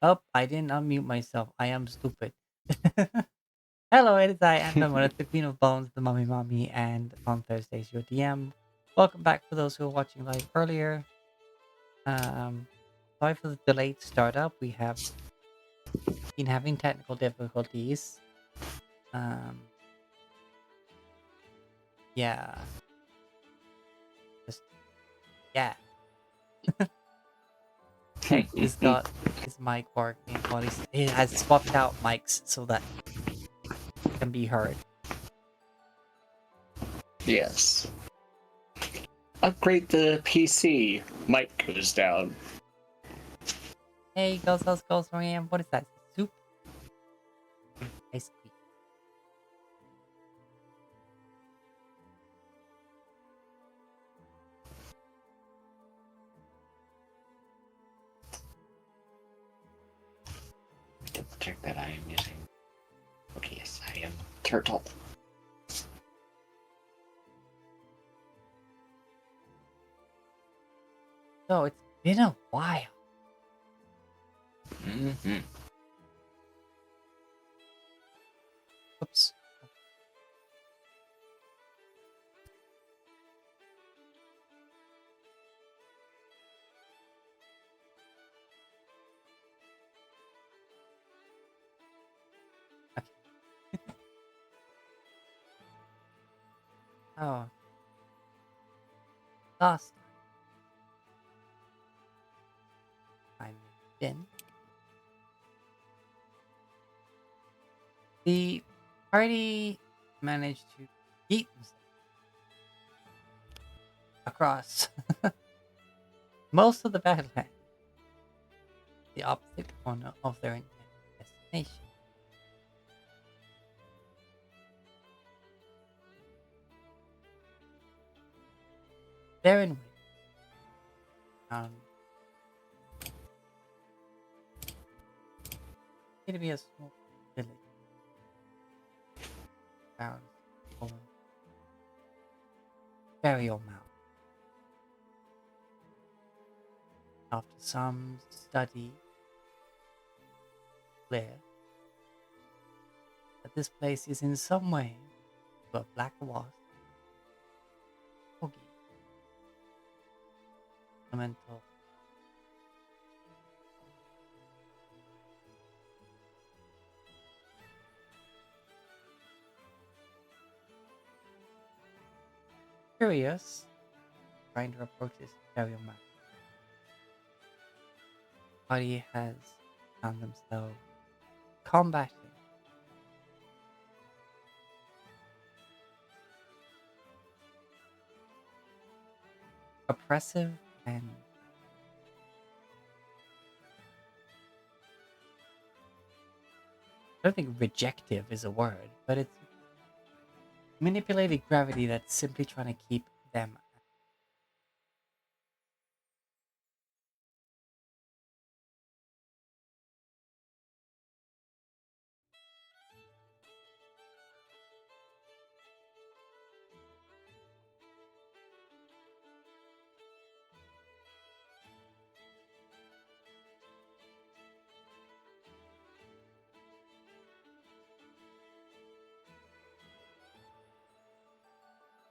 Oh, I didn't unmute myself. I am stupid. Hello, it is I, Anton, one of the Queen of Bones, the Mummy Mommy, and on Thursdays, your DM. Welcome back for those who were watching live earlier. Sorry for the delayed startup. We have been having technical difficulties. Yeah. Just, yeah. Heck, he's got his mic working. Well, he has swapped out mics so that it can be heard. Yes. Upgrade the PC. Mic goes down. Hey, girls, Ram. What is that? Soup? Ice cream. Double check that I am using. Okay, yes, I am turtle. So it's been a while. Mm-hmm. Oops. Okay. Oh. Last time been. The party managed to yeet themselves across most of the battlefield, the opposite corner of their intended destination. Therein which it to be a small village found over burial mound. After some study, clear that this place is in some way a black wasp, boogie, elemental. Curious, trying to approach this burial mound. Party has found themselves combating oppressive and I don't think rejective is a word, but it's manipulated gravity that's simply trying to keep them.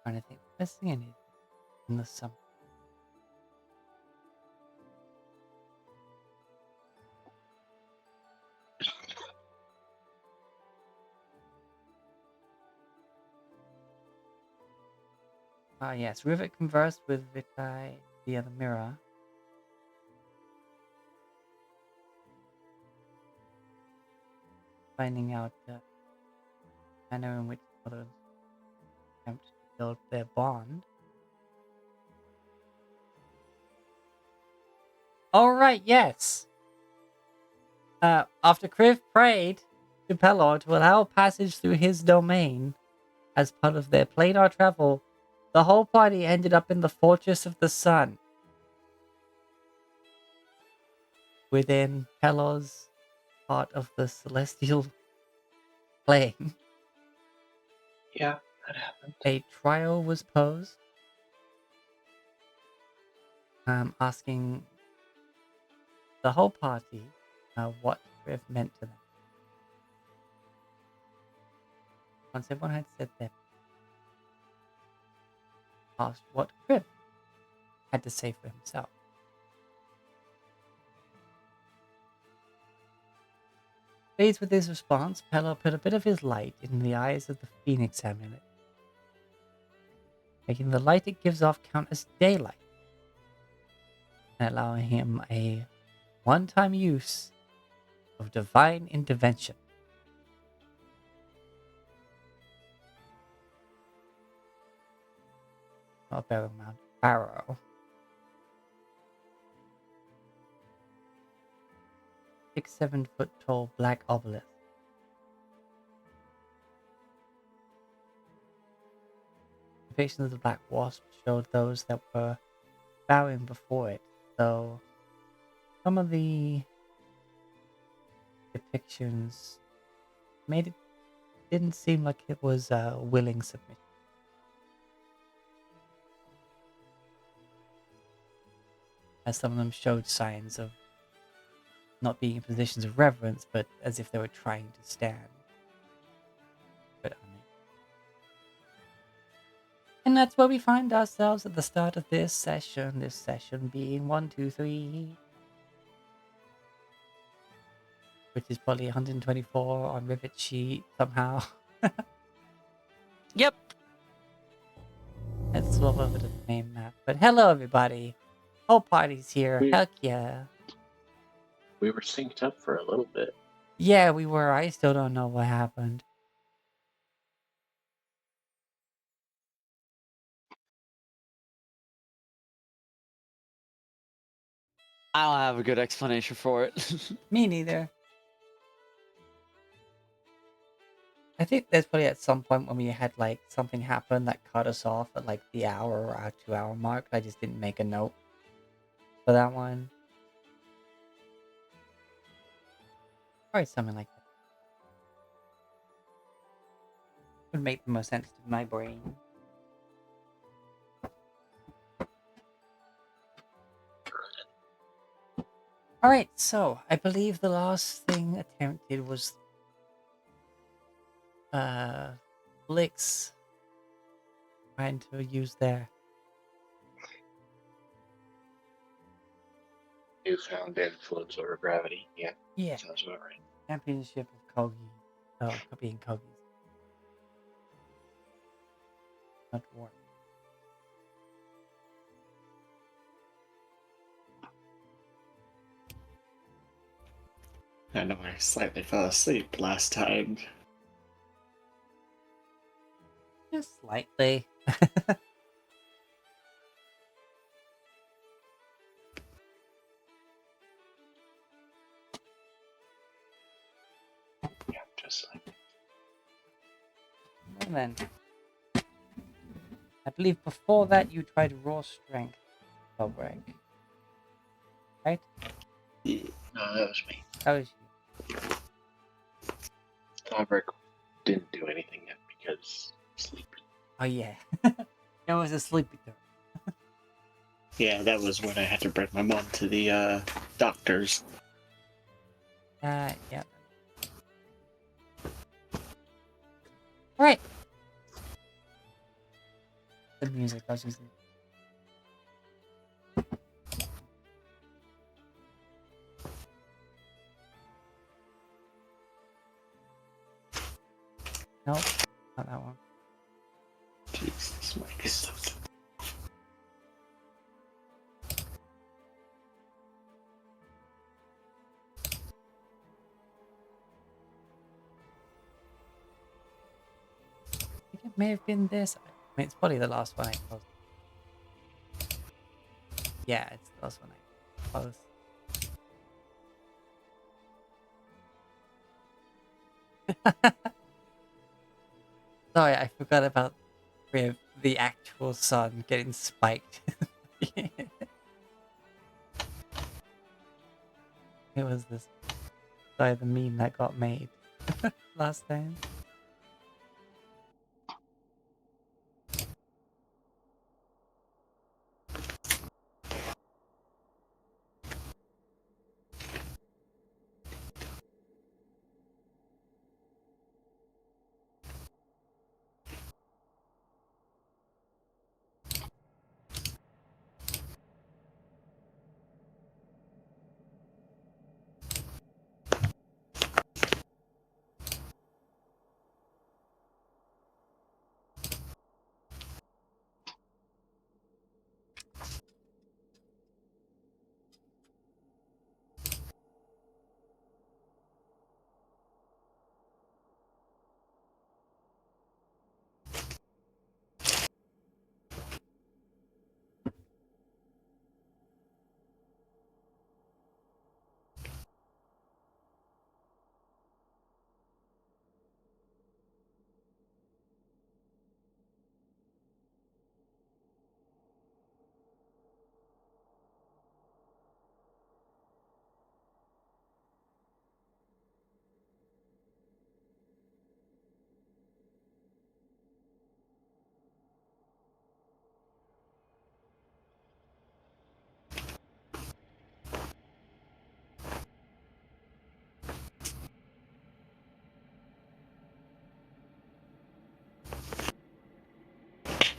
Trying to think, missing anything in the summer. Ah, yes, Rivet conversed with Vitai via the mirror. Finding out the manner in which others attempt to build their bond. Alright, yes. After Kriv prayed to Pelor to allow passage through his domain as part of their planar travel, the whole party ended up in the Fortress of the Sun. Within Pelor's part of the celestial plane. Yeah, that happened. A trial was posed, asking the whole party what Riv meant to them. Once everyone had said their asked what Riv had to say for himself. Pleased with his response, Pello put a bit of his light in the eyes of the Phoenix amulet, making the light it gives off count as daylight, and allowing him a one-time use of divine intervention. Not a barrel mount, arrow. 6-7 foot tall black obelisk. Depictions of the black wasp showed those that were bowing before it, though some of the depictions didn't seem like it was a willing submission. As some of them showed signs of not being in positions of reverence, but as if they were trying to stand. But and that's where we find ourselves at the start of this session being 1, 2, 3. Which is probably 124 on Rivet Sheet somehow. Yep. Let's swap over to the main map. But hello, everybody. Whole party's here. Heck yeah. We were synced up for a little bit. Yeah, we were. I still don't know what happened. I don't have a good explanation for it. Me neither. I think there's probably at some point when we had like something happen that cut us off at like the hour or our 2-hour mark. I just didn't make a note for that one. Probably something like that. Would make the most sense to my brain. Alright, so I believe the last thing attempted was Blix trying to use their Newfound influence over gravity. Yeah, sounds about right. championship of Kogi. Oh, being Kogi's. Not war. I know I slightly fell asleep last time. Just slightly. Yeah, just like. And then I believe before that you tried raw strength, Greg. Right? Yeah, no, that was me. That was you. Fabric didn't do anything yet because sleepy. Oh yeah. It was a sleepy turn. Yeah, that was when I had to bring my mom to the doctors. Yeah. Alright. The music I was using. Nope, not that one. Jesus, Mike is so. I think it may have been this. I mean, it's probably the last one I closed. Yeah, it's the last one I closed. Sorry, I forgot about the actual sun getting spiked. It was this. Sorry, the meme that got made last time.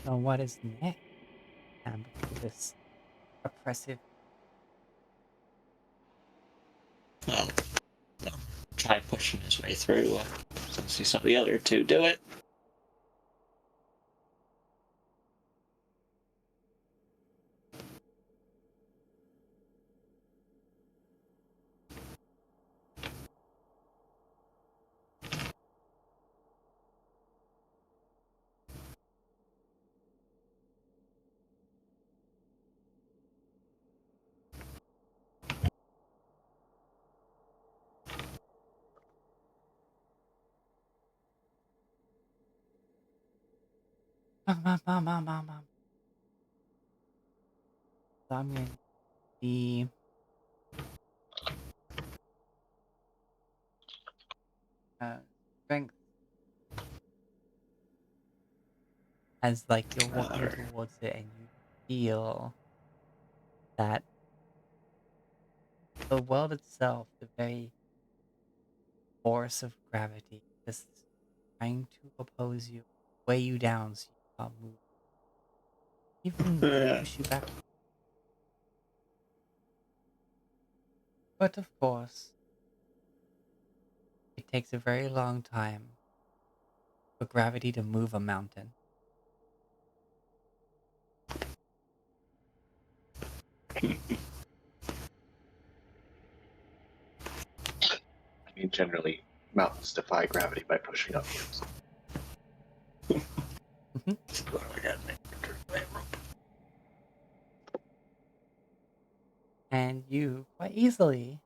know what is next. Before this oppressive. Well, try pushing his way through since he saw the other two do it. Mom. So I'm going to be strength as like you're walking Alright. towards it and you feel that the world itself, the very force of gravity, is trying to oppose you, weigh you down so you can't move, even Yeah. push you back. But of course, it takes a very long time for gravity to move a mountain. I mean, generally, mountains defy gravity by pushing upwards. And you quite easily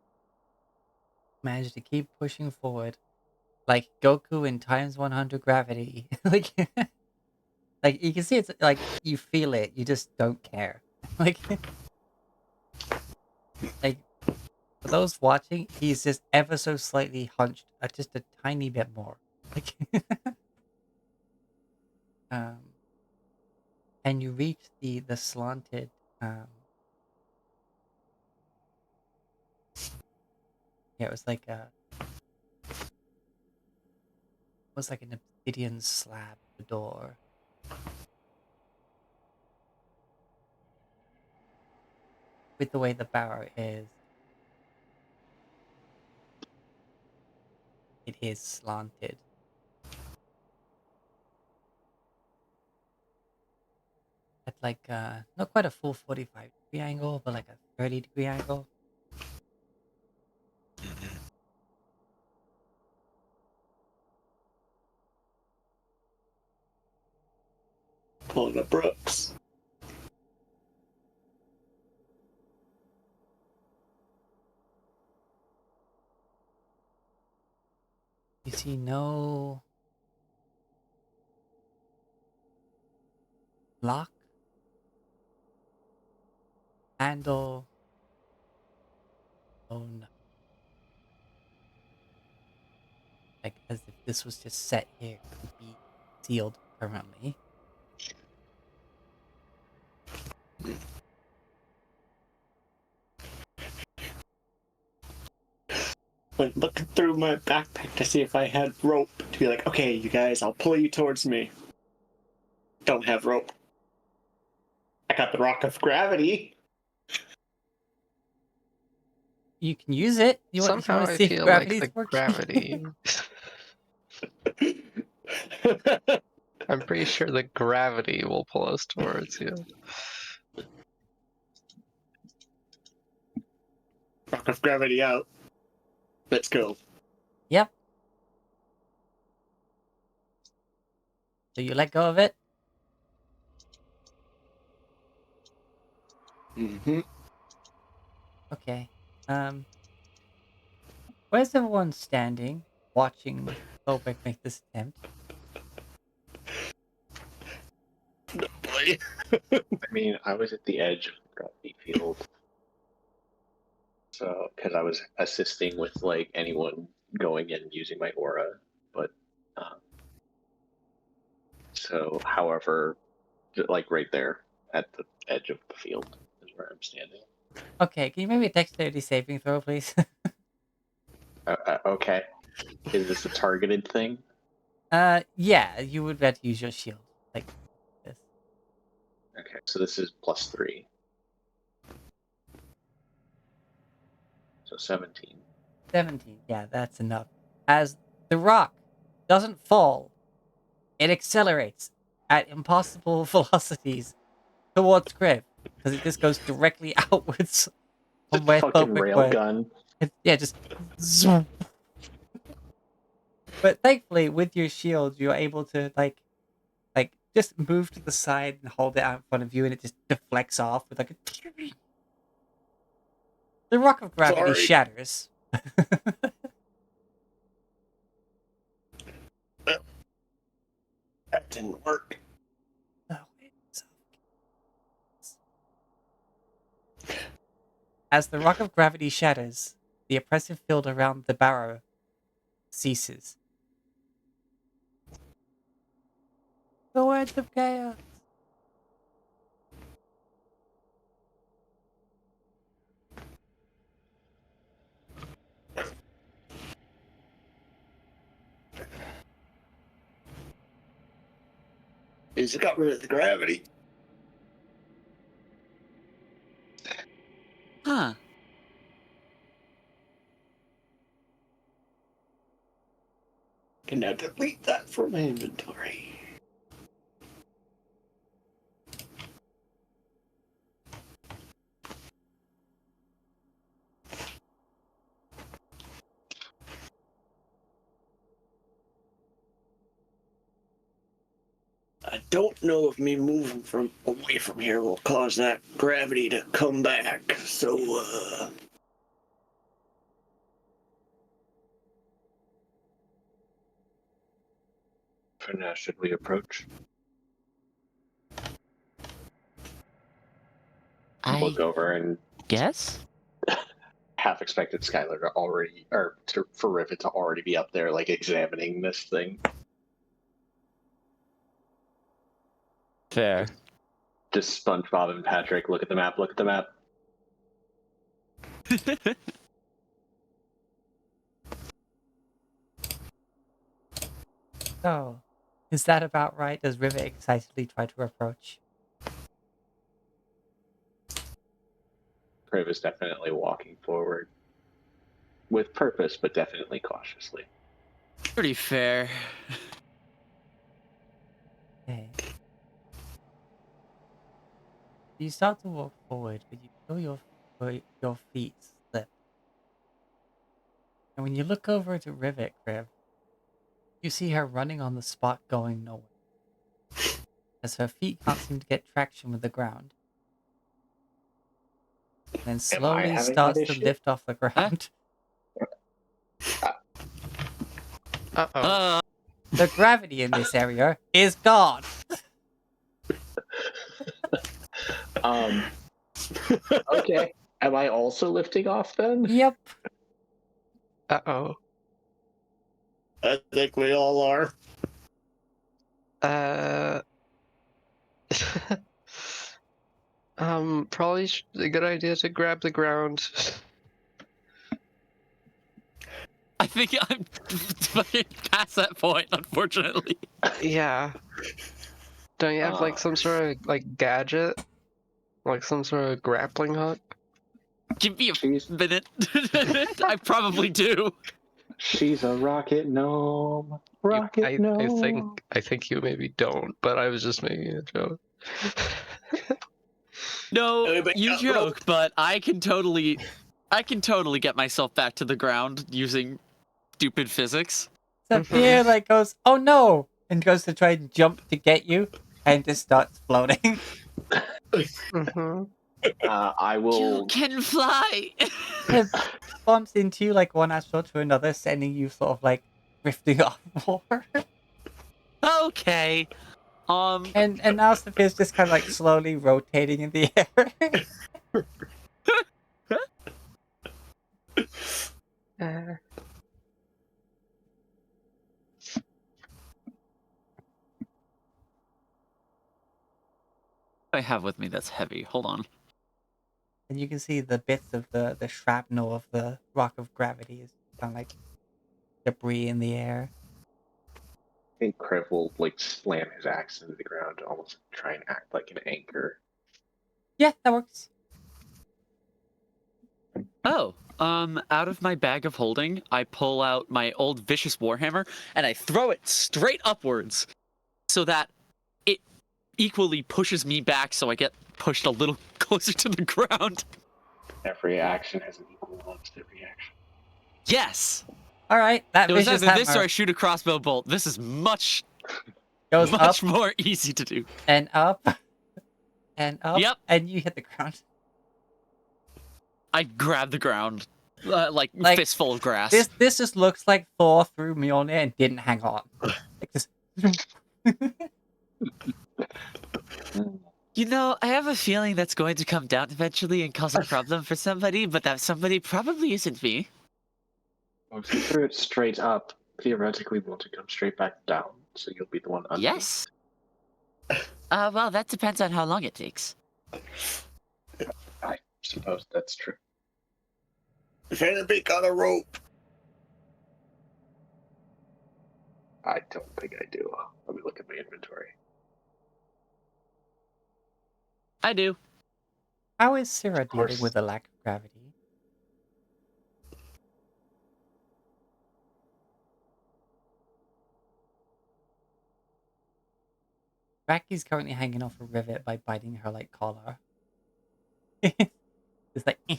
manage to keep pushing forward, like Goku in times 100 gravity. like, like you can see it's like you feel it, you just don't care. like, like for those watching, he's just ever so slightly hunched, just a tiny bit more. Like, um, and you reach the slanted, yeah, it was like an obsidian slab, the door. With the way the barrow is, it is slanted. At like not quite a full 45-degree angle, but like a 30-degree angle. Pulling a Brooks. You see no lock, handle, oh no. Like as if this was just set here to be sealed permanently. Went looking through my backpack to see if I had rope to be like, okay, you guys, I'll pull you towards me. Don't have rope. I got the rock of gravity. You can use it. You want Somehow to I see if feel like gravity's the working? gravity. I'm pretty sure the gravity will pull us towards you. Rock of gravity out. Let's go. Yep. So you let go of it? Mm-hmm. Okay. Where's everyone standing, watching Lobek make this attempt? Boy. I mean, I was at the edge of the gravity field, so because I was assisting with like anyone going and using my aura, but um, so however, like right there at the edge of the field is where I'm standing. Okay, can you maybe a dexterity saving throw, please? Okay, is this a targeted thing? Yeah, you would have to use your shield like this. So this is +3. So 17. 17. Yeah, that's enough. As the rock doesn't fall, it accelerates at impossible velocities towards Griff because it just goes directly outwards from where Fucking Thopik were. railgun. Yeah, just zoom. But thankfully, with your shield, you're able to like just move to the side and hold it out in front of you, and it just deflects off with like a. The rock of gravity Sorry. shatters. That didn't work. Oh, as the rock of gravity shatters, the oppressive field around the barrow ceases. The words of chaos. He's got rid of the gravity. Huh. Can now delete that from my inventory. I don't know if me moving from away from here will cause that gravity to come back. So, For now, should we approach? Look over and guess? half expected Skylar to already, for Rivet to already be up there, like examining this thing. Fair. Just SpongeBob and Patrick, look at the map, look at the map. Oh, is that about right? Does Rivet excitedly try to approach? Crave is definitely walking forward. With purpose, but definitely cautiously. Pretty fair. Okay. You start to walk forward, but you feel your feet slip. And when you look over to Rivet, Kriv, you see her running on the spot going nowhere. As her feet can't seem to get traction with the ground. And then Am I slowly having starts that to issue? lift off the ground. Uh-oh. The gravity in this area is gone. Okay. Am I also lifting off then? Yep. Uh-oh. I think we all are. Uh... probably a good idea to grab the ground. I think I'm fucking past that point, unfortunately. Yeah. Don't you have like some sort of like gadget? Like some sort of grappling hook? Give me a She's, minute. I probably do. she's a rocket gnome. Rocket gnome. I think you maybe don't, but I was just making a joke. No, Anybody you got joke, rope? but I can totally get myself back to the ground using stupid physics. Zephyr like goes, oh no, and goes to try and jump to get you, and just starts floating. Mm-hmm. I You will. can fly. It bumps into you like one astral to another, sending you sort of like drifting off more. Okay. And now Zephyr's just kind of like slowly rotating in the air. I have with me that's heavy. Hold on. And you can see the bits of the shrapnel of the rock of gravity is kind of like debris in the air. I think Krev will like slam his axe into the ground to almost try and act like an anchor Yeah, that works. Oh, out of my bag of holding, I pull out my old vicious warhammer and I throw it straight upwards so that it equally pushes me back so I get pushed a little closer to the ground. Every action has an equal amount to every action. Yes! All right, that It was vicious either this or hammer I shoot a crossbow bolt. This is much goes up much more easy to do. and up and up, Yep. and you hit the ground. I grab the ground, like Like, fistful of grass. This just looks like Thor threw Mjolnir and didn't hang on. Like this. You know, I have a feeling that's going to come down eventually and cause a problem for somebody, but that somebody probably isn't me. Well, if you threw it straight up, theoretically won't it come straight back down? So you'll be the one under. Yes. Well, that depends on how long it takes. I suppose that's true. If anybody got a rope, I don't think I do. Let me look at my inventory. I do. How is Sarah dealing course. with the lack of gravity? Racky's currently hanging off a rivet by biting her like collar. It's like, eh.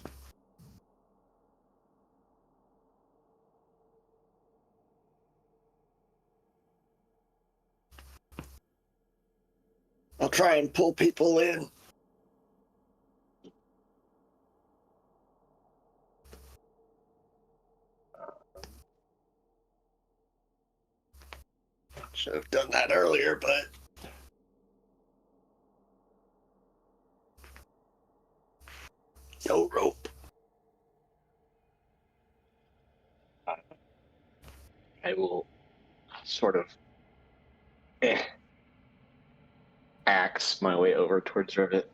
I'll try and pull people in. Should have done that earlier, but no rope. I will sort of axe my way over towards Rivet.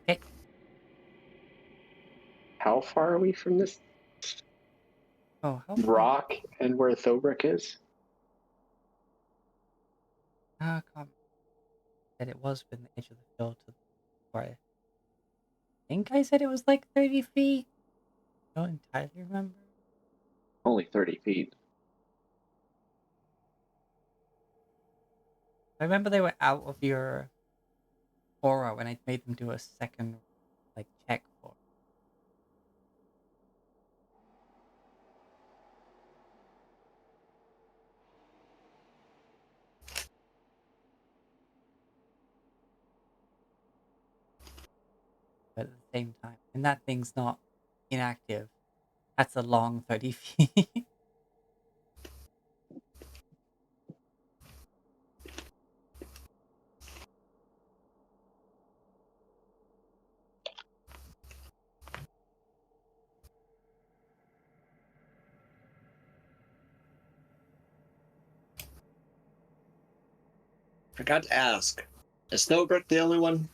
Okay. How far are we from this Oh, how rock and where Thobrick is? come that it was within the edge of the field to where I think I said it was like 30 feet. I don't entirely remember. Only 30 feet. I remember they were out of your aura when I made them do a second like check for. But at the same time, and that thing's not inactive. That's a long 30 feet. Forgot to ask. Is Snowbrick the only one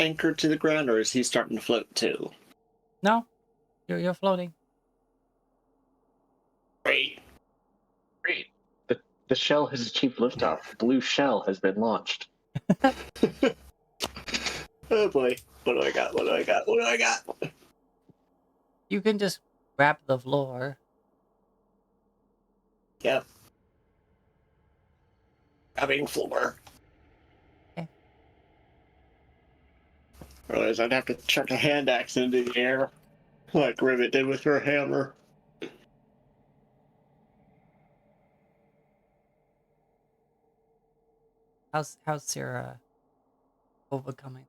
anchored to the ground, or is he starting to float too? No, you're floating. Great. Great. The shell has achieved liftoff. The blue shell has been launched. Oh boy. What do I got? What do I got? What do I got? You can just grab the floor. Yep. Grabbing floor. Okay. Otherwise, I'd have to chuck a hand axe into the air, like Rivet did with her hammer. How's Sarah overcoming?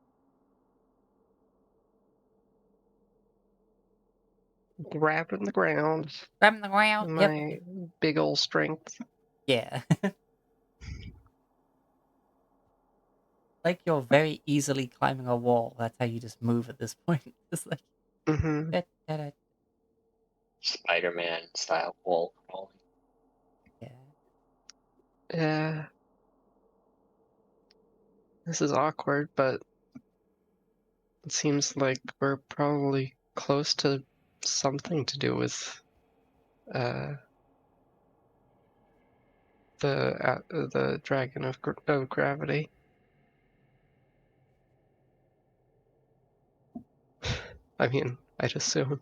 Grabbing the ground. Grabbing the ground. My Yep. big ol' strength. Yeah. Like you're very easily climbing a wall. That's how you just move at this point. Just like Mm-hmm. da. Spider-Man style wall crawling. Yeah. Yeah. This is awkward, but it seems like we're probably close to something to do with uh the dragon of gravity. I mean, I'd assume.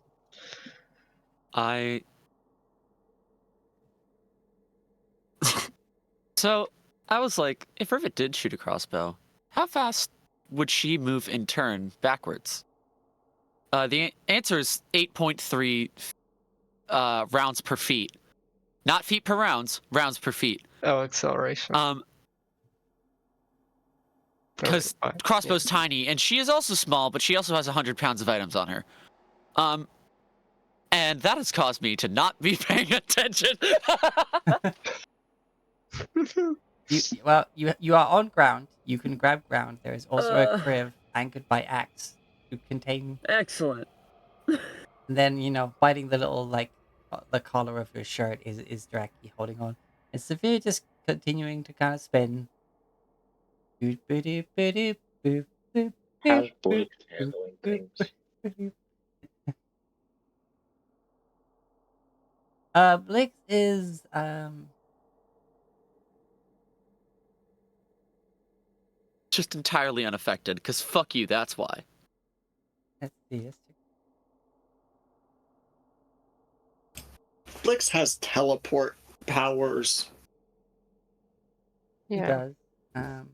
So I was like, if Rivet did shoot a crossbow, how fast would she move in turn backwards? The answer is 8.3 rounds per feet. Not feet per rounds per feet. Oh, acceleration. Because Okay, crossbow's tiny, and she is also small, but she also has 100 pounds of items on her. And that has caused me to not be paying attention. You are on ground. You can grab ground. There is also a kriv anchored by axe to contain. Excellent. And then biting the little the collar of your shirt is Draki holding on, and Sophia just continuing to kind of spin. How's Blake handling things? Blake is Just entirely unaffected, because fuck you, that's why. let's see. Blix has teleport powers. He Yeah. does.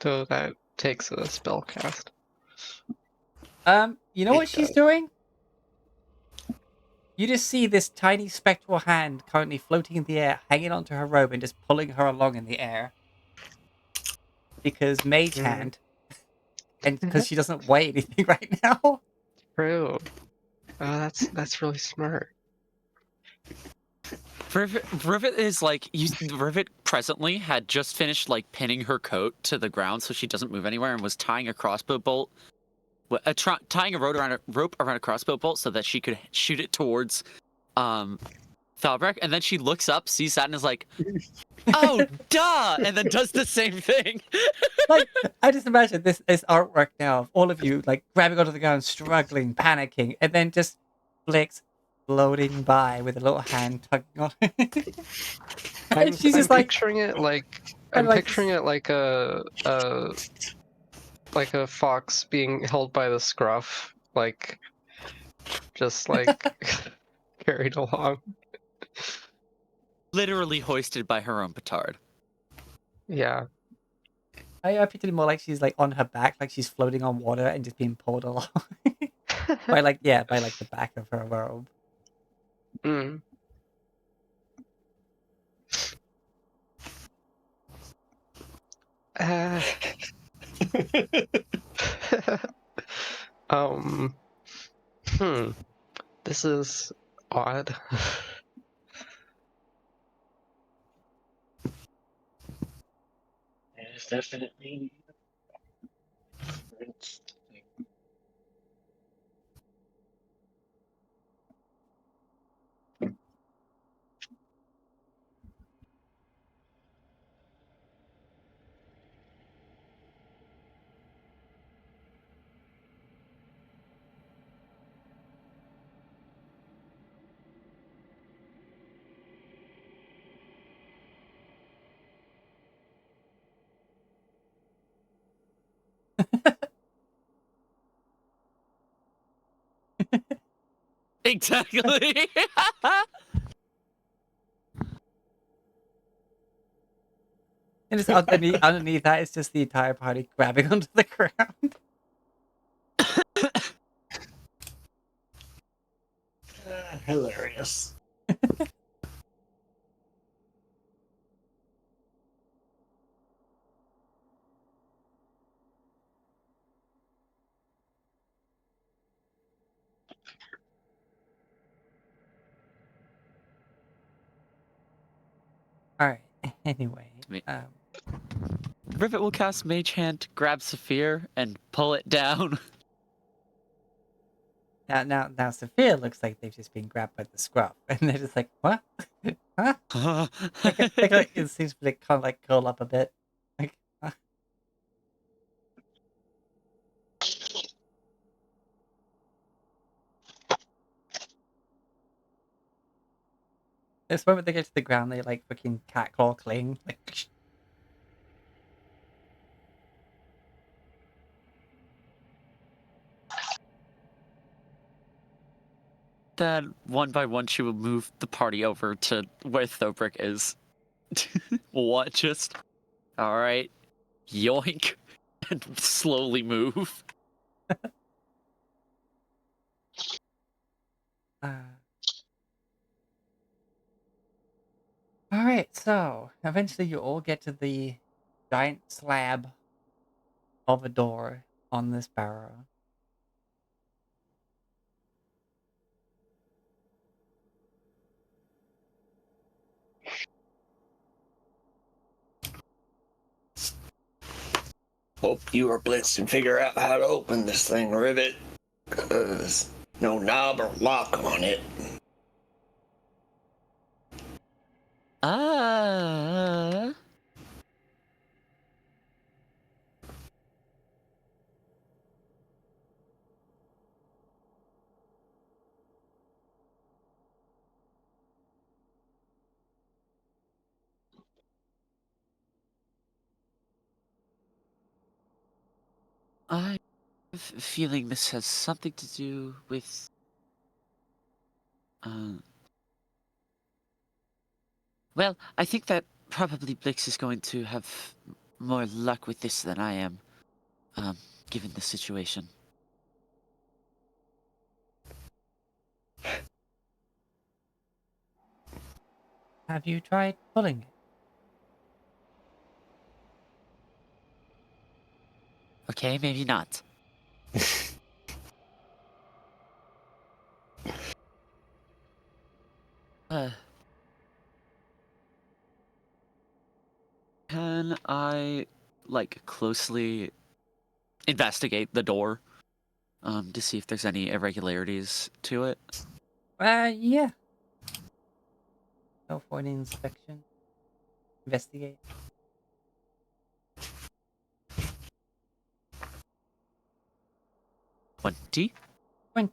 So that takes a spell cast. You know what she's doing? You just see this tiny spectral hand currently floating in the air, hanging onto her robe and just pulling her along in the air. Because mage hand, and because she doesn't weigh anything right now. True. Oh, that's really smart. Rivet is like Rivet presently had just finished like pinning her coat to the ground so she doesn't move anywhere, and was tying a crossbow bolt, tying a rope around a crossbow bolt so that she could shoot it towards Thalbrek, and then she looks up, sees that, and is like, "Oh, duh!" and then does the same thing. Like, I just imagine this artwork now of all of you like grabbing onto the ground, struggling, panicking, and then just Blix floating by with a little hand tugging on it. And she's just I'm like picturing it like I'm I'm like- picturing it like a fox being held by the scruff, like just like carried along. Literally hoisted by her own petard. Yeah. I pictured it more like she's like on her back, like she's floating on water and just being pulled along by the back of her robe. Mm. Uh, um. This is odd. It is definitely. Exactly. And just underneath that is just the entire party grabbing onto the ground. Hilarious. All right. Anyway, Rivet will cast Mage Hand, grab Saphir, and pull it down. now Sophia looks like they've just been grabbed by the scruff, and they're just like, what? Huh? Like, it seems to kind of like curl up a bit. Like, huh? This moment they get to the ground, they like fucking cat claw cling. Like, Then one by one, she will move the party over to where Thobrick is. What? Just all right, yoink, and slowly move. Uh, all right, so eventually you all get to the giant slab of a door on this barrow. Hope you or Blitz can figure out how to open this thing, Rivet. There's no knob or lock on it. Uh, I have a feeling this has something to do with. Well, I think that probably Blix is going to have more luck with this than I am, given the situation. Have you tried pulling it? Okay, maybe not. Uh, can I, like, closely investigate the door, to see if there's any irregularities to it? Yeah. Go for an inspection. Investigate. 20? 20.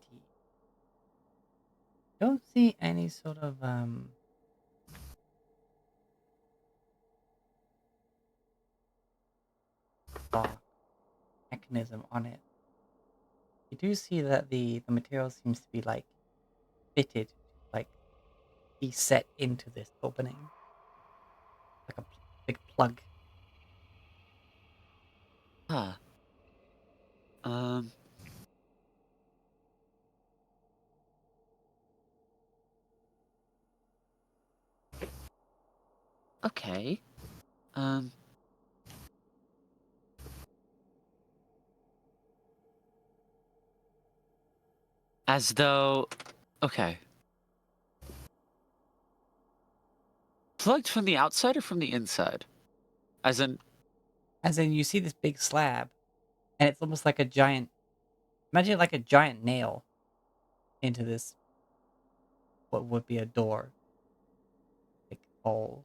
Don't see any sort of lock mechanism on it. You do see that the material seems to be like fitted, like be set into this opening, like a big plug. Ah. Um. Okay. Um. As though. Okay. Plugged from the outside or from the inside? As in. As in, you see this big slab, and it's almost like a giant. Imagine like a giant nail into this. What would be a door, like hole.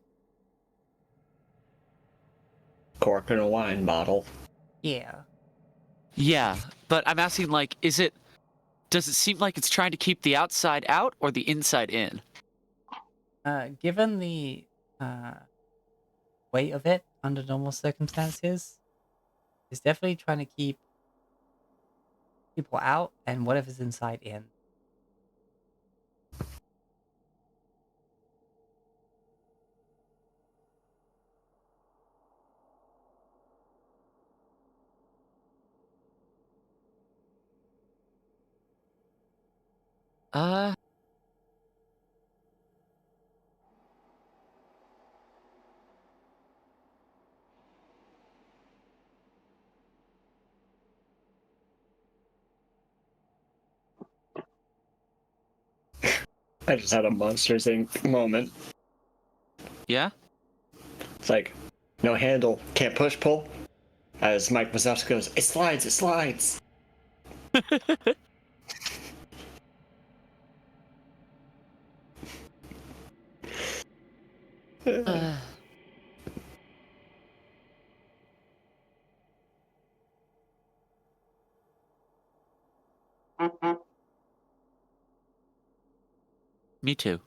Cork in a wine bottle. Yeah. Yeah, but I'm asking, like, is it. Does it seem like it's trying to keep the outside out or the inside in? Given the uh weight of it under normal circumstances, it's definitely trying to keep people out and whatever's inside in. Uh. I just had a Monsters Inc. moment. Yeah? It's like, no handle, can't push pull. As Mike Wazowski goes, it slides, it slides. Uh. Me too.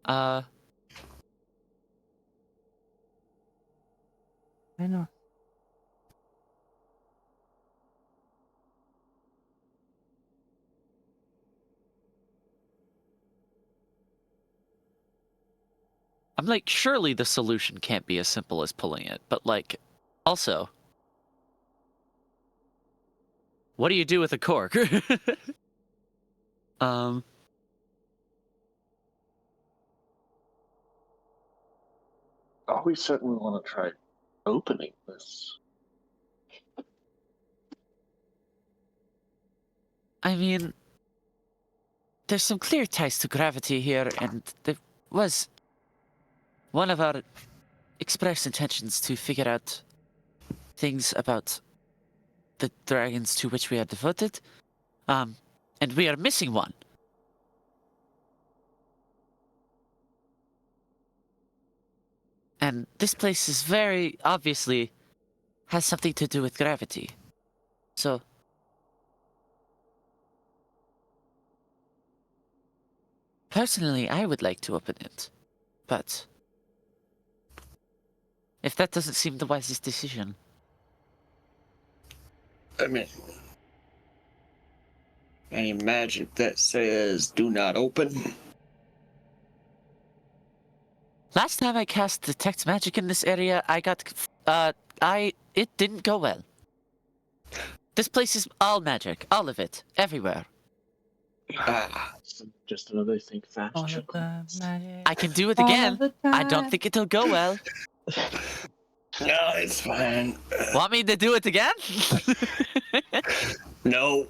Uh. I know. I'm like, surely the solution can't be as simple as pulling it, but like, also, what do you do with a cork? um, Oh, we certainly want to try opening this. I mean, there's some clear ties to gravity here, and there was one of our expressed intentions to figure out things about the dragons to which we are devoted. And we are missing one. And this place is very obviously has something to do with gravity. So, personally, I would like to open it. But if that doesn't seem the wisest decision, I mean, any magic that says do not open. last time I cast detect magic in this area, it didn't go well. This place is all magic, all of it, everywhere. Ah, Just another think fast. All of Chuck. the magic. I can do it All again. of the I don't time. think it'll go well. no, it's fine. Want me to do it again? No.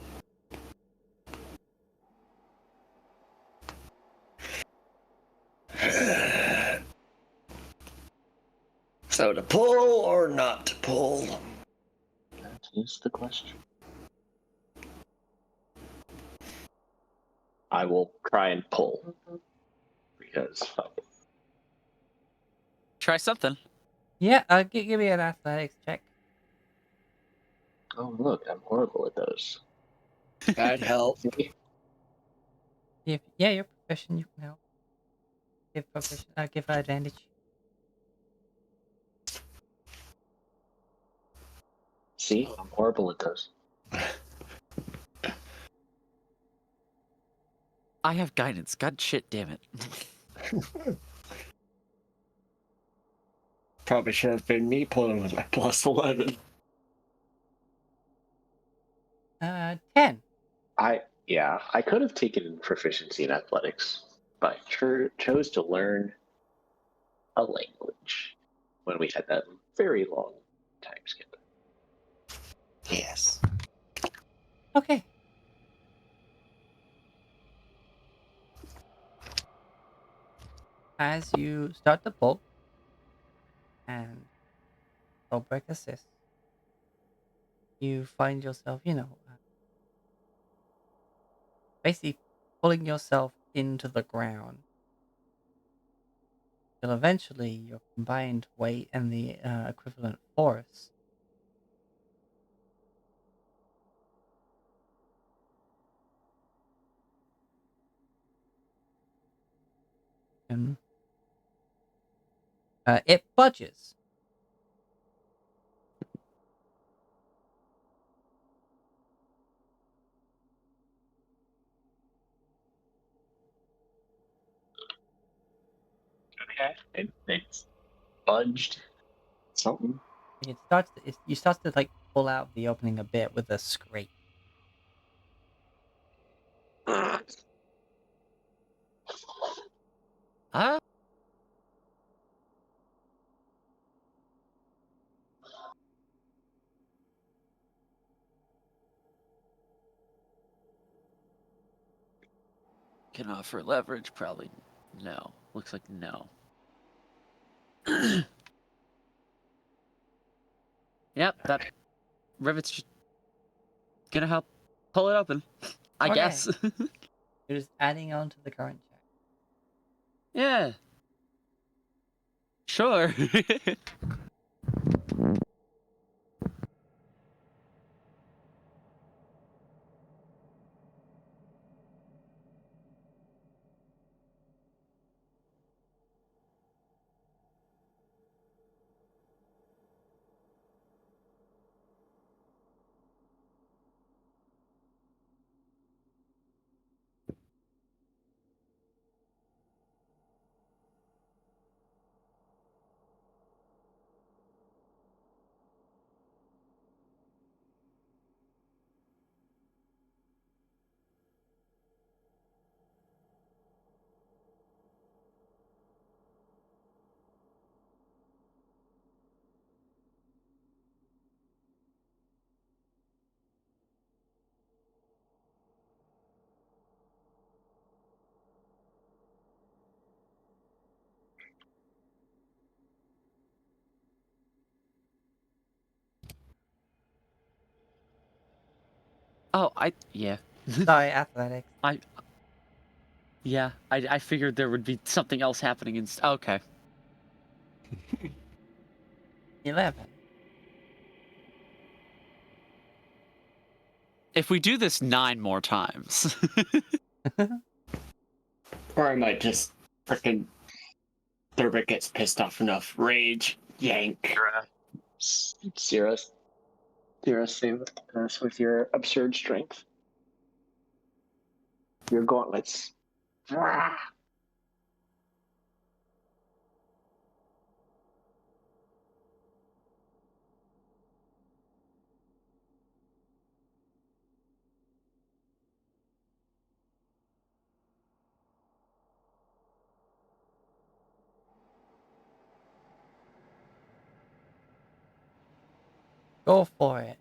So to pull or not to pull? That is the question. I will try and pull because Try something. Yeah, give me an athletics check. oh look, I'm horrible at those. That'd help. Yeah, you're proficient. You can help. Give advantage. See, I'm horrible at those. I have guidance. God shit damn it. Probably should have been me pulling with my plus 11. 10. I could have taken proficiency in athletics, but I chose to learn a language when we had that very long time skip. Yes. Okay. As you start the pull, and break assist, you find yourself, basically pulling yourself into the ground. Till eventually your combined weight and the equivalent force and it budges. Okay, it's budged. Something. You start to like pull out the opening a bit with a scrape. Huh? Can offer leverage? Probably no. Looks like no. Yep, that rivet's just gonna help pull it open. I Okay. guess. You're just adding on to the current check. Yeah. Sure. Oh, yeah. Sorry, athletics. I figured there would be something else happening okay. 11. If we do this 9 more times. Or I might just freaking Thurbit gets pissed off enough. Rage. Yank. Zero save us with your absurd strength. Your gauntlets. Go for it.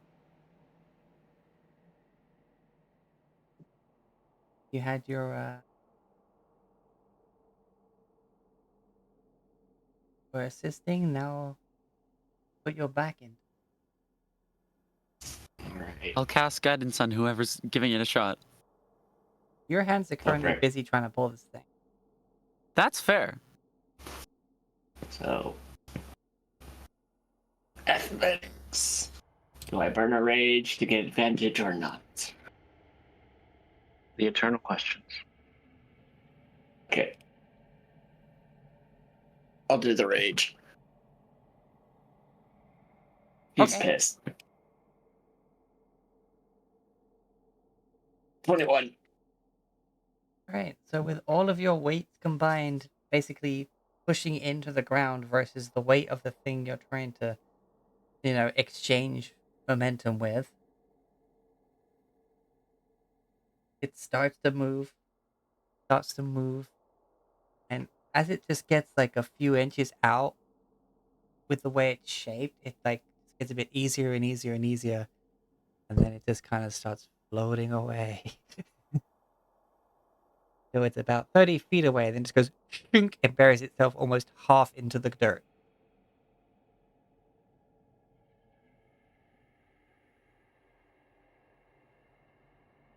You had your for assisting, now put your back in. Alright. I'll cast guidance on whoever's giving it a shot. Your hands are currently Okay. busy trying to pull this thing. That's fair. So. Athletics. Do I burn a rage to get advantage or not? The eternal questions. Okay. I'll do the rage. He's Okay. pissed. 21. Alright, so with all of your weights combined, basically pushing into the ground versus the weight of the thing you're trying to, exchange momentum with, it starts to move, and as it just gets like a few inches out with the way it's shaped, it like gets a bit easier and easier and easier, and then it just kind of starts floating away. So it's about 30 feet away, then just goes shink and buries itself almost half into the dirt.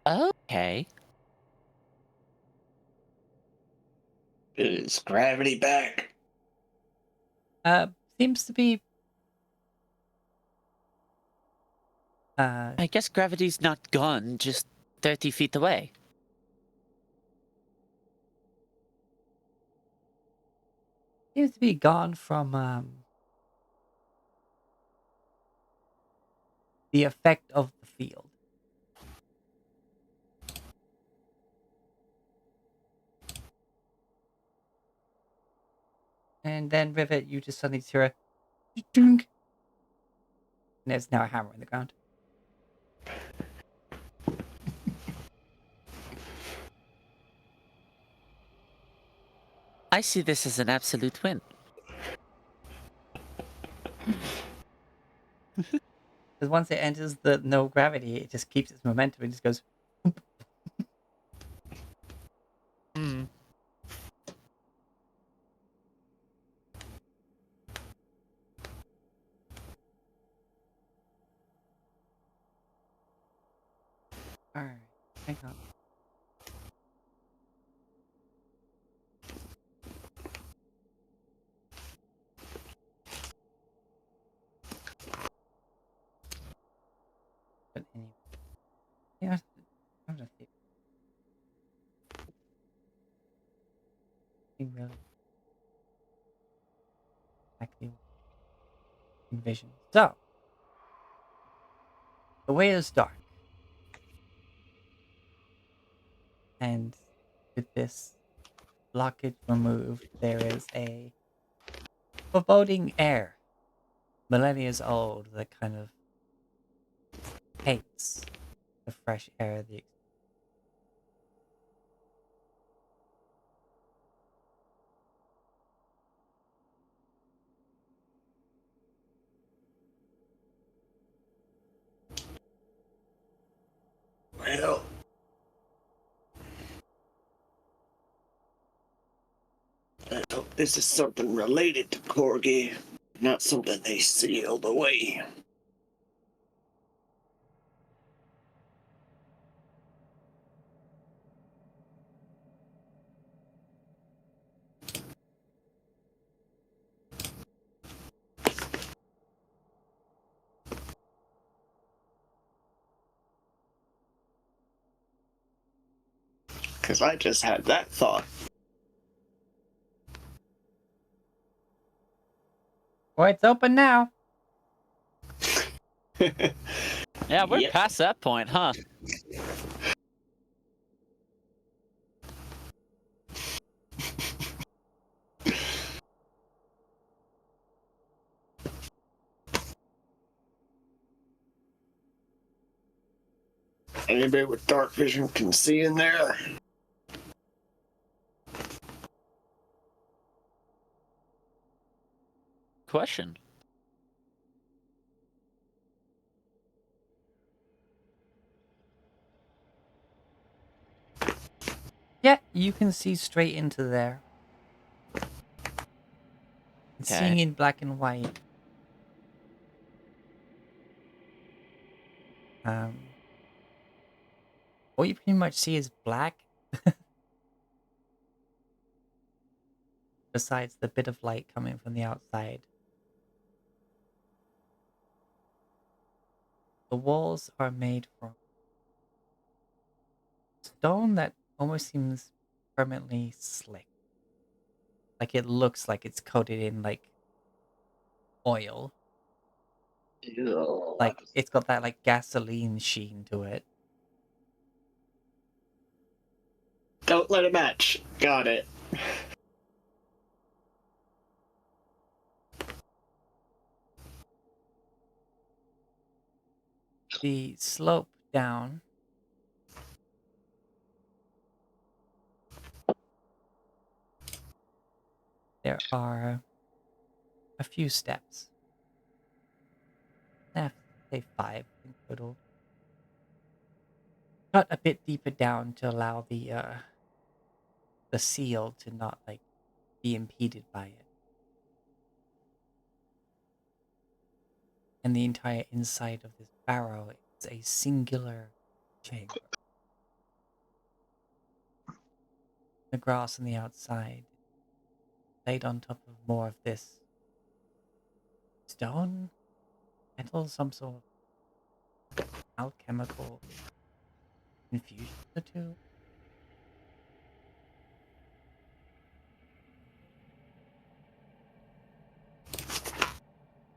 Okay. Is gravity back? Seems to be I guess gravity's not gone, just 30 feet away. gone from the effect of the field. And then Rivet, you just suddenly hear a dunk, and there's now a hammer in the ground. I see this as an absolute win. Because once it enters the no gravity, it just keeps its momentum and just goes. Hmm. Alright, hang on. But anyway, yeah, I'm gonna see. Really exactly envision. So the way is dark, and with this blockage removed, there is a foreboding air, millennia old, that kind of hates the fresh air. Well. I hope this is something related to Corgi, not something they sealed away. Because I just had that thought. Well, it's open now. Yeah, we're Yep. past that point, huh? Anybody with dark vision can see in there. Question. Yeah, you can see straight into there. It's seeing Okay. in black and white. What you pretty much see is black. Besides the bit of light coming from the outside. The walls are made from stone that almost seems permanently slick. Like it looks like it's coated in like oil. Ew, Like it's got that like gasoline sheen to it. Don't let it match. Got it. The slope down there are a few steps. Say 5 in total. Cut a bit deeper down to allow the seal to not like be impeded by it. And the entire inside of this barrow is a singular chamber. The grass on the outside laid on top of more of this stone, metal, some sort of alchemical infusion of the two.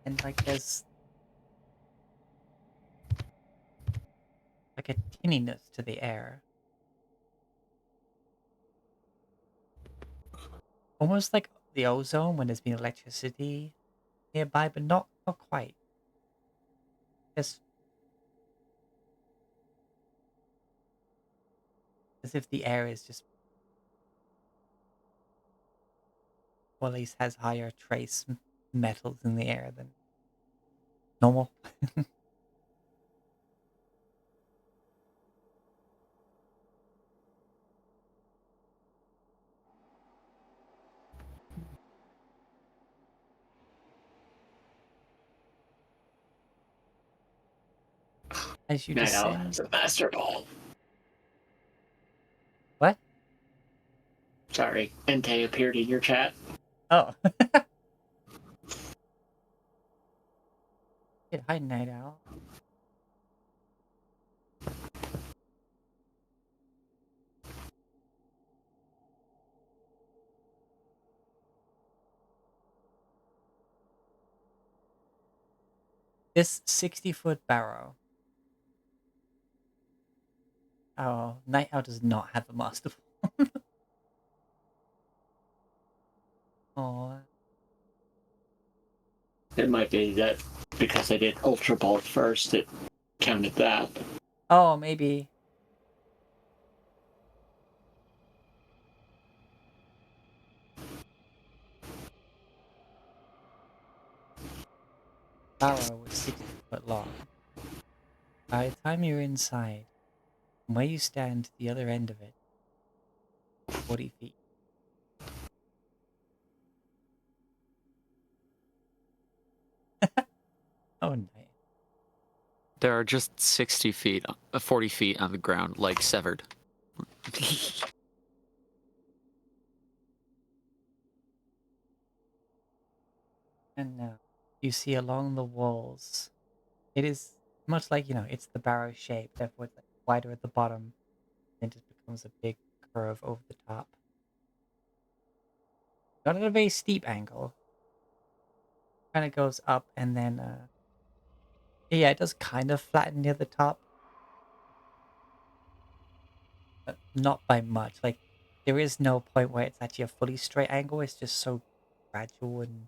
And like there's like a tinniness to the air. Almost like the ozone when there's been electricity nearby, but not quite. Just as if the air is just, well, at least has higher trace metals in the air than normal. As you Night Owl descend, has a master ball. what? Sorry, Entei appeared in your chat. Oh, Get hi, Night Owl. This 60-foot barrow. Oh, Night Owl does not have a master ball. Oh, It might be that because I did Ultra Ball first, it counted that. oh, maybe. Barrow was 60 foot long. By the time you're inside, from where you stand to the other end of it, 40 feet. Oh, nice. There are just 60 feet, 40 feet on the ground, like severed. And now you see along the walls, it is much like, it's the barrow shape, therefore it's like wider at the bottom, and it just becomes a big curve over the top. Not at a very steep angle. Kind of goes up and then, yeah, it does kind of flatten near the top. But not by much. Like, there is no point where it's actually a fully straight angle. It's just so gradual in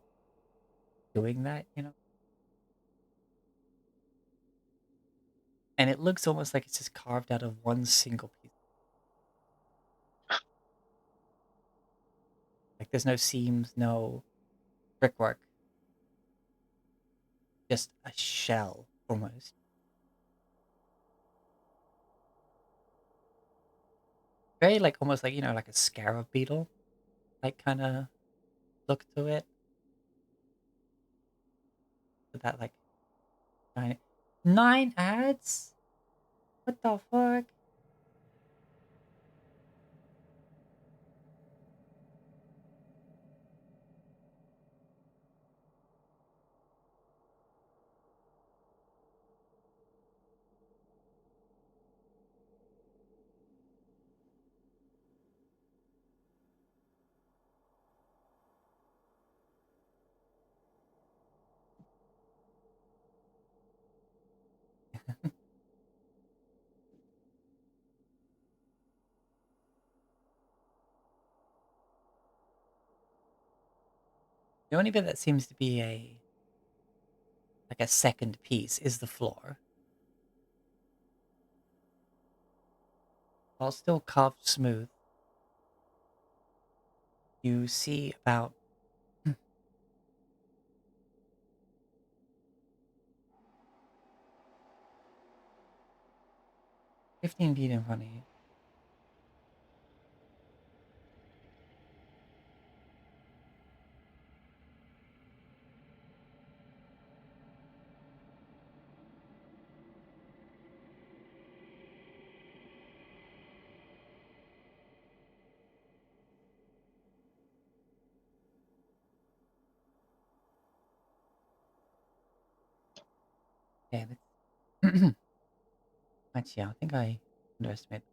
doing that, you know? And it looks almost like it's just carved out of one single piece. Like, there's no seams, no brickwork. Just a shell, almost. Very, like, almost like, you know, like a scarab beetle. Like, kind of look to it. With that, like, 9 ads? What the fuck? The only bit that seems to be like a second piece is the floor. While still carved smooth, you see about 15 feet in front of you. Okay, actually, I think I underestimated.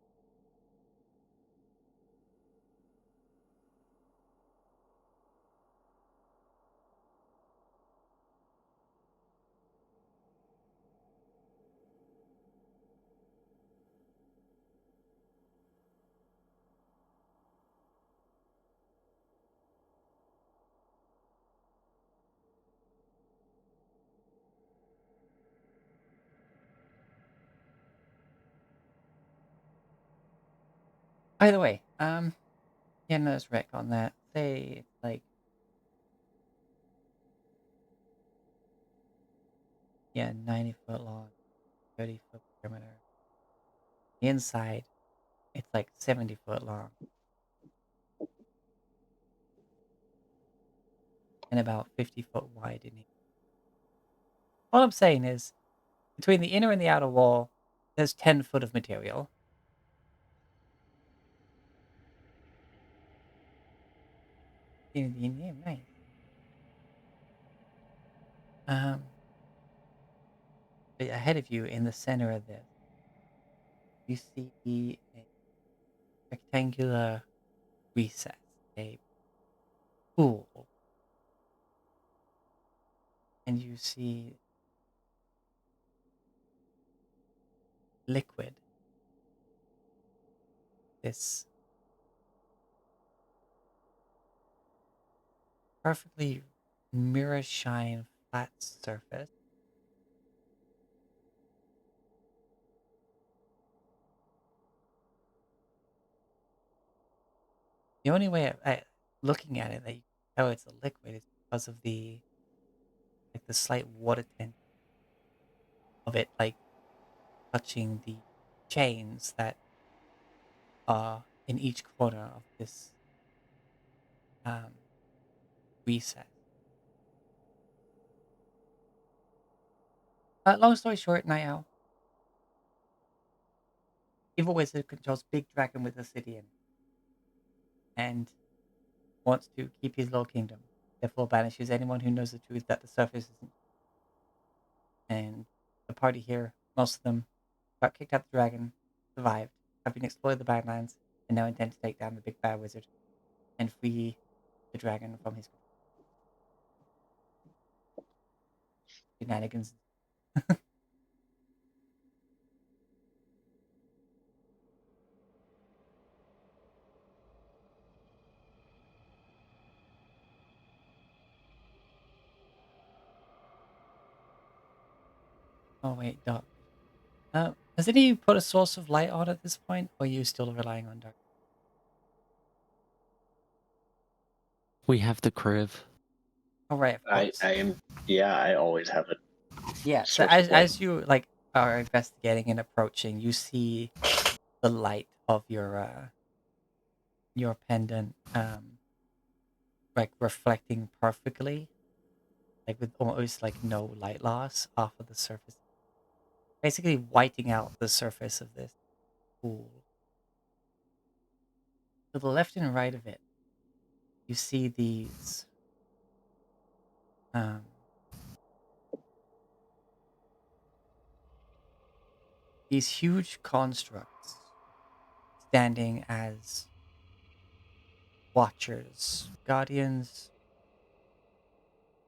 By the way, yeah, no, it's wreck on that. Say it's like, yeah, 90-foot long, 30-foot perimeter. Inside, it's like 70-foot long. And about 50-foot wide in here. All I'm saying is, between the inner and the outer wall, there's 10 foot of material. Yeah, nice. Um, but ahead of you, in the center of this, you see a rectangular recess, a pool, and you see liquid. This perfectly mirror shine flat surface. The only way looking at it that you can tell it's a liquid is because of the slight water tint of it, like touching the chains that are in each corner of this um, recess. Long story short, Night Owl, evil wizard controls big dragon with a city in it, and wants to keep his little kingdom. Therefore, banishes anyone who knows the truth that the surface isn't. And the party here, most of them, got kicked out the dragon, survived, having explored the Badlands, and now intend to take down the big bad wizard and free the dragon from his shenanigans. Oh wait, dark. Has any of you put a source of light on at this point, or are you still relying on dark? We have the crib. Oh right, of I course. I am yeah. I always have a Yeah. So source of light. as you like are investigating and approaching, you see the light of your pendant like reflecting perfectly, like with almost like no light loss off of the surface, basically whiting out the surface of this pool. To the left and right of it, you see um these huge constructs standing as watchers, guardians,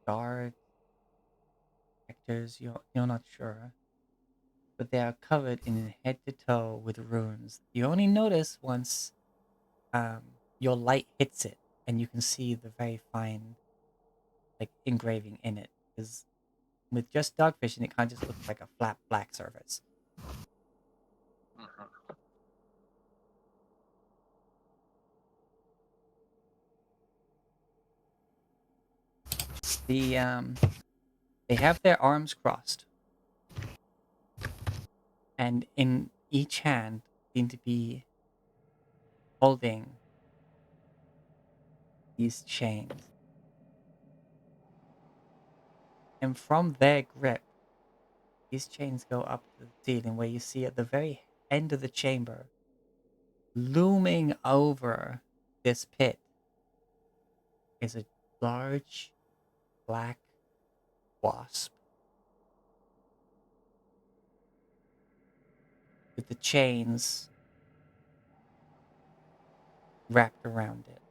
guards, actors. You're not sure, but they are covered in head to toe with runes. You only notice once your light hits it, and you can see the very fine like engraving in it. Because with just dark vision, it kind of just looks like a flat black surface. They have their arms crossed, and in each hand seem to be holding these chains. And from their grip, these chains go up to the ceiling, where you see at the very end of the chamber, looming over this pit, is a large black wasp with the chains wrapped around it.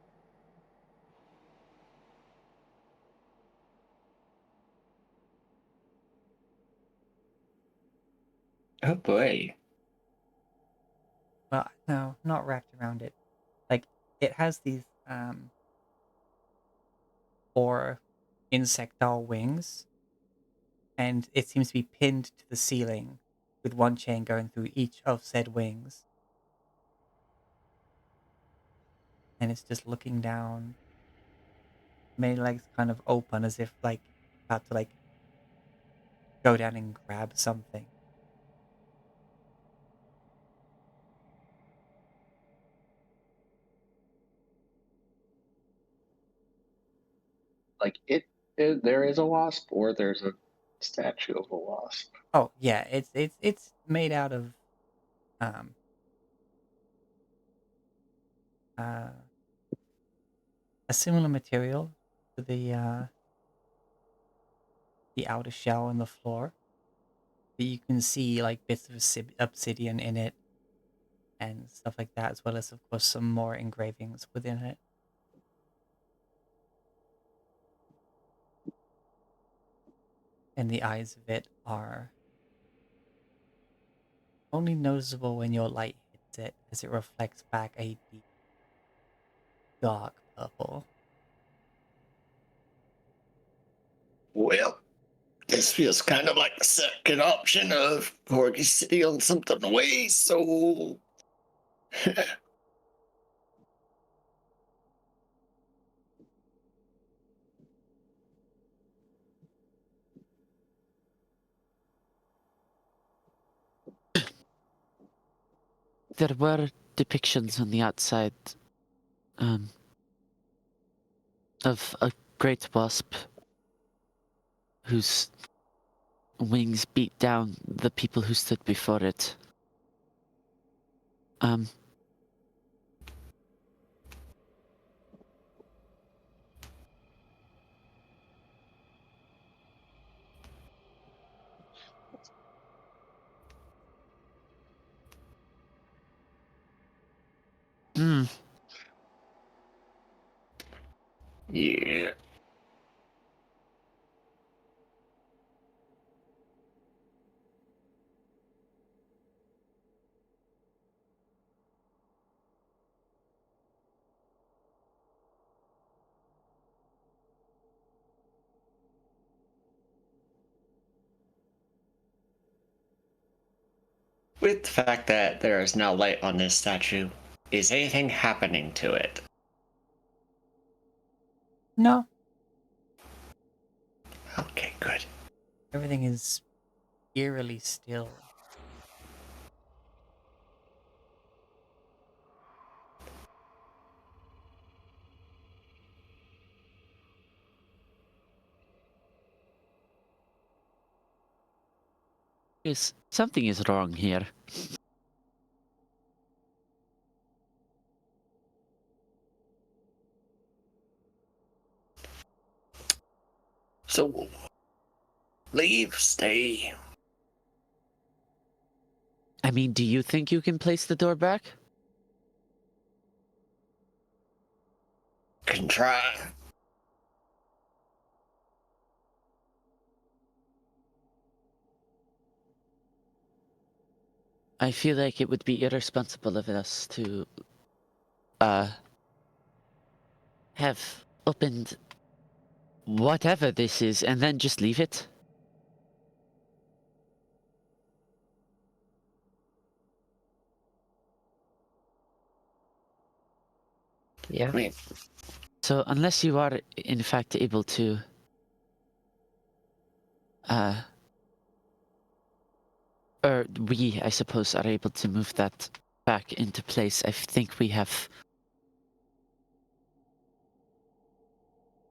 Oh boy. Well, no, not wrapped around it. Like it has these 4 insectile wings, and it seems to be pinned to the ceiling with one chain going through each of said wings. And it's just looking down, many legs kind of open as if like about to like go down and grab something. Like there is a wasp, or there's a statue of a wasp. Oh yeah, it's made out of um uh a similar material to the outer shell and the floor. But you can see like bits of obsidian in it and stuff like that, as well as of course some more engravings within it. And the eyes of it are only noticeable when your light hits it, as it reflects back a deep, dark purple. Well, this feels kind of like the second option of Porgy City on something away, so There were depictions on the outside um, of a great wasp whose wings beat down the people who stood before it. Um, Hmm. Yeah. With the fact that there is now light on this statue, is anything happening to it? No, Okay, good. everything is eerily still. Something is wrong here. So, leave, stay. I mean, do you think you can place the door back? Can try. I feel like it would be irresponsible of us to, uh, have opened whatever this is and then just leave it. Yeah. I mean, So unless you are in fact able to, uh, or we, I suppose, are able to move that back into place, I think we have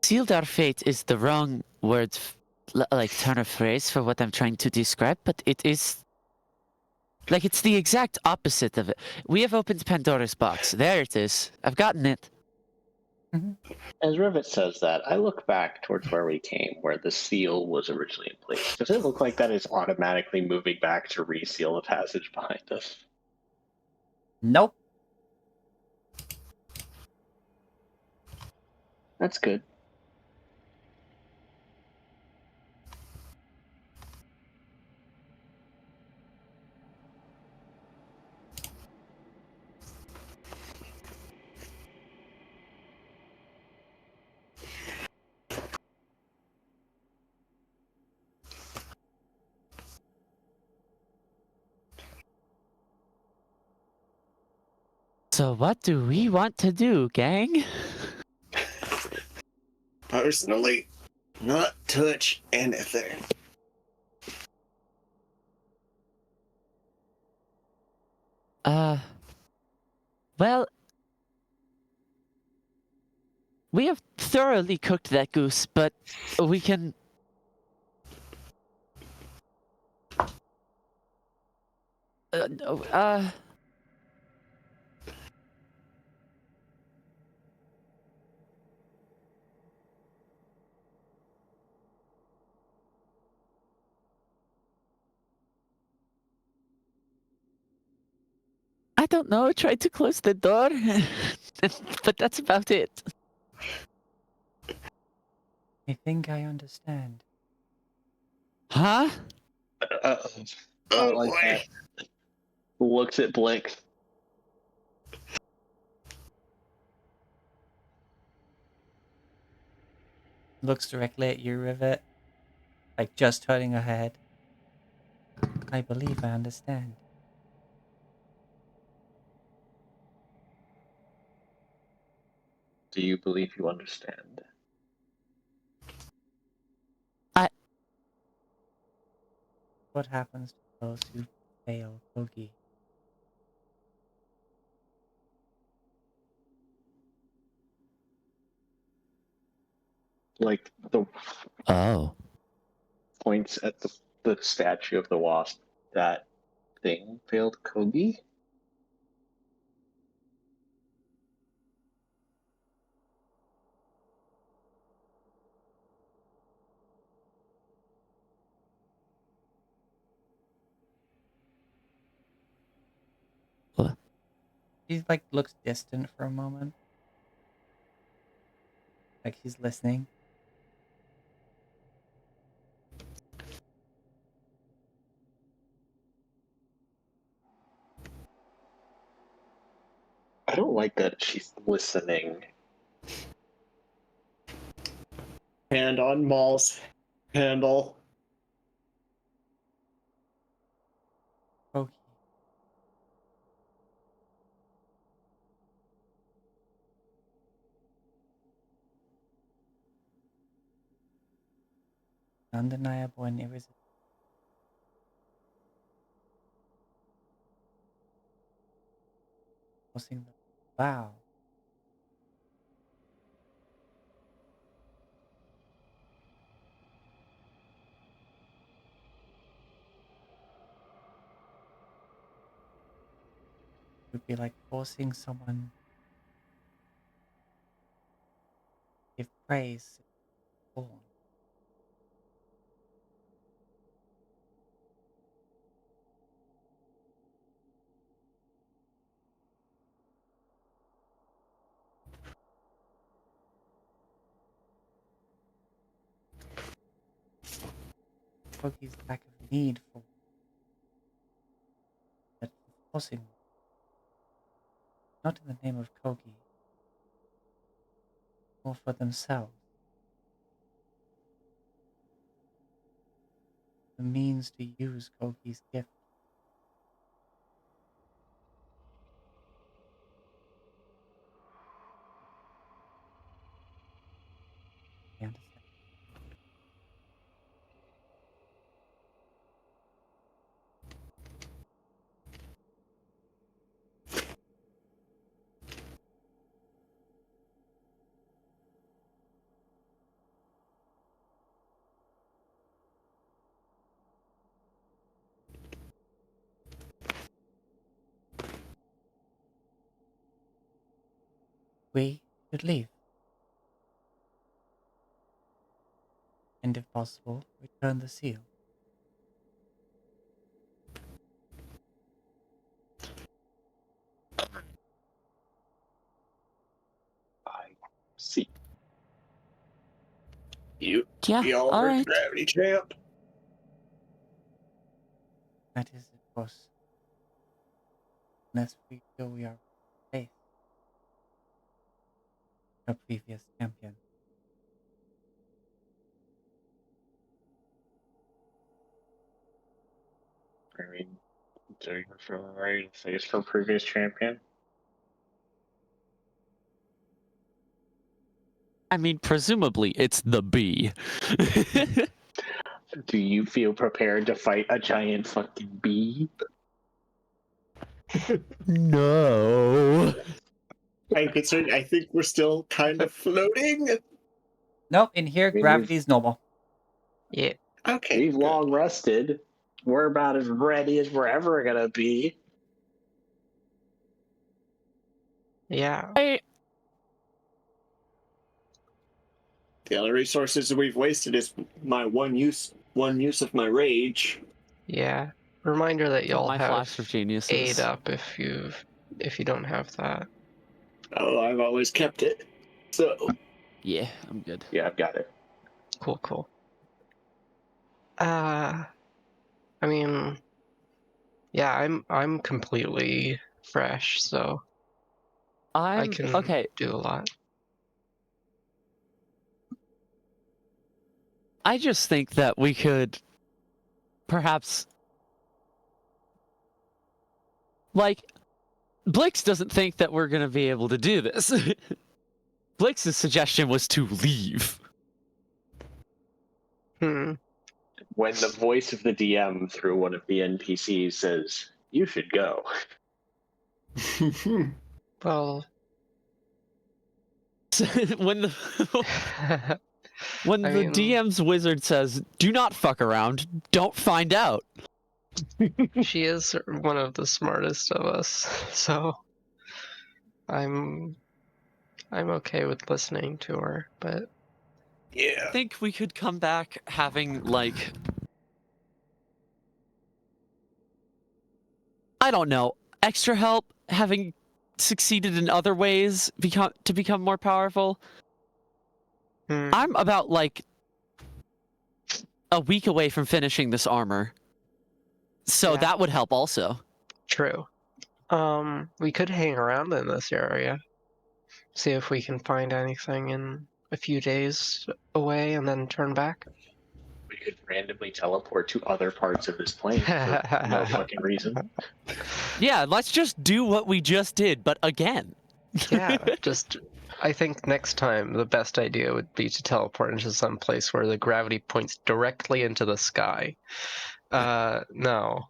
sealed our fate is the wrong word, like turn of phrase for what I'm trying to describe, but it is like it's the exact opposite of it. We have opened Pandora's box. There it is. I've gotten it. As Rivet says that, I look back towards where we came, where the seal was originally in place. Does it look like that is automatically moving back to reseal the passage behind us? Nope. That's good. So what do we want to do, gang? personally, not touch anything. Uh, well, we have thoroughly cooked that goose, but we can. No, I don't know. I tried to close the door, but that's about it. I think I understand. Huh? Uh, Oh like boy. that. Looks at Blix. Looks directly at you, Rivet, like just turning her head. I believe I understand. Do you believe you understand? What happens to those who fail Kogi? Like the Oh. points at the statue of the wasp. That thing failed Kogi? She like looks distant for a moment, like she's listening. I don't like that she's listening. Hand on Maul's handle. Okay. Undeniable and irresistible. Wow. It would be like forcing someone to give praise to the born. Kogi's lack of need for that forcing one. Not in the name of Kogi, or for themselves. The means to use Kogi's gift. I understand. We should leave. And if possible, return the seal. I see. You Yeah, be all all over right. gravity champ. That is, of course, unless we feel we are faith. Our previous champion. I mean, do you feel right to say it's for previous champion? I mean, presumably it's the bee. Do you feel prepared to fight a giant fucking bee? No. I'm concerned. I think we're still kind of floating. Nope, in here, mean, gravity is normal. Yeah. Okay. We've good. long rested. We're about as ready as we're ever gonna be. Yeah. The only resources we've wasted is my one use of my rage. Yeah. Reminder that From y'all my have flash of geniuses. aid up if you don't have that. Oh, I've always kept it. So Yeah, I'm good. Yeah, I've got it. Cool. I mean, yeah, I'm completely fresh, so I can okay. do a lot. I just think that we could perhaps, like, Blix doesn't think that we're gonna be able to do this. Blix's suggestion was to leave. Hmm. When the voice of the DM through one of the NPCs says, "You should go." Well, when the when I the mean, DM's wizard says, "Do not fuck around. Don't find out." she is one of the smartest of us, so I'm okay with listening to her, but I yeah. think we could come back having, like, I don't know, extra help, having succeeded in other ways to become more powerful. Hmm, I'm about like a week away from finishing this armor, so Yeah. that would help also. true. We could hang around in this area, see if we can find anything in a few days away, and then turn back. We could randomly teleport to other parts of this plane for no fucking reason. Yeah, let's just do what we just did, but again. Yeah, I think next time the best idea would be to teleport into some place where the gravity points directly into the sky. No.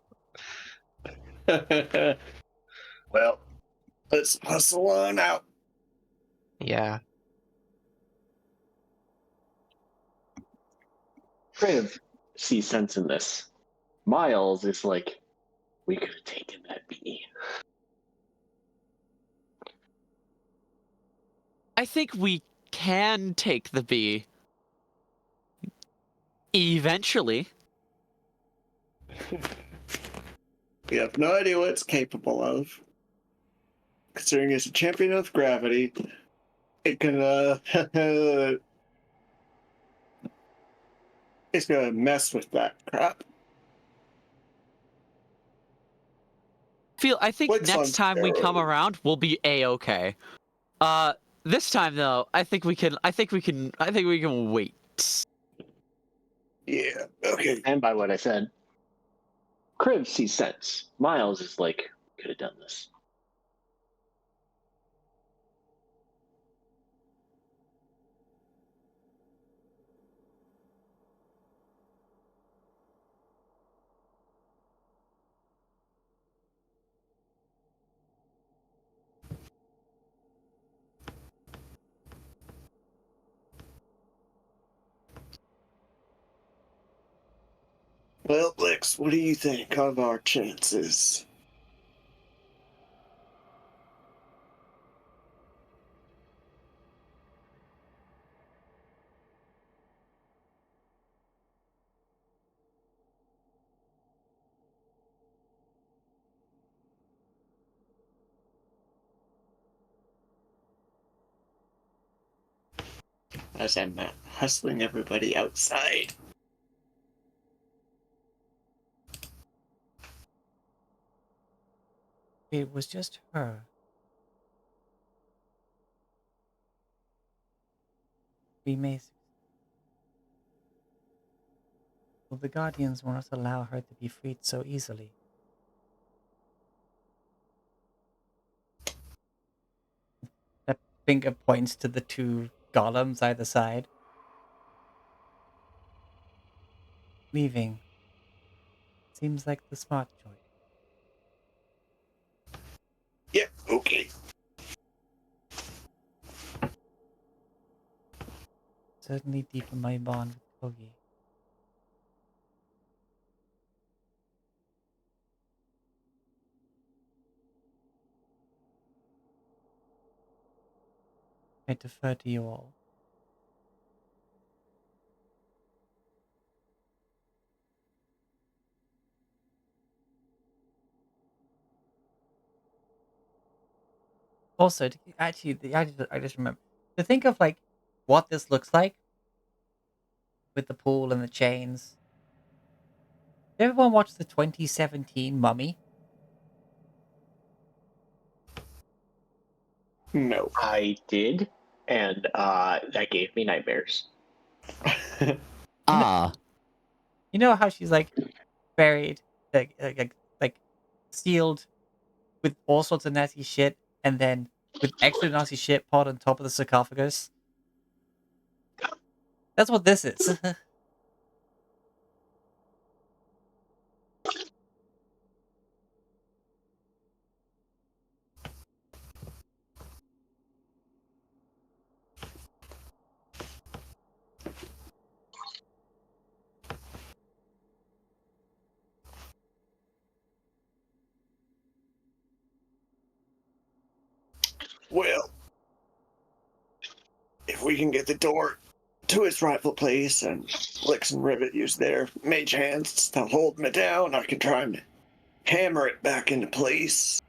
Well, let's hustle on out. Yeah. Kriv sees sense in this. Miles is like, we could have taken that bee. I think we can take the bee. Eventually. We have no idea what it's capable of. Considering it's a champion of gravity, it can it's gonna mess with that crap. I think Flicks on next time we come steroids. around, we'll be a-okay. This time though, I think we can wait. Yeah, okay. And by what I said, Kriv sees sense. Miles is like, could have done this. Well, Blix, what do you think of our chances? As I'm hustling everybody outside. It was just her. We may. Well, the Guardians will not allow her to be freed so easily. That finger points to the two golems either side. Leaving seems like the smart choice. Yep, okay. Certainly deepen my bond with Kogi. I defer to you all. Also, I just remember to think of like what this looks like with the pool and the chains. Did everyone watch the 2017 Mummy? No. I did, and that gave me nightmares. You know how she's like buried, like sealed with all sorts of nasty shit, and then with extra nasty shit poured on top of the sarcophagus. That's what this is. Well, if we can get the door to its rightful place and Blix and Rivet use their mage hands to hold me down, I can try and hammer it back into place.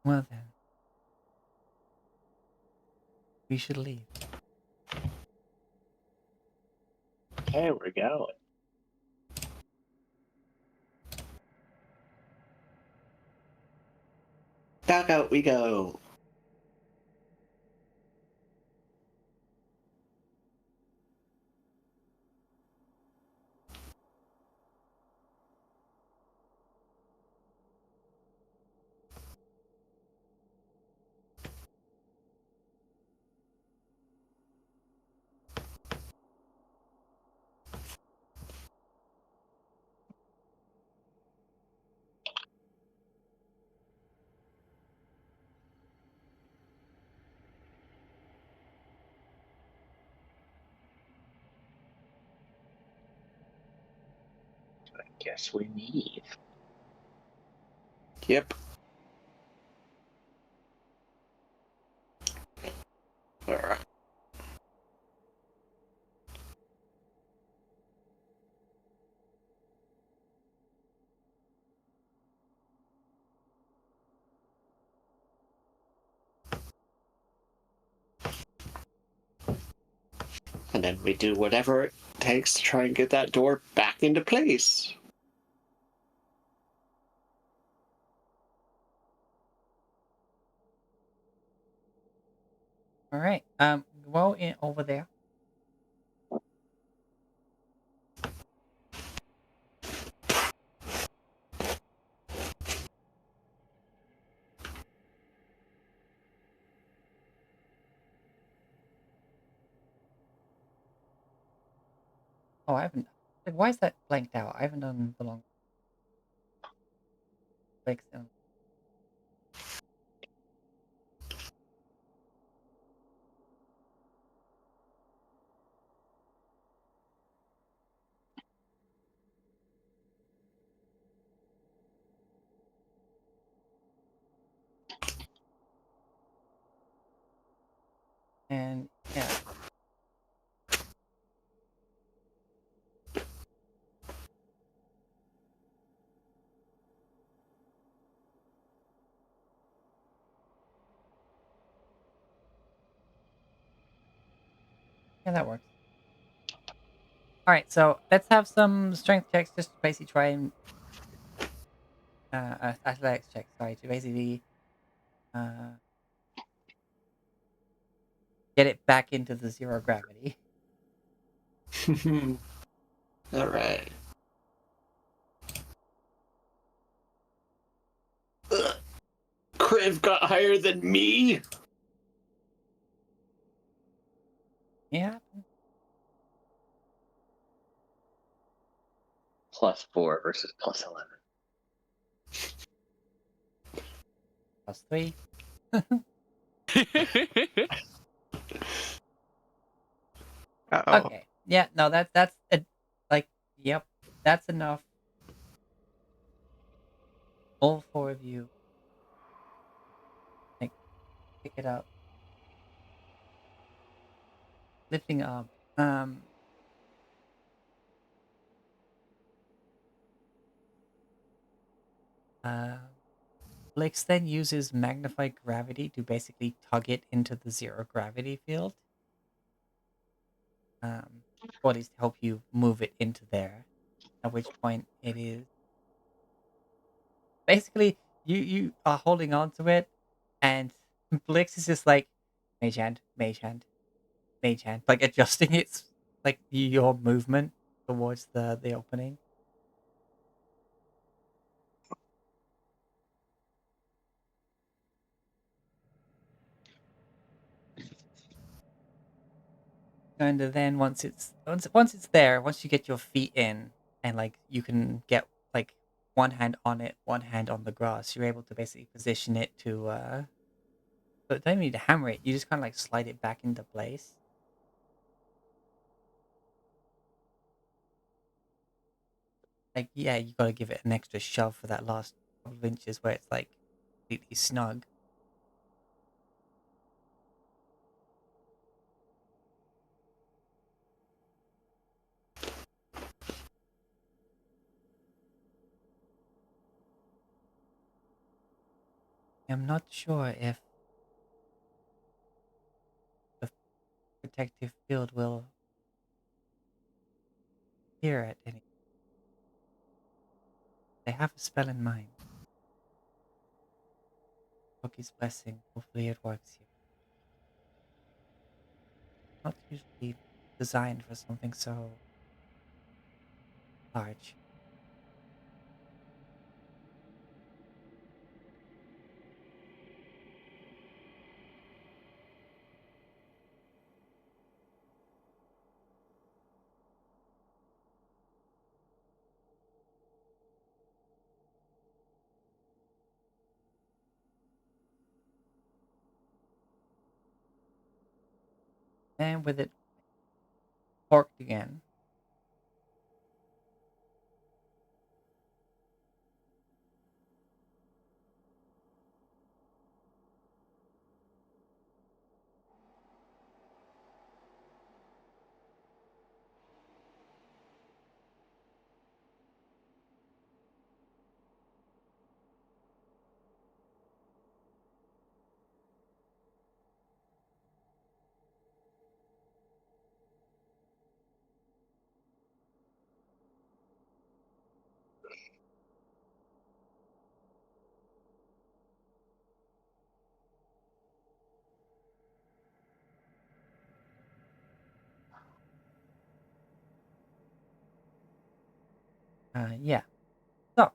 Well then, we should leave. Okay, we're going. Back out we go. Guess we leave. Yep. Alright. And then we do whatever it takes to try and get that door back into place. All right. Go in over there. Oh, I haven't. Like, why is that blanked out? I haven't done the long breaks in. And yeah, yeah, that works. All right, so let's have some strength checks just to basically try and athletics checks. Sorry, to basically uh get it back into the zero gravity. Alright. Kriv got higher than me? Yeah. +4 versus +11. +3. Uh-oh. Okay. Yeah. No, that's like, yep, that's enough. All four of you, like, pick it up, lifting up. Um. Uh. Blix then uses magnified gravity to basically tug it into the zero gravity field. Or at least help you move it into there. At which point it is basically you are holding on to it, and Blix is just like mage hand, mage hand, mage hand, like adjusting its like your movement towards the opening. And then once it's there, once you get your feet in, and like you can get like one hand on it, one hand on the grass, you're able to basically position it to but don't even need to hammer it, you just kinda like slide it back into place. Like, yeah, you gotta give it an extra shove for that last couple of inches where it's like completely snug. I'm not sure if the protective field will appear at any. I have a spell in mind. Loki's blessing. Hopefully it works here. Not usually designed for something so large. And with it corked again, yeah. So,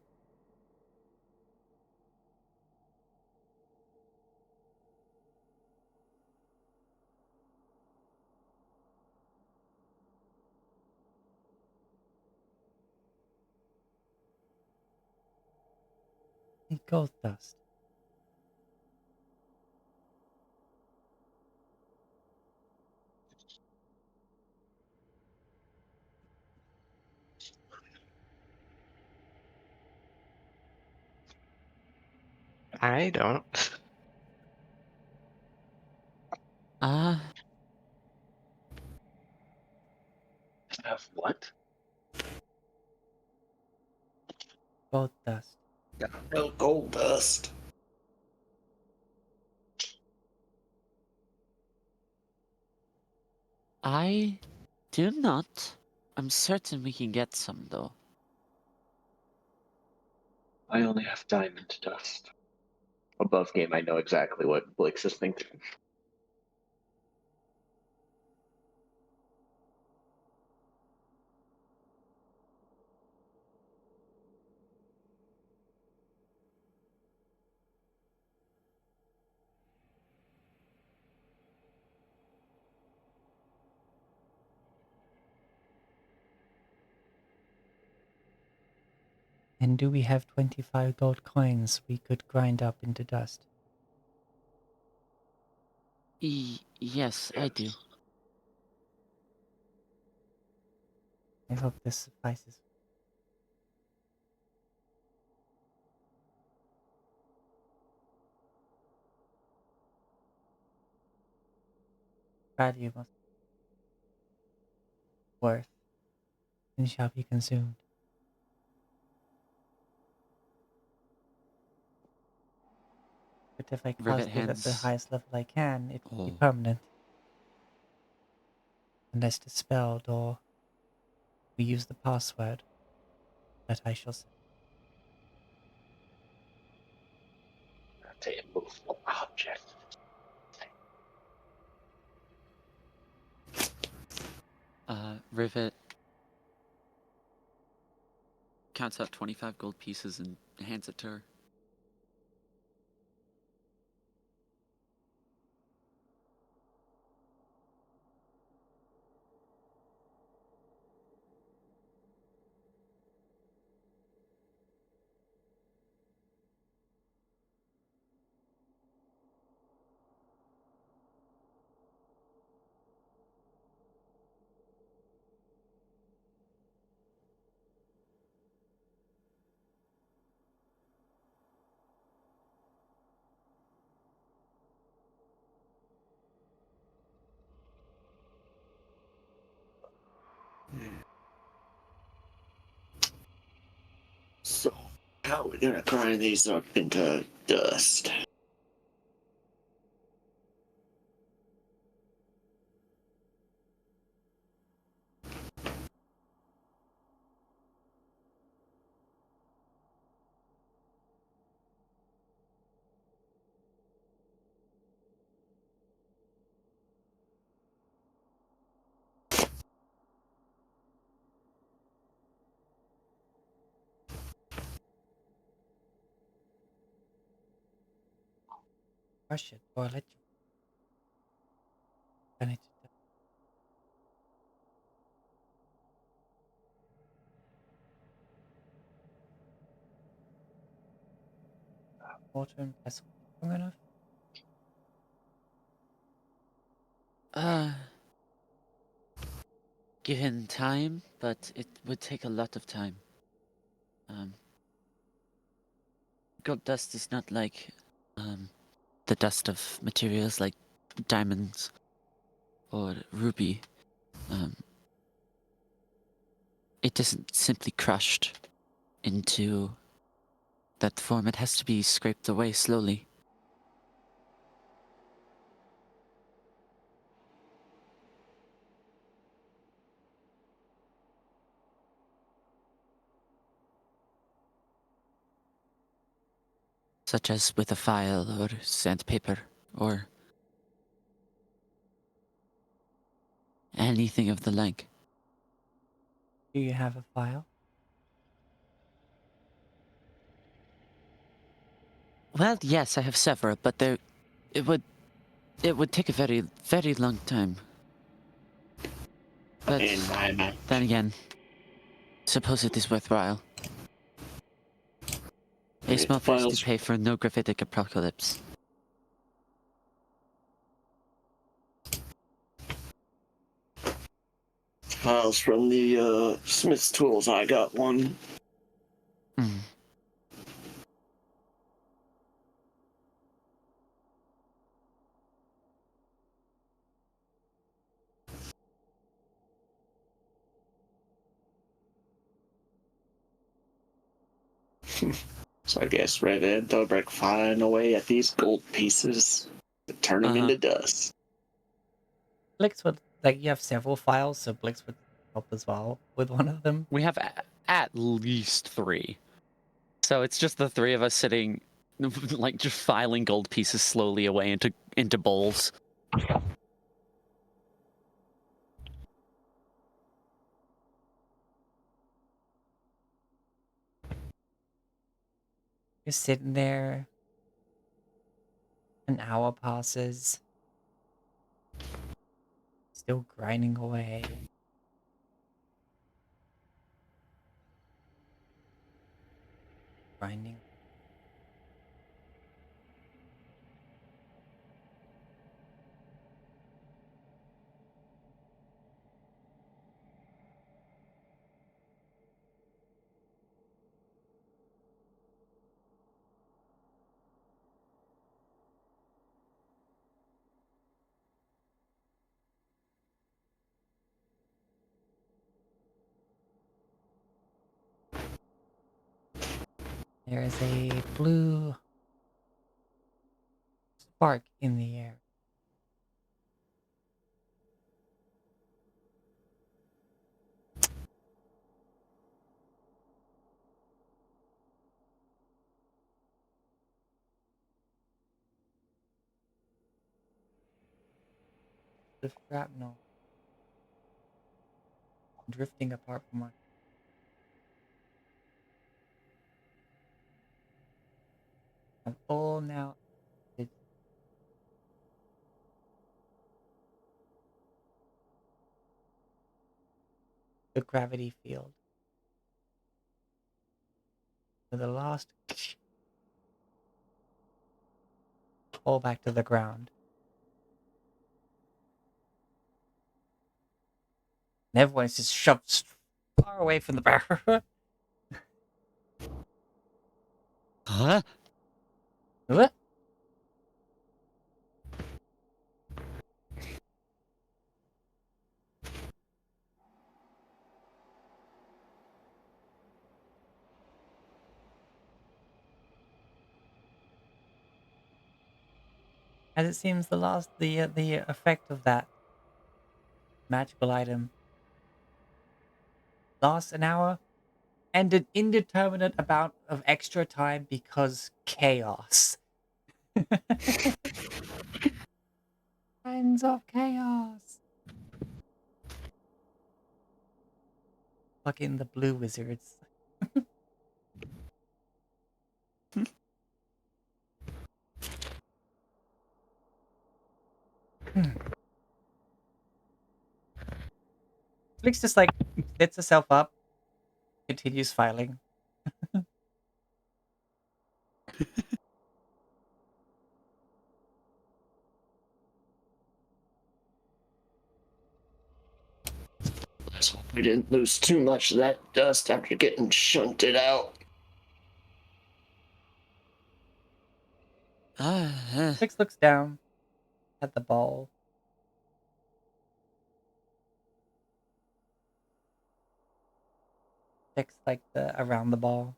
gold dust. I don't. Uh, Have what? Gold dust. Oh, gold dust. I do not. I'm certain we can get some, though. I only have diamond dust. Above game, I know exactly what Blake's is thinking. And do we have 25 gold coins we could grind up into dust? Yes, I do. I hope this suffices. Value must be worth and shall be consumed. But if I Rivet cast it at the hands. highest level I can, it will be Oh. permanent. Unless dispelled or we use the password that I shall say. That's a immovable object. Rivet counts out 25 gold pieces and hands it to her. So, how are we gonna grind these up into dust? crush it, or let you turn it to water and pestle strong enough? Uh, Given time, but it would take a lot of time. Um, Gold dust is not like the dust of materials like diamonds or ruby. Um, it isn't simply crushed into that form. It has to be scraped away slowly. Such as with a file or sandpaper or anything of the like. Do you have a file? Well, yes, I have several, but it would it would take a very, very long time. But In my mind. then again, suppose it is worthwhile. A small price to pay for no graphitic apocalypse. Files from the Smith's Tools. I got one. Mm. So I guess Red Ed Dobrik flying away at these gold pieces to turn them into dust. Blix would, like, you have several files, so Blix would help as well with one of them. We have at least 3. So it's just the 3 of us sitting, like, just filing gold pieces slowly away into bowls. You're sitting there, an hour passes, still grinding away. Grinding. There is a blue spark in the air. The shrapnel drifting apart from us. And all now it's the gravity field. For the last fall back to the ground. And everyone is just shoved far away from the barrier. Huh? What? As it seems, the effect of that magical item lasts an hour and an indeterminate amount of extra time because chaos. Hands of chaos. Fucking the blue wizards. Blix just like sets herself up, continues filing. Let's hope we didn't lose too much of that dust after getting shunted out. Blix looks down at the ball. Checks like the around the ball.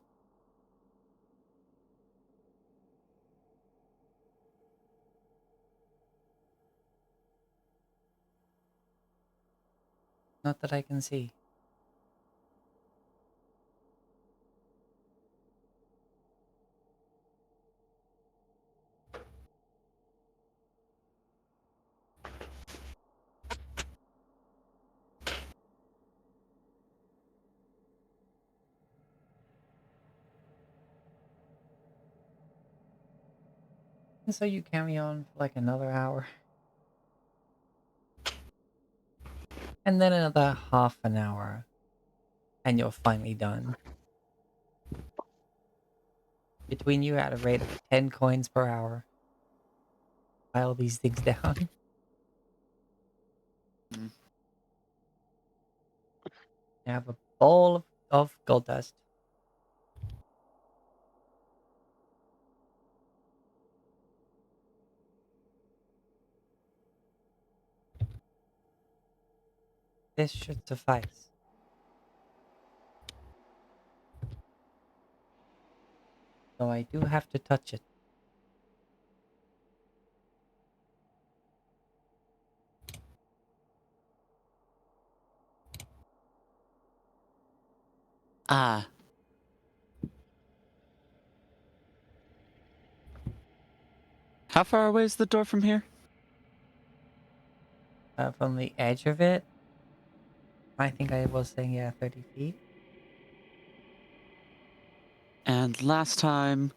Not that I can see. And so you carry on for like another hour. And then another half an hour. And you're finally done. Between you at a rate of 10 coins per hour. Pile these things down. Mm. You have a bowl of gold dust. This should suffice. So I do have to touch it. Ah. How far away is the door from here? From the edge of it, I think I was saying, yeah, 30 feet. And last time,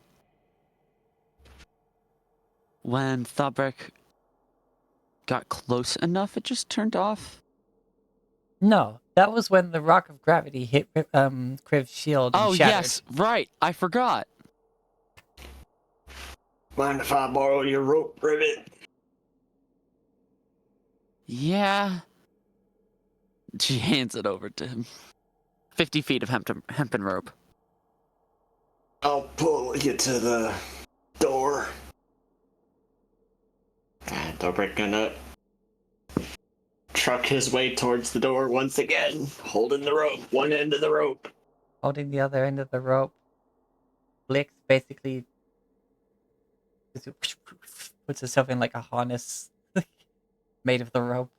when Thobreck got close enough, it just turned off? No, that was when the rock of gravity hit Kriv's shield and Oh, shattered. yes, right. I forgot. Mind if I borrow your rope, Rivet? Yeah. She hands it over to him. 50 feet of hempen rope. I'll pull you to the door. And Dobrik gonna truck his way towards the door once again, holding the rope, one end of the rope. Holding the other end of the rope. Blix basically puts herself in like a harness made of the rope.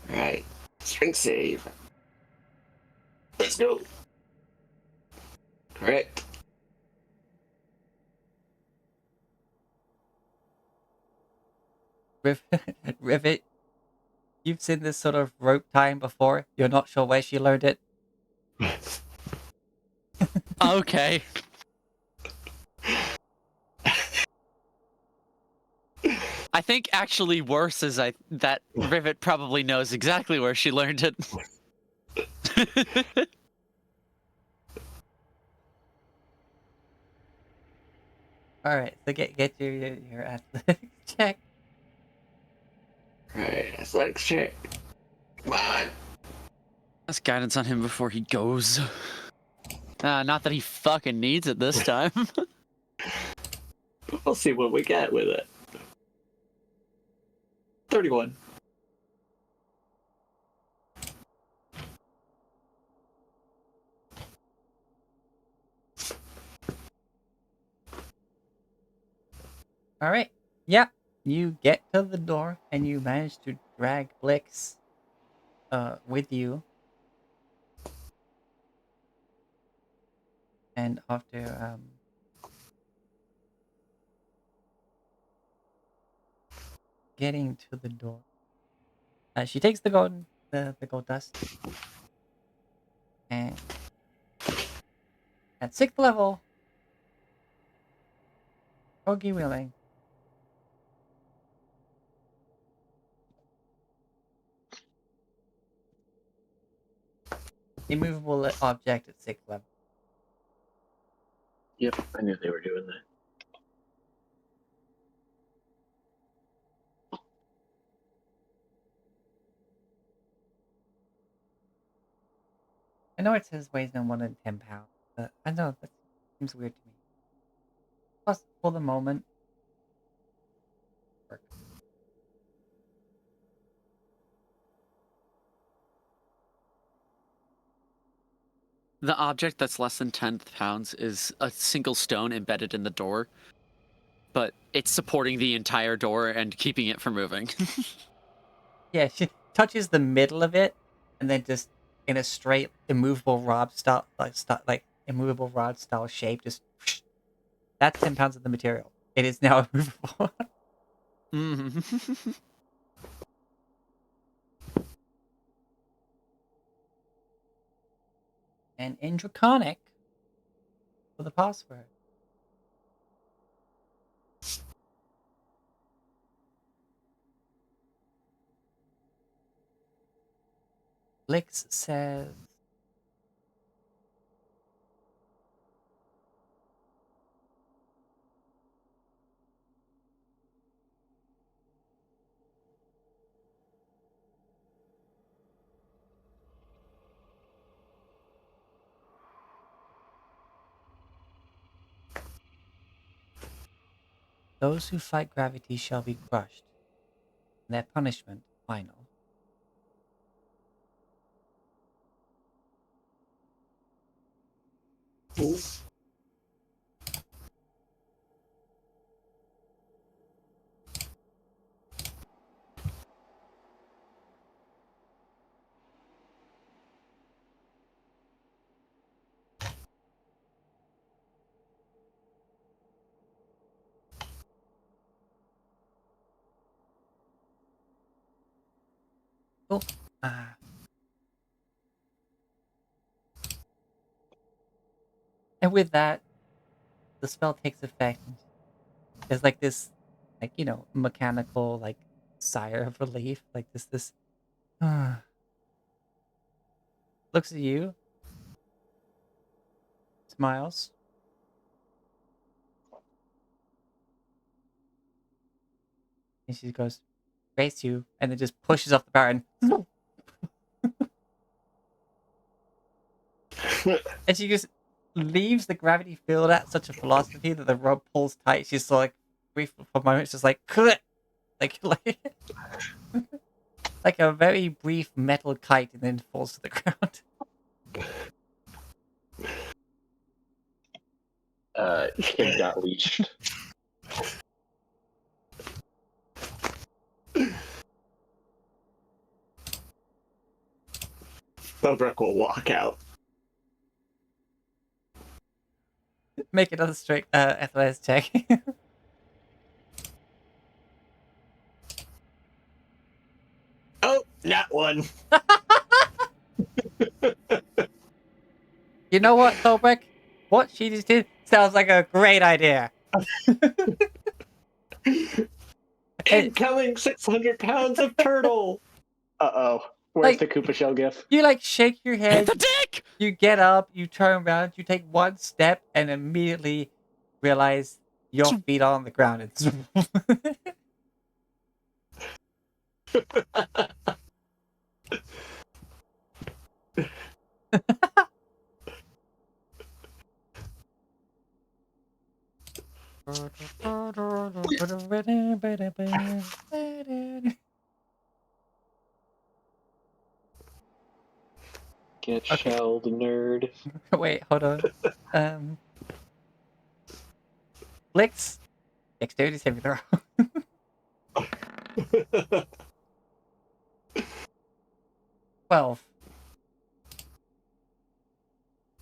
Alright, strength save. Let's go. Correct. Rivet, you've seen this sort of rope tying before. You're not sure where she learned it. Okay. I think actually worse is that Rivet probably knows exactly where she learned it. All right, so get your athletics check. Alright, athletics check. Come on. That's guidance on him before he goes. Not that he fucking needs it this time. We'll see what we get with it. 31. All right. Yeah, you get to the door and you manage to drag Blix with you. And after getting to the door, she takes the gold dust, and at 6th level, Kogi Wheeling. Immovable object at 6th level. Yep, I knew they were doing that. I know it says weighs no more than 10 pounds, but I know that seems weird to me. Plus, for the moment, work. The object that's less than 10 pounds is a single stone embedded in the door, but it's supporting the entire door and keeping it from moving. Yeah, she touches the middle of it, and then just in a straight immovable rod style, like immovable rod style shape, just that's 10 pounds of the material. It is now immovable. Mhm. And in Draconic for the password. Blix says those who fight gravity shall be crushed, and their punishment final. Oh, ah. And with that, the spell takes effect. There's like this, like, mechanical, like, sigh of relief. Like this, looks at you, smiles, and she goes, face you, and then just pushes off the bar and and she just leaves the gravity field at such a velocity that the rope pulls tight. She's so like brief for a moment, it's just like like like a very brief metal kite, and then falls to the ground. Kid got leashed. Bobrook will walk out. Make another straight athletics check. Oh, not one. You know what, Tobrick? What she just did sounds like a great idea. And, Incoming 600 pounds of turtle. Uh-oh. Where's Like- the Koopa Shell gif? you like shake your Hit head. the dick! You get up, you turn around, you take one step, and immediately realize your feet are on the ground. It's Get Okay. shelled, nerd. Wait, hold on. Blix, dexterity saving throw. 12.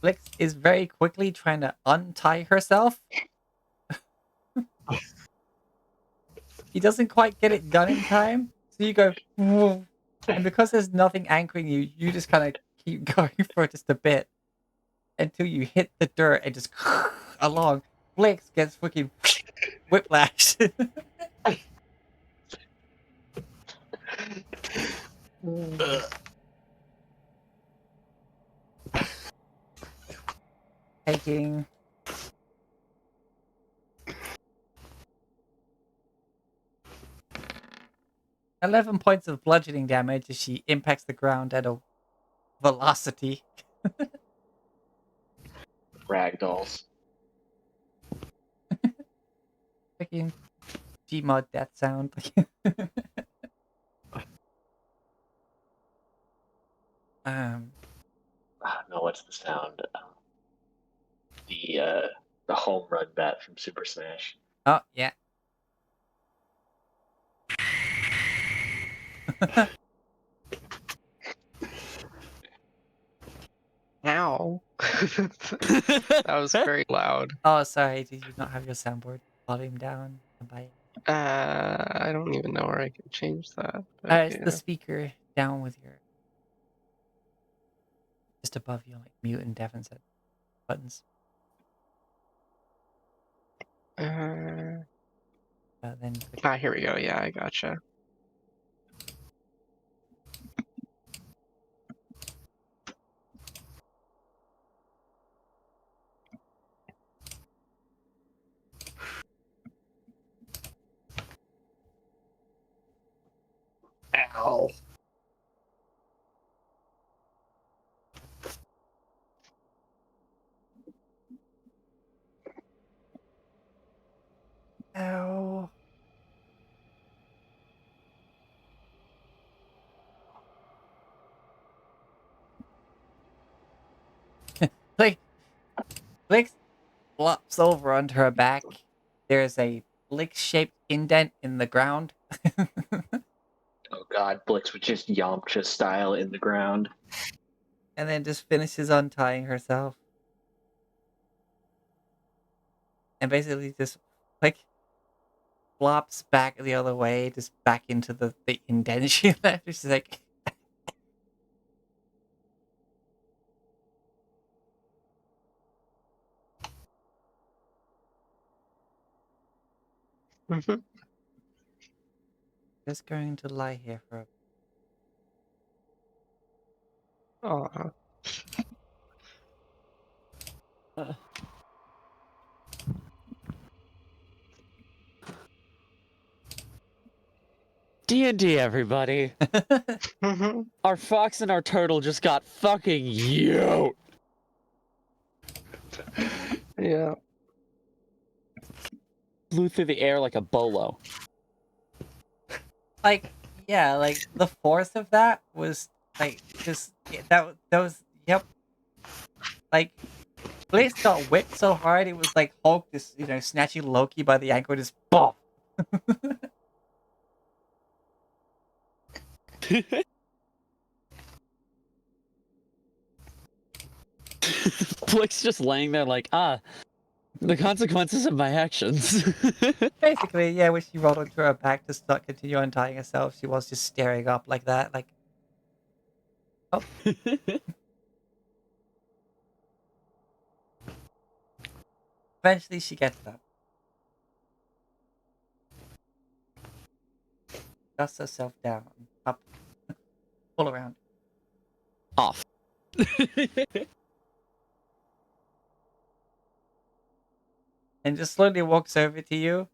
Blix is very quickly trying to untie herself. He doesn't quite get it done in time, so you go, "Whoa." And because there's nothing anchoring you, you just kind of keep going for just a bit until you hit the dirt and just along. Blix gets freaking whiplash. taking 11 points of bludgeoning damage as she impacts the ground at a velocity. Ragdolls. Freaking Gmod death sound. um, No, what's the sound? The home run bat from Super Smash. oh, yeah. Ow. That was very loud. Oh, sorry. Did you not have your soundboard volume down? I don't even know where I can change that. It's Yeah. the speaker down with your... Just above you, like mute and deafen set buttons. Uh, Then click here we go. Yeah, I gotcha. Ow. Ow. Like, Blix flops over onto her back. There's a Blix-shaped indent in the ground. Oh god, Blix would just Yamcha style in the ground. And then just finishes untying herself. And basically just, like, flops back the other way, just back into the indent she left. She's like... Just going to lie here for a... Aw. D&D, everybody. Our fox and our turtle just got fucking yoked. Yeah. Flew through the air like a bolo. Like, yeah, like, the force of that was, like, just... That was... Yep. Like... Blaze got whipped so hard, it was like Hulk just, snatching Loki by the ankle, just BOOM! Blick's just laying there like, the consequences of my actions. Basically, yeah, when she rolled onto her back to start continue untying herself, she was just staring up like that, like... Oh. Eventually she gets up. Dusts herself down, up, pull around. Off. And just slowly walks over to you.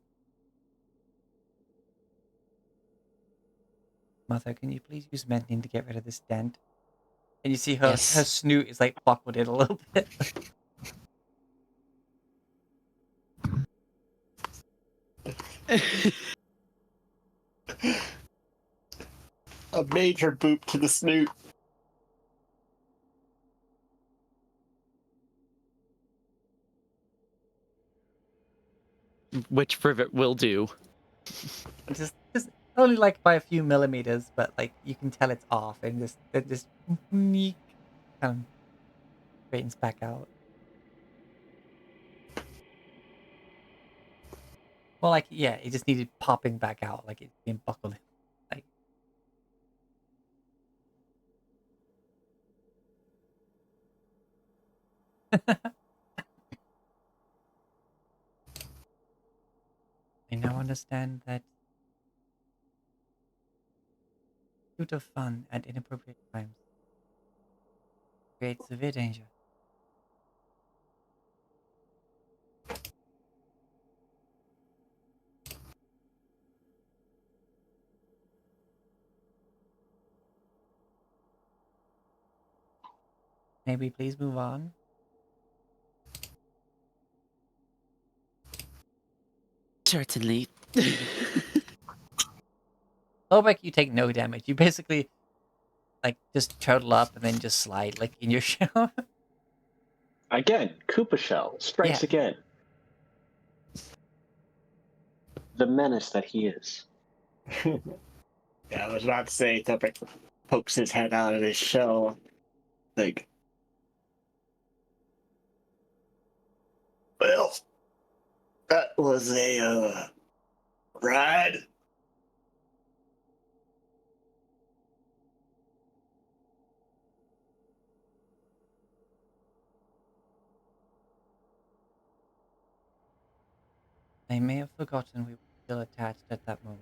Mother, can you please use mending to get rid of this dent? And you see her Yes. snoot is like buckled in a little bit. A major boop to the snoot. Which Privet will do. just only like by a few millimeters, but like you can tell it's off, and just neek, kind of straightens back out. Well, like yeah, it just needed popping back out, like it's being buckled in. Like I now understand that pursuit of fun at inappropriate times creates severe danger. Maybe please move on. Certainly. Lobek, you take no damage. You basically like just turtle up and then just slide like in your shell. Again, Koopa Shell strikes Yeah. again. The menace that he is. Yeah, I was about to say, Topek pokes his head out of his shell. Like, well, that was a ride. I may have forgotten we were still attached at that moment.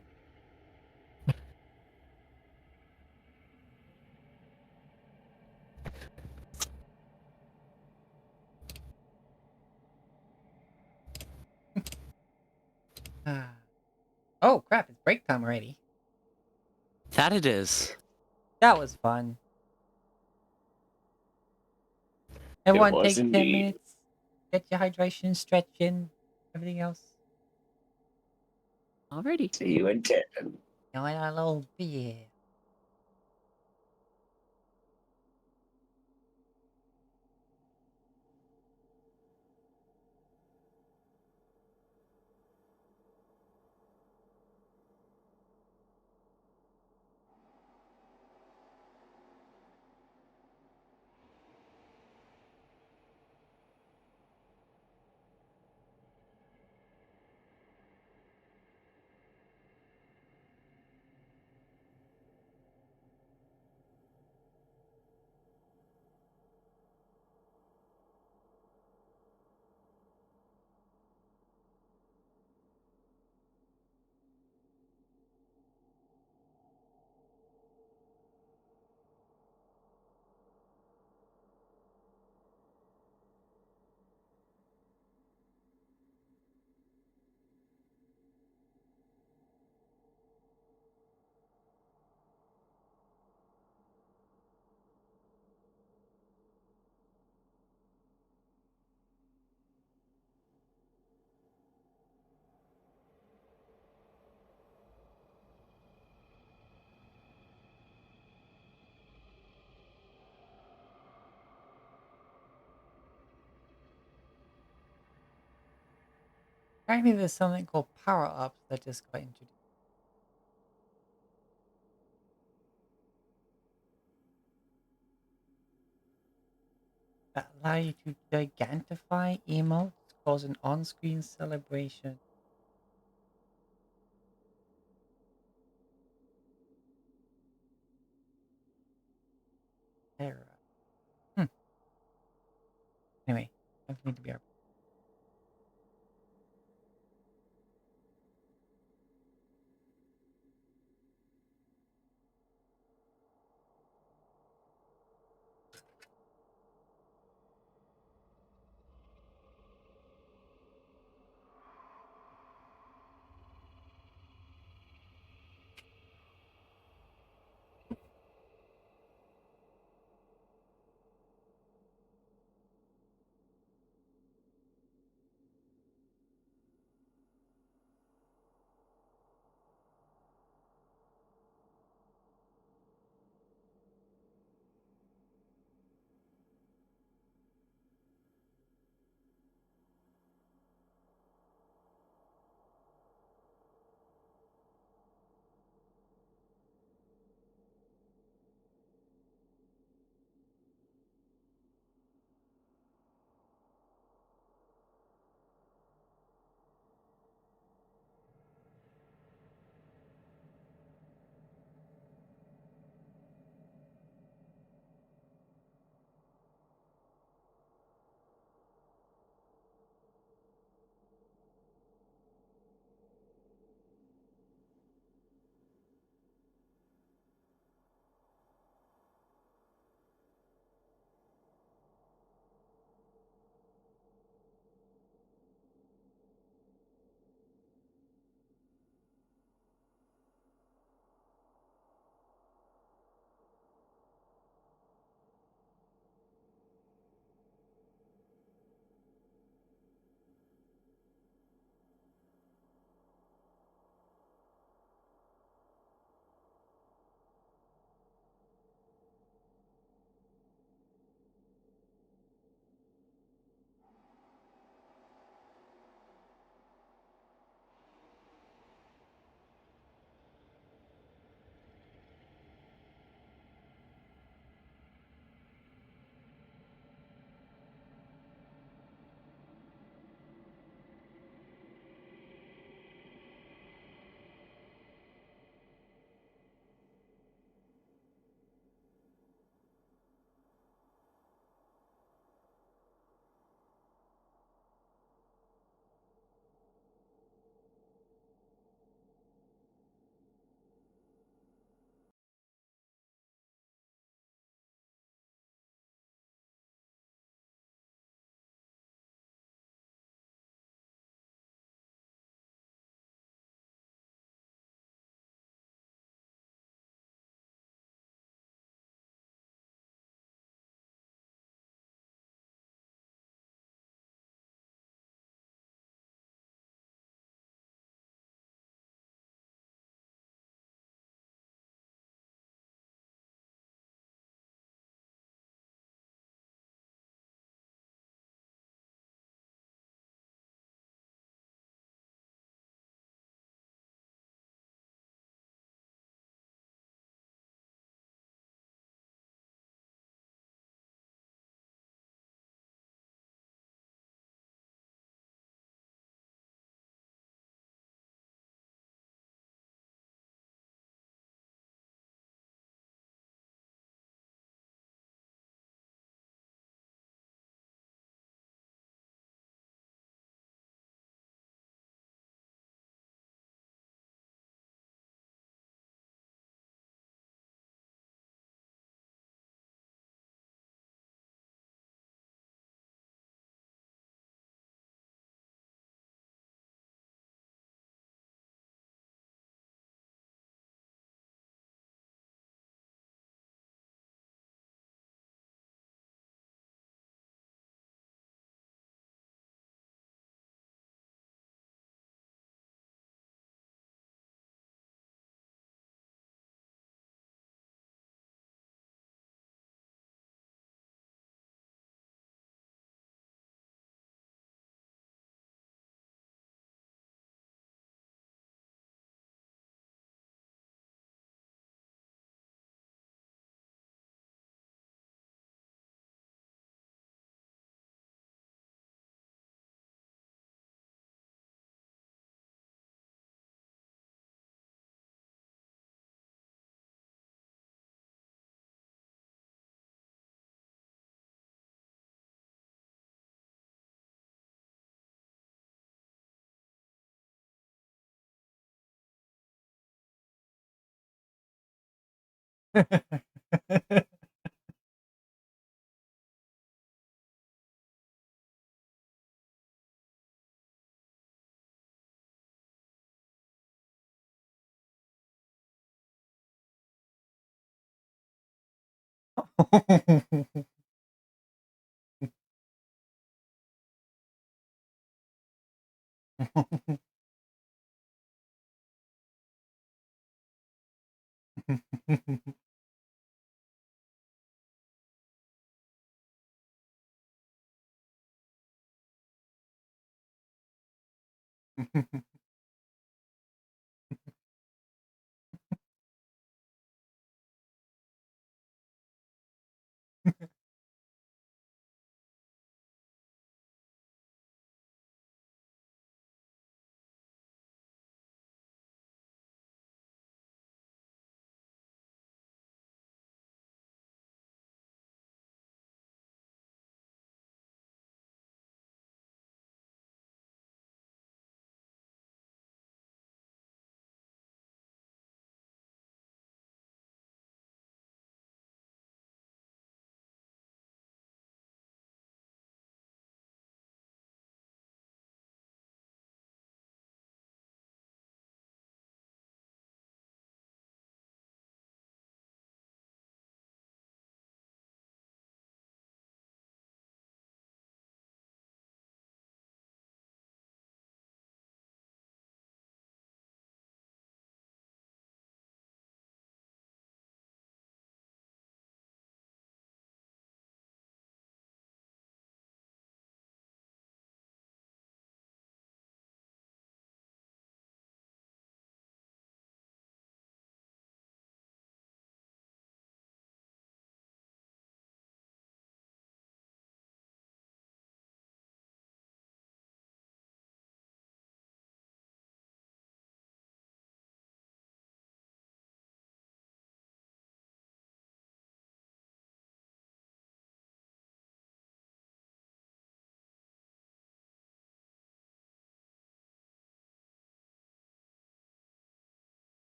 Ah. Oh crap, it's break time already. That it is. That was fun. It Everyone was take 10 indeed. minutes. Get your hydration, stretch in, everything else. Alrighty. See you in 10. Going on a little beer. Apparently there's something called power-ups that just got introduced. That allow you to gigantify emotes, cause an on-screen celebration. Terror. Anyway, time for me to be our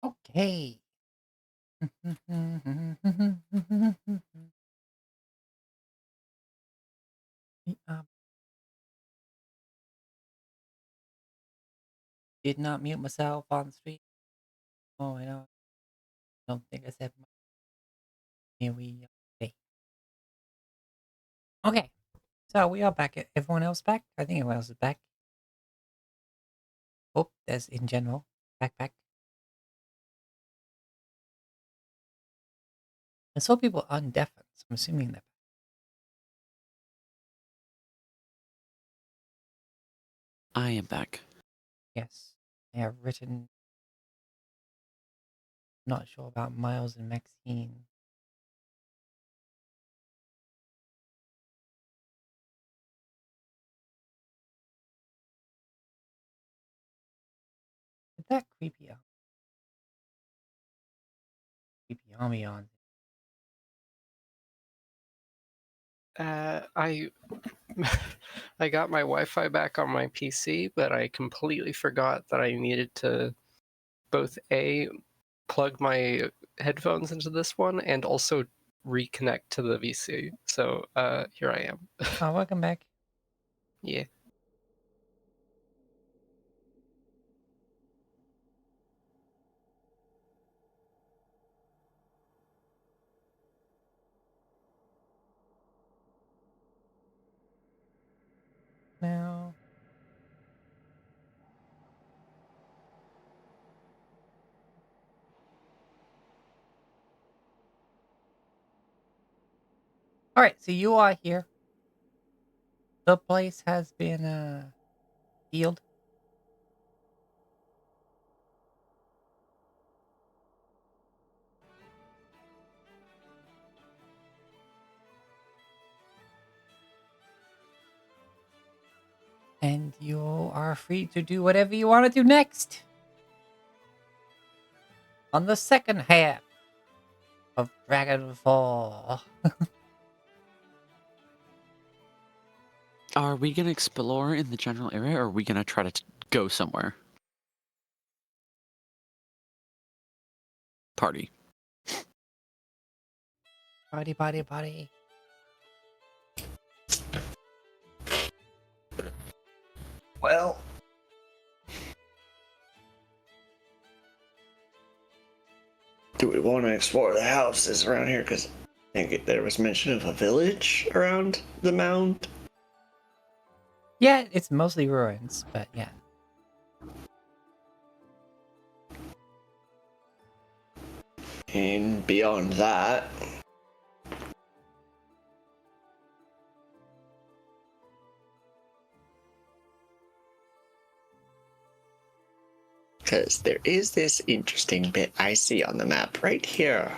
Okay. Uh, did not mute myself on stream. Oh, I don't think I said much. Here we okay. Okay. So we are back. Everyone else back? I think everyone else is back. Oh, there's in general. Back. I saw people undeafened, so I'm assuming that I am back. yes. I have written not sure about Miles and Maxine. But that creepy ambiance. I I got my Wi-Fi back on my PC, but I completely forgot that I needed to both plug my headphones into this one and also reconnect to the VC. So here I am. Oh, welcome back. Yeah. All right, so you are here. The place has been healed. And you are free to do whatever you want to do next. On the second half of Dragonfall. Are we gonna explore in the general area, or are we gonna try to go somewhere? Party. Party, party, party. Well, do we want to explore the houses around here? Because I think there was mention of a village around the mound. Yeah, it's mostly ruins, but yeah. And beyond that, because there is this interesting bit I see on the map right here.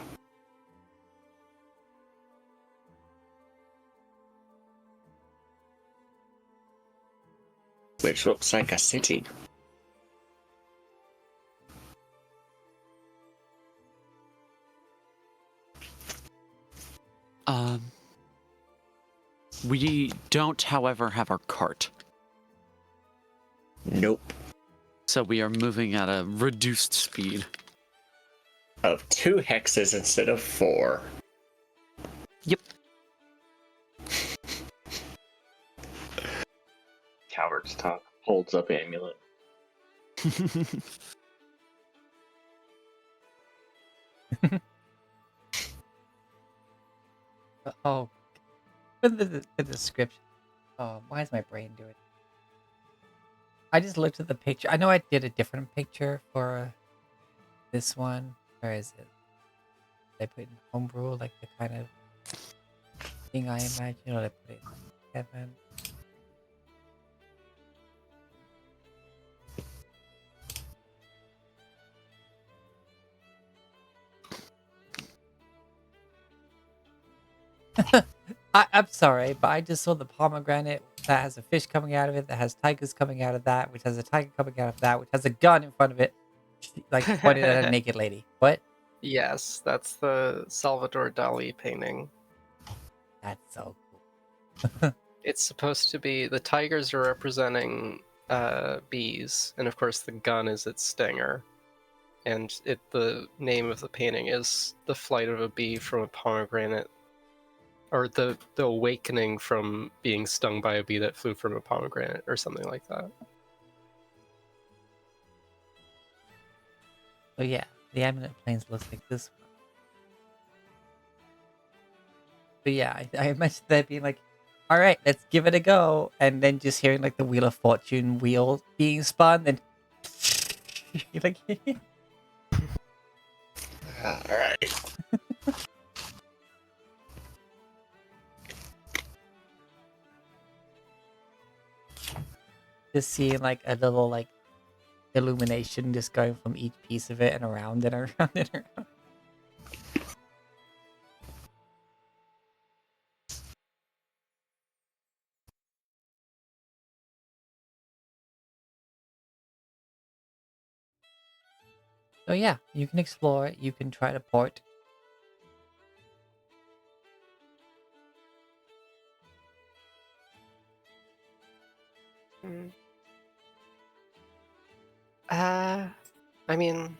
Which looks like a city. We don't, however, have our cart, Nope. so we are moving at a reduced speed. Of 2 hexes instead of 4. Yep. Coward's talk. Holds up amulet. Oh, the description. Oh, why is my brain doing it? I just looked at the picture. I know I did a different picture for this one. Where is it? Did I put it in homebrew, like the kind of thing I imagine, or did I put it in Kevin? I'm sorry, but I just saw the pomegranate that has a fish coming out of it, that has tigers coming out of that, which has a tiger coming out of that, which has a gun in front of it, like pointed at a naked lady. What? Yes, that's the Salvador Dali painting. That's so cool. It's supposed to be the tigers are representing bees, and of course the gun is its stinger. And the name of the painting is the flight of a bee from a pomegranate, or the awakening from being stung by a bee that flew from a pomegranate, or something like that. So yeah, the Amulet Plains looks like this one. But yeah, I imagine that being like, all right, let's give it a go, and then just hearing like the Wheel of Fortune wheel being spun, and you're like, Alright. just seeing like a little like illumination just going from each piece of it and around and around and around. So yeah, you can explore it. You can try to port. Mm. I mean,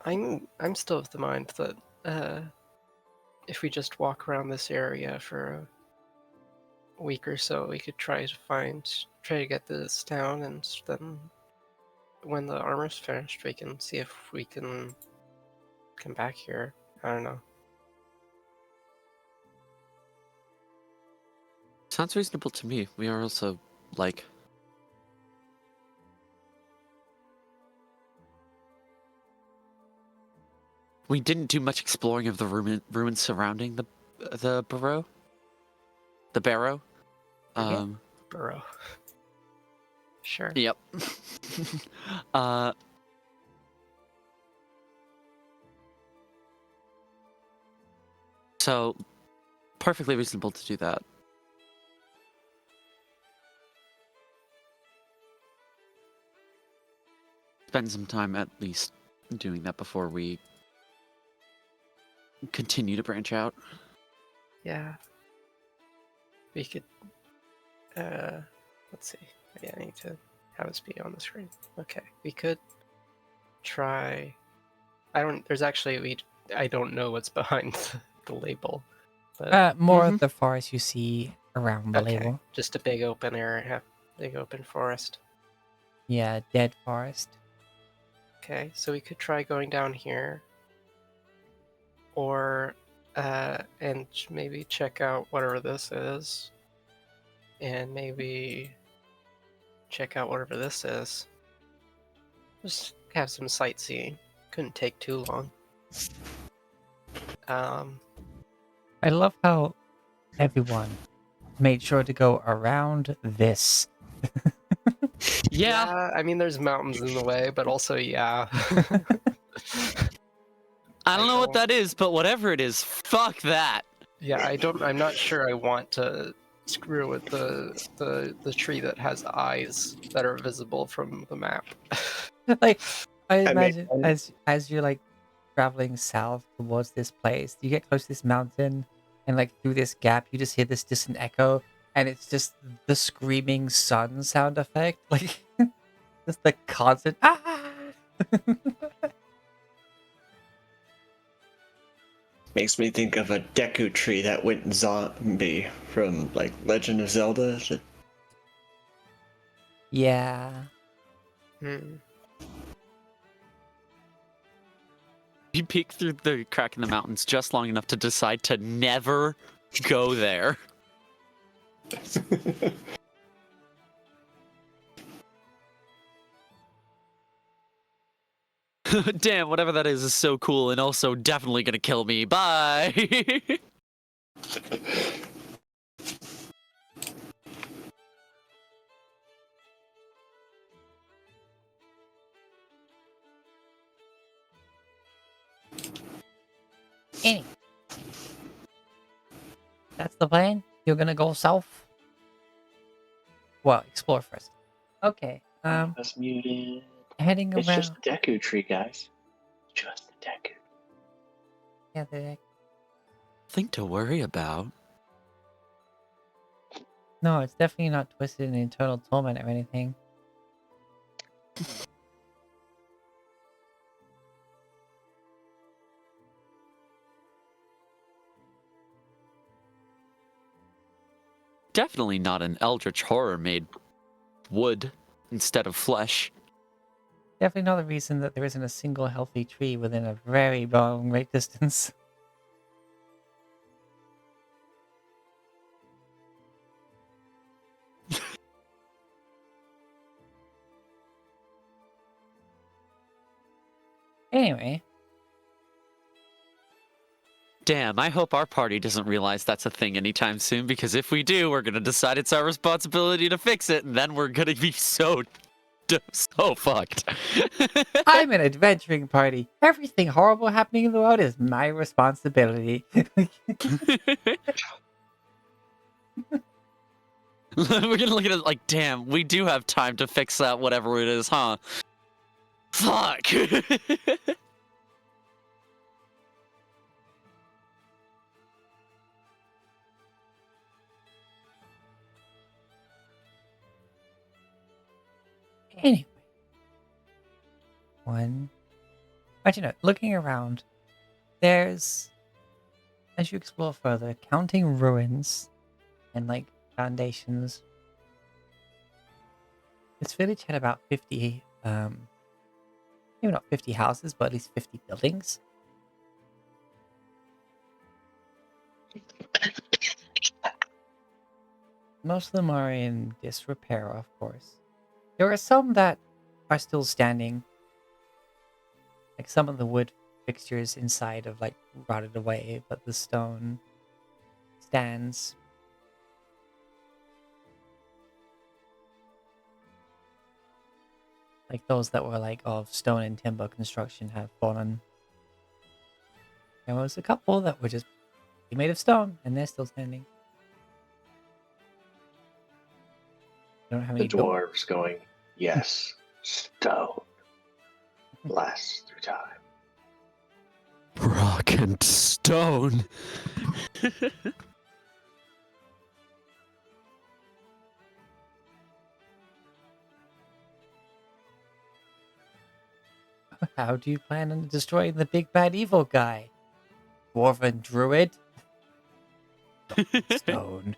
I'm still of the mind that if we just walk around this area for a week or so, we could try to get this down, and then when the armor's finished, we can see if we can come back here. I don't know. Sounds reasonable to me. We are also, like... We didn't do much exploring of the ruins surrounding the the barrow. The barrow. Yeah. Burrow. Sure. Yep. uh. So, perfectly reasonable to do that. Spend some time at least doing that before we continue to branch out. Yeah. We could. Let's see. Yeah, I need to have this be on the screen. Okay. We could try. There's actually. I don't know what's behind the label. But More of the forest you see around the okay. label. Just a big open area. Big open forest. Yeah, dead forest. Okay. So we could try going down here. Or. And maybe check out whatever this is. And maybe check out whatever this is. Just have some sightseeing. Couldn't take too long. I love how everyone made sure to go around this. Yeah. I mean, there's mountains in the way, but also, yeah. I don't know what don't- that is, but whatever it is, fuck that. Yeah, I'm not sure I want to screw with the tree that has eyes that are visible from the map. Like, I I made imagine one. as you're like traveling south towards this place, you get close to this mountain, and like through this gap, you just hear this distant echo, and it's just the screaming sun sound effect, like just the constant ah. Makes me think of a Deku tree that went zombie from like Legend of Zelda. Yeah, Hmm. You peek through the crack in the mountains just long enough to decide to never go there. Damn, whatever that is so cool and also definitely gonna kill me. Bye! anyway, that's the plan. You're gonna go south. Well, explore first. Okay. That's muted. Heading It's around. just a Deku tree, guys. Just a Deku. Yeah, Thing to worry about. no, it's definitely not twisted in eternal torment or anything. Definitely not an eldritch horror made wood instead of flesh. Definitely not the reason that there isn't a single healthy tree within a very long great distance. Anyway, Damn, I hope our party doesn't realize that's a thing anytime soon, because if we do, we're gonna decide it's our responsibility to fix it, and then we're gonna be so fucked. I'm an adventuring party. Everything horrible happening in the world is my responsibility. We're gonna look at it like, damn, we do have time to fix that, whatever it is, huh? Fuck! Anyway, actually, no, looking around, there's, as you explore further, counting ruins and like foundations. This village had about 50, maybe not 50 houses, but at least 50 buildings. Most of them are in disrepair, of course. There are some that are still standing. Like some of the wood fixtures inside have like rotted away, but the stone stands. Like those that were like of stone and timber construction have fallen. There was a couple that were just made of stone and they're still standing. I don't have The any dwarves going, yes, stone lasts through time. Rock and stone. How do you plan on destroying the big bad evil guy? Dwarven druid? Stone.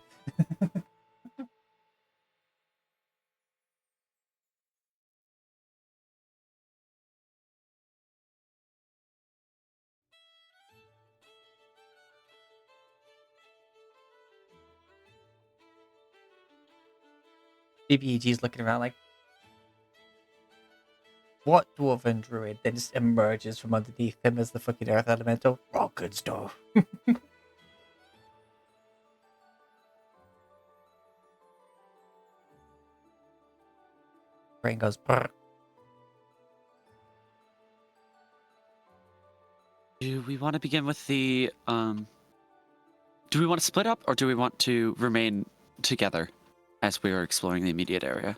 BBEG's looking around like, what dwarven druid? Then just emerges from underneath him as the fucking earth elemental. Rock and stuff. Brain goes, brr. Do we want to begin with the do we want to split up or do we want to remain together as we are exploring the immediate area?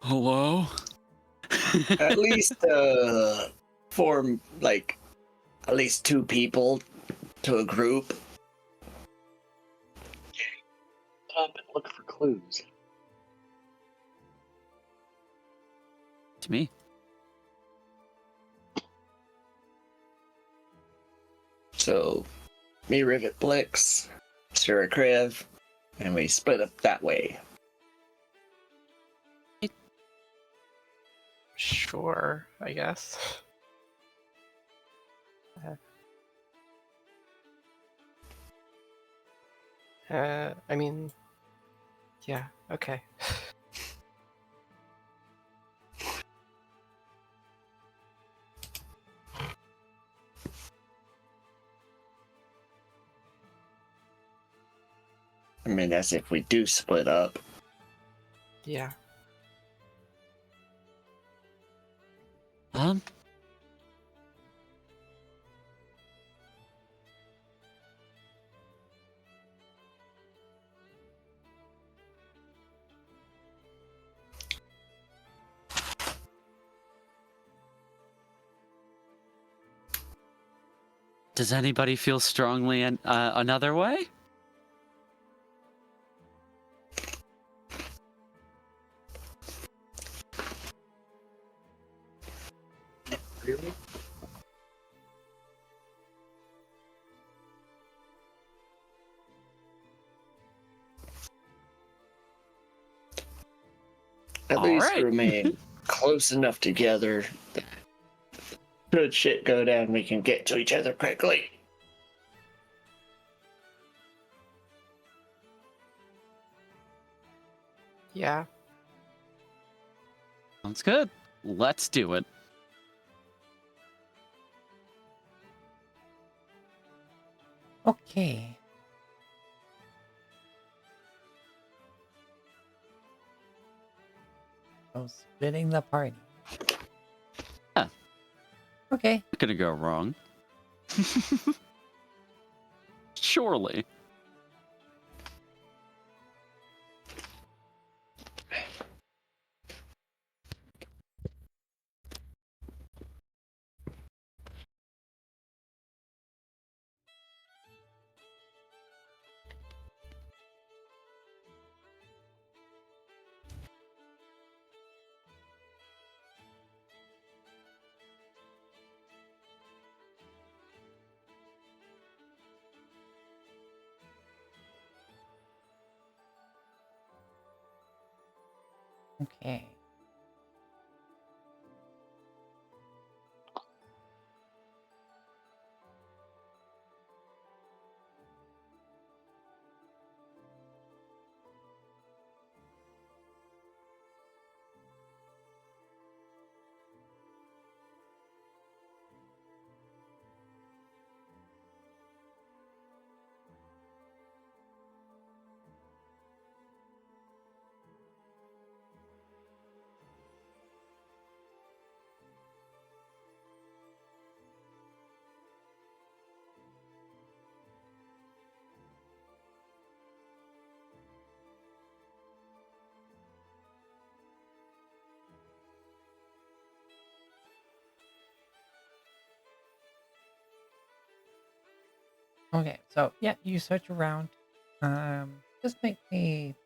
Hello? At least form like at least 2 people to a group. Up and look for clues. To me. So me, Rivet Blix, Sarah Krev, and we split up that way. Sure, I guess. I mean, yeah, okay. I mean, as if we do split up. Yeah. Um, does anybody feel strongly another way? Really? At All least right. remain close enough together that should shit go down, we can get to each other quickly. Yeah. Sounds good. Let's do it. Okay. So splitting the party. Huh. Okay. Not gonna go wrong. Surely. Okay. Okay, so yeah, you search around. Just make me.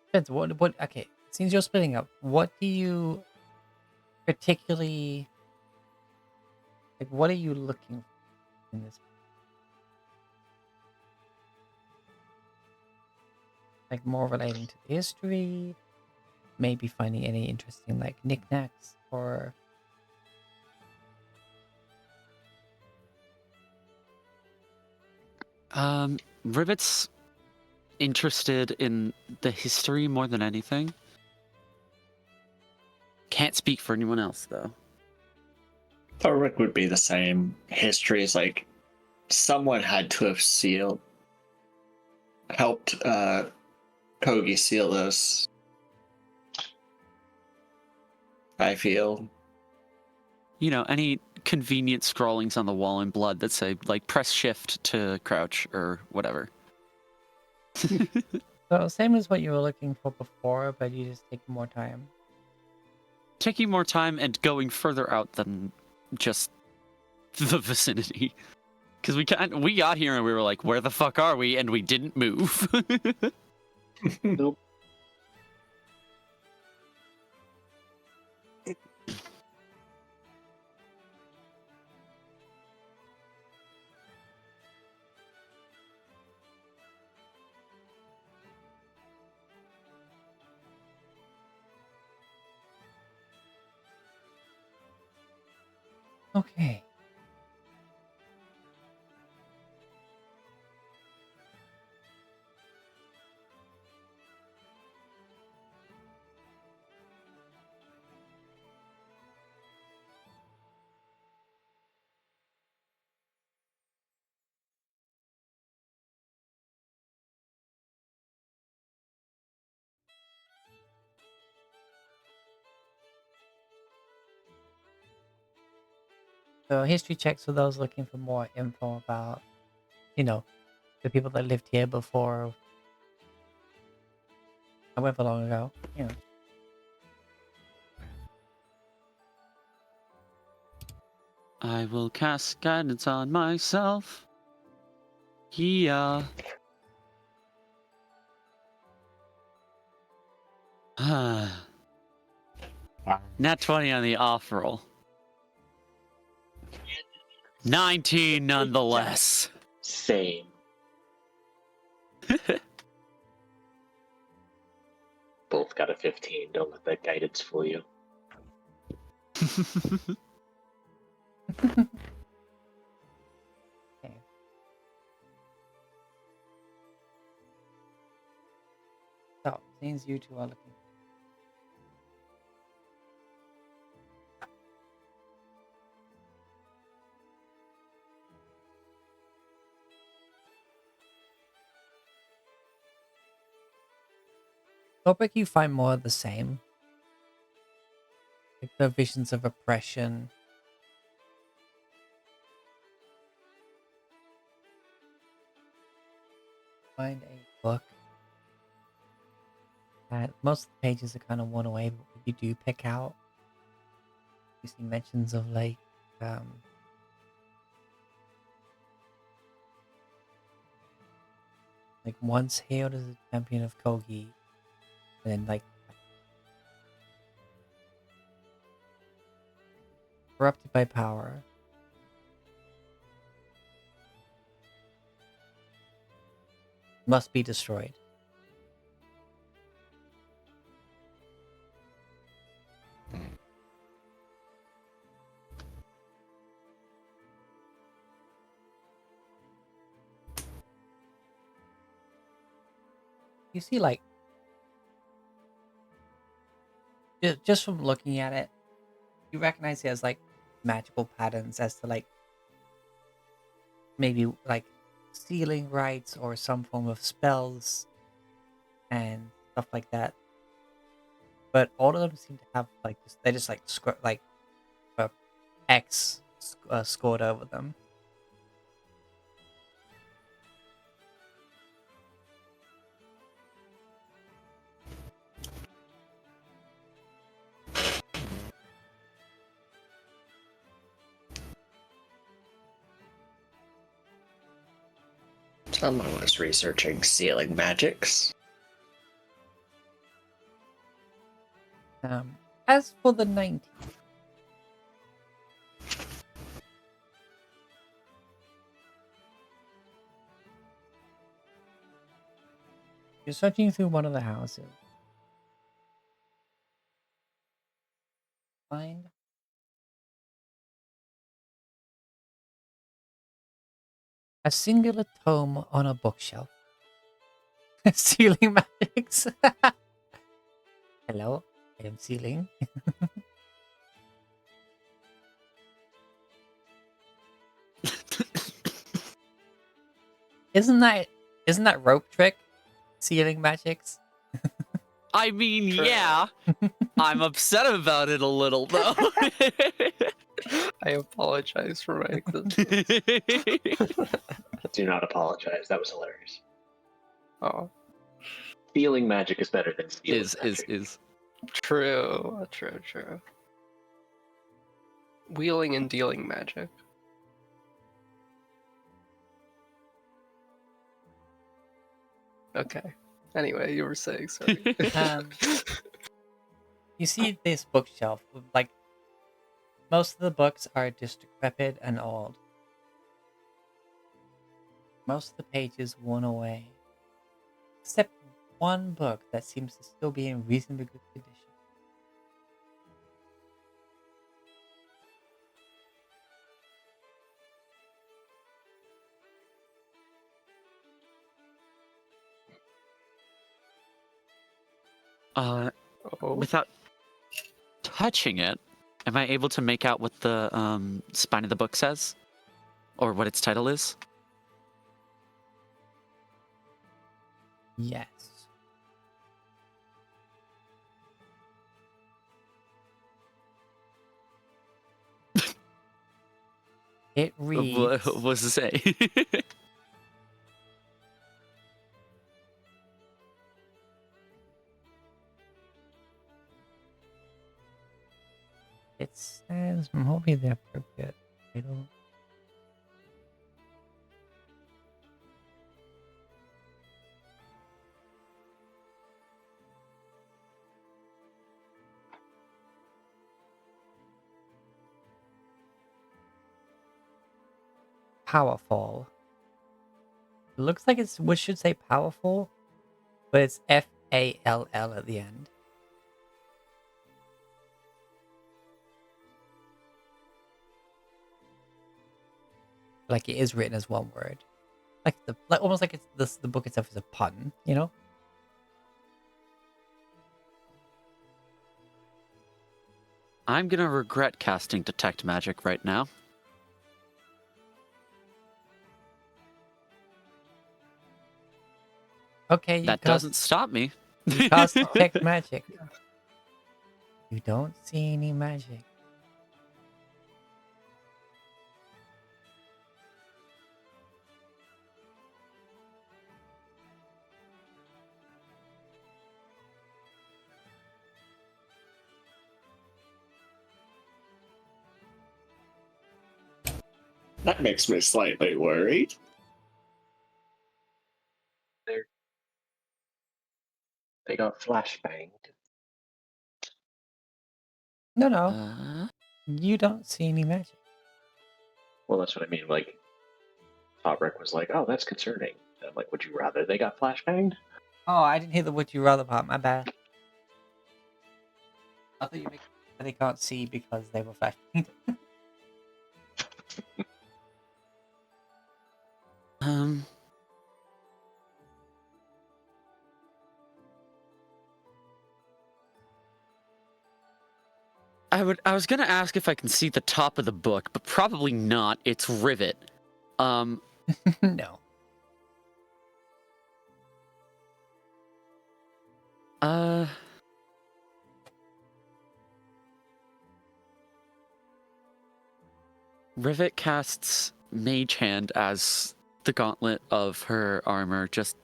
Depends. What? Okay, since you're splitting up, what do you particularly like? What are you looking for in this? Like more relating to the history, maybe finding any interesting like knickknacks or Ribbit's interested in the history more than anything. Can't speak for anyone else though. Rick would be the same. History is like someone had to have helped Kogi seal this. I feel. You know, any convenient scrawlings on the wall in blood that say like press shift to crouch or whatever. so same as what you were looking for before, but you just take more time. Taking more time and going further out than just the vicinity. Because we got here and we were like, where the fuck are we? And we didn't move. Nope. Okay. So history checks for those looking for more info about, the people that lived here before, however long ago. I will cast guidance on myself. Yeah. Nat 20 on the off roll. 19 nonetheless. Same. Both got a 15. Don't let that guidance fool you. Okay. So since you two are looking. Topic you find more of the same. Like the visions of oppression. Find a book. And most of the pages are kind of worn away, but what you do pick out, you see mentions of um, like once hailed as a champion of Kogi, and then corrupted by power. Must be destroyed. You see, just from looking at it, you recognize it as magical patterns as to maybe sealing rites or some form of spells and stuff like that. But all of them seem to have they just a X scored over them. Someone was researching sealing magics. As for the 90s, you're searching through one of the houses. Find a singular tome on a bookshelf. Sealing magics. Hello, I am sealing. Isn't that rope trick? Sealing magics? I mean, True. yeah. I'm upset about it a little, though. I apologize for my existence. Do not apologize. That was hilarious. Oh, Feeling magic is better than stealing is magic. true. Wheeling and dealing magic. Okay. Anyway, you were saying, sorry. You see this bookshelf, like, most of the books are just decrepit and old. Most of the pages worn away. Except one book that seems to still be in reasonably good condition. Oh, Without touching it, am I able to make out what the spine of the book says? Or what its title is? Yes. It reads... What does it say? It says, what would be the appropriate title? Powerful. It looks like we should say powerful, but it's FALL at the end. Like it is written as one word. Like almost like it's the book itself is a pun, you know? I'm gonna regret casting Detect Magic right now. Okay, you That doesn't stop me. you cast detect magic. You don't see any magic. That makes me slightly worried. They got flashbanged. No, no. Uh, You don't see any magic. Well, that's what I mean. Like, Tobrick was like, "Oh, that's concerning." And I'm like, "Would you rather they got flashbanged?" Oh, I didn't hear the would you rather part. My bad. I thought you meant they can't see because they were flashing. um, I was gonna ask if I can see the top of the book, but probably not. It's rivet. No. Uh, Rivet casts Mage Hand as the gauntlet of her armor just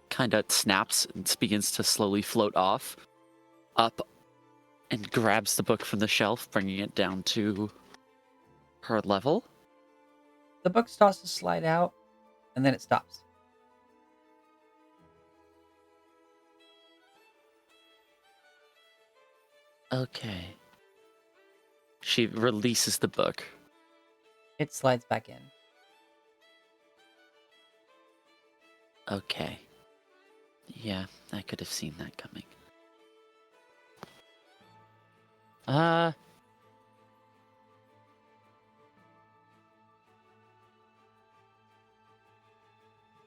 kind of snaps and begins to slowly float off, up, and grabs the book from the shelf, bringing it down to her level. The book starts to slide out. and then it stops. Okay. She releases the book. It slides back in. Okay. Yeah, I could have seen that coming.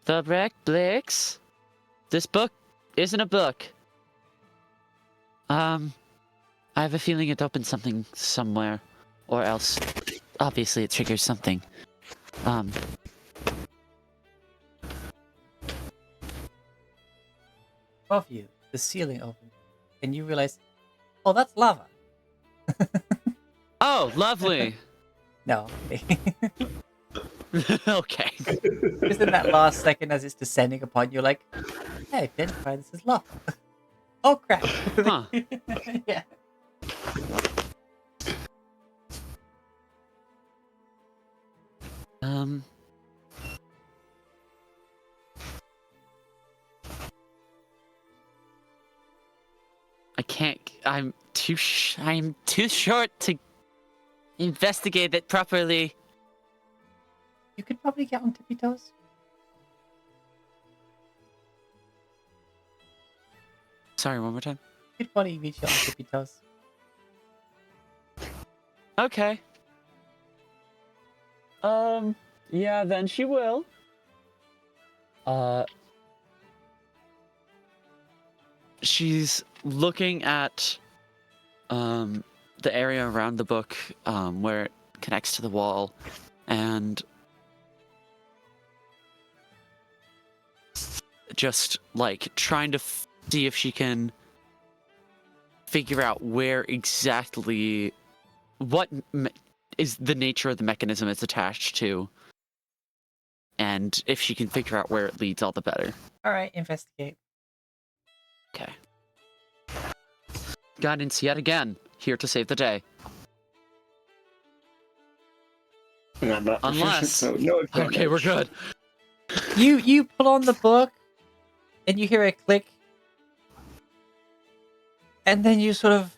The Breck Blix? This book isn't a book. I have a feeling it opens something somewhere. Or else, obviously it triggers something. Above you, the ceiling opens, and you realize, oh, that's lava. Oh, lovely! No. Okay. Just in that last second as it's descending upon you, like, hey, identify this as lava. Oh, crap. Huh. Yeah. I can't. I'm too short to investigate it properly. You could probably get on tippy toes. Sorry, one more time. You could probably reach it on tippy toes. Okay. Yeah, then she will. She's looking at, the area around the book, where it connects to the wall, and just, like, trying to see if she can figure out where exactly, what is the nature of the mechanism it's attached to, and if she can figure out where it leads, all the better. All right, investigate. Okay. Guidance yet again, here to save the day. And I'm not proficient, Unless- so no advantage. Okay, we're good. You pull on the book, and you hear a click, and then you sort of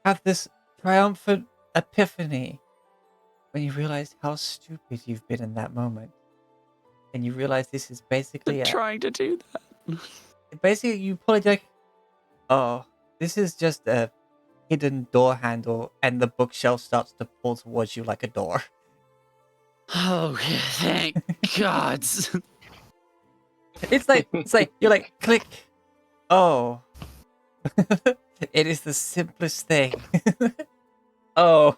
have this triumphant epiphany when you realize how stupid you've been in that moment, and you realize this is basically I'm trying to do that. basically you pull it like, oh, this is just a hidden door handle, and the bookshelf starts to pull towards you like a door. Oh, thank God. It's like you're like click. Oh, it is the simplest thing. Oh,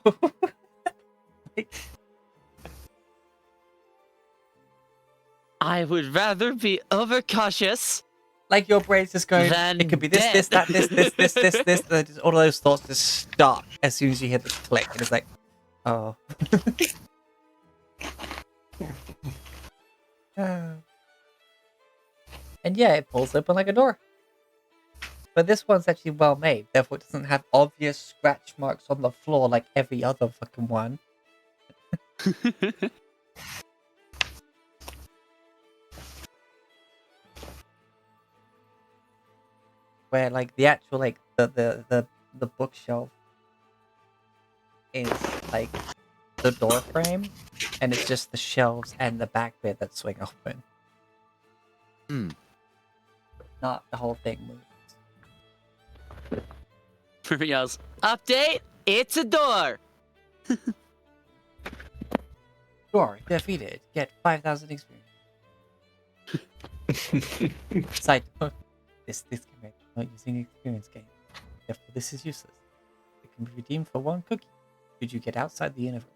I would rather be overcautious. like your brain's just going. Then It could be this, dead. this, that, this. And just, all of those thoughts just stop as soon as you hit the click, and it's like, oh. And yeah, it pulls open like a door. But this one's actually well made, therefore it doesn't have obvious scratch marks on the floor like every other fucking one. Where like the actual like the bookshelf is like the door frame, and it's just the shelves and the back bit that swing open. Not the whole thing moves. Ruby yells, "Update! It's a door!" Door defeated. Get 5,000 experience. Side note: this can make not using experience gain. Therefore, this is useless. It can be redeemed for 1 cookie. Should you get outside the interval?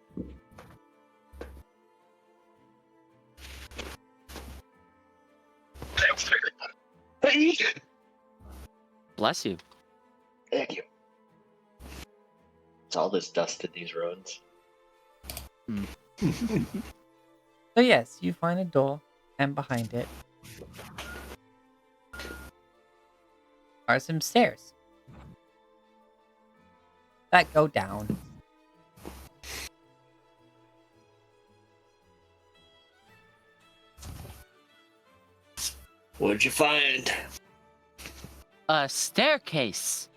Bless you. Thank you. It's all this dust in these roads. So yes, you find a door, and behind it are some stairs that go down. What'd you find? A staircase.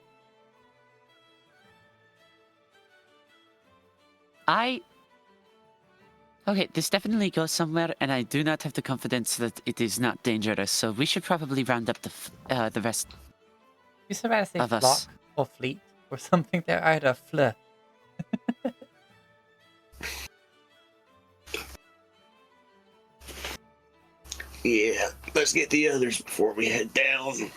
Okay, this definitely goes somewhere, and I do not have the confidence that it is not dangerous, so we should probably round up the rest You said I say of flock us. or fleet or something there. I had a fleur. Yeah, let's get the others before we head down.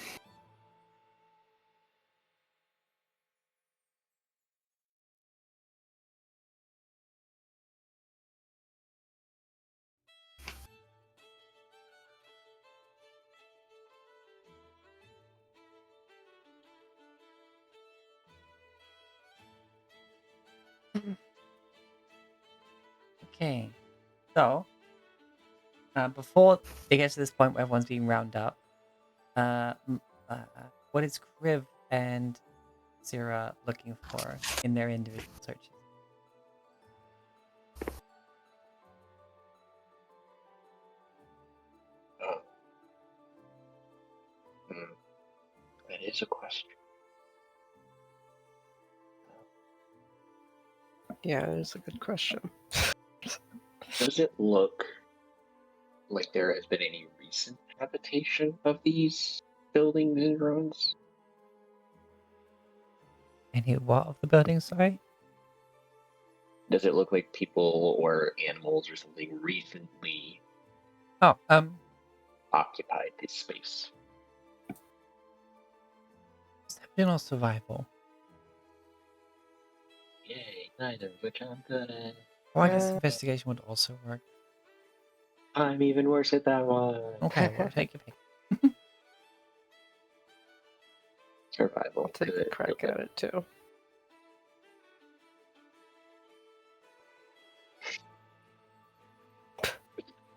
Okay, so before they get to this point where everyone's being rounded up, what is Kriv and Zira looking for in their individual searches? Oh. That is a question. Yeah, it's a good question. Does it look like there has been any recent habitation of these buildings and ruins? Any what of the buildings? Sorry. Does it look like people or animals or something recently Oh, occupied this space? perception or survival? Yay, neither of which I'm good at. Oh, I guess investigation would also work. I'm even worse at that one. Okay, well, take your pick. Survival. I'll take a Good. crack at it too.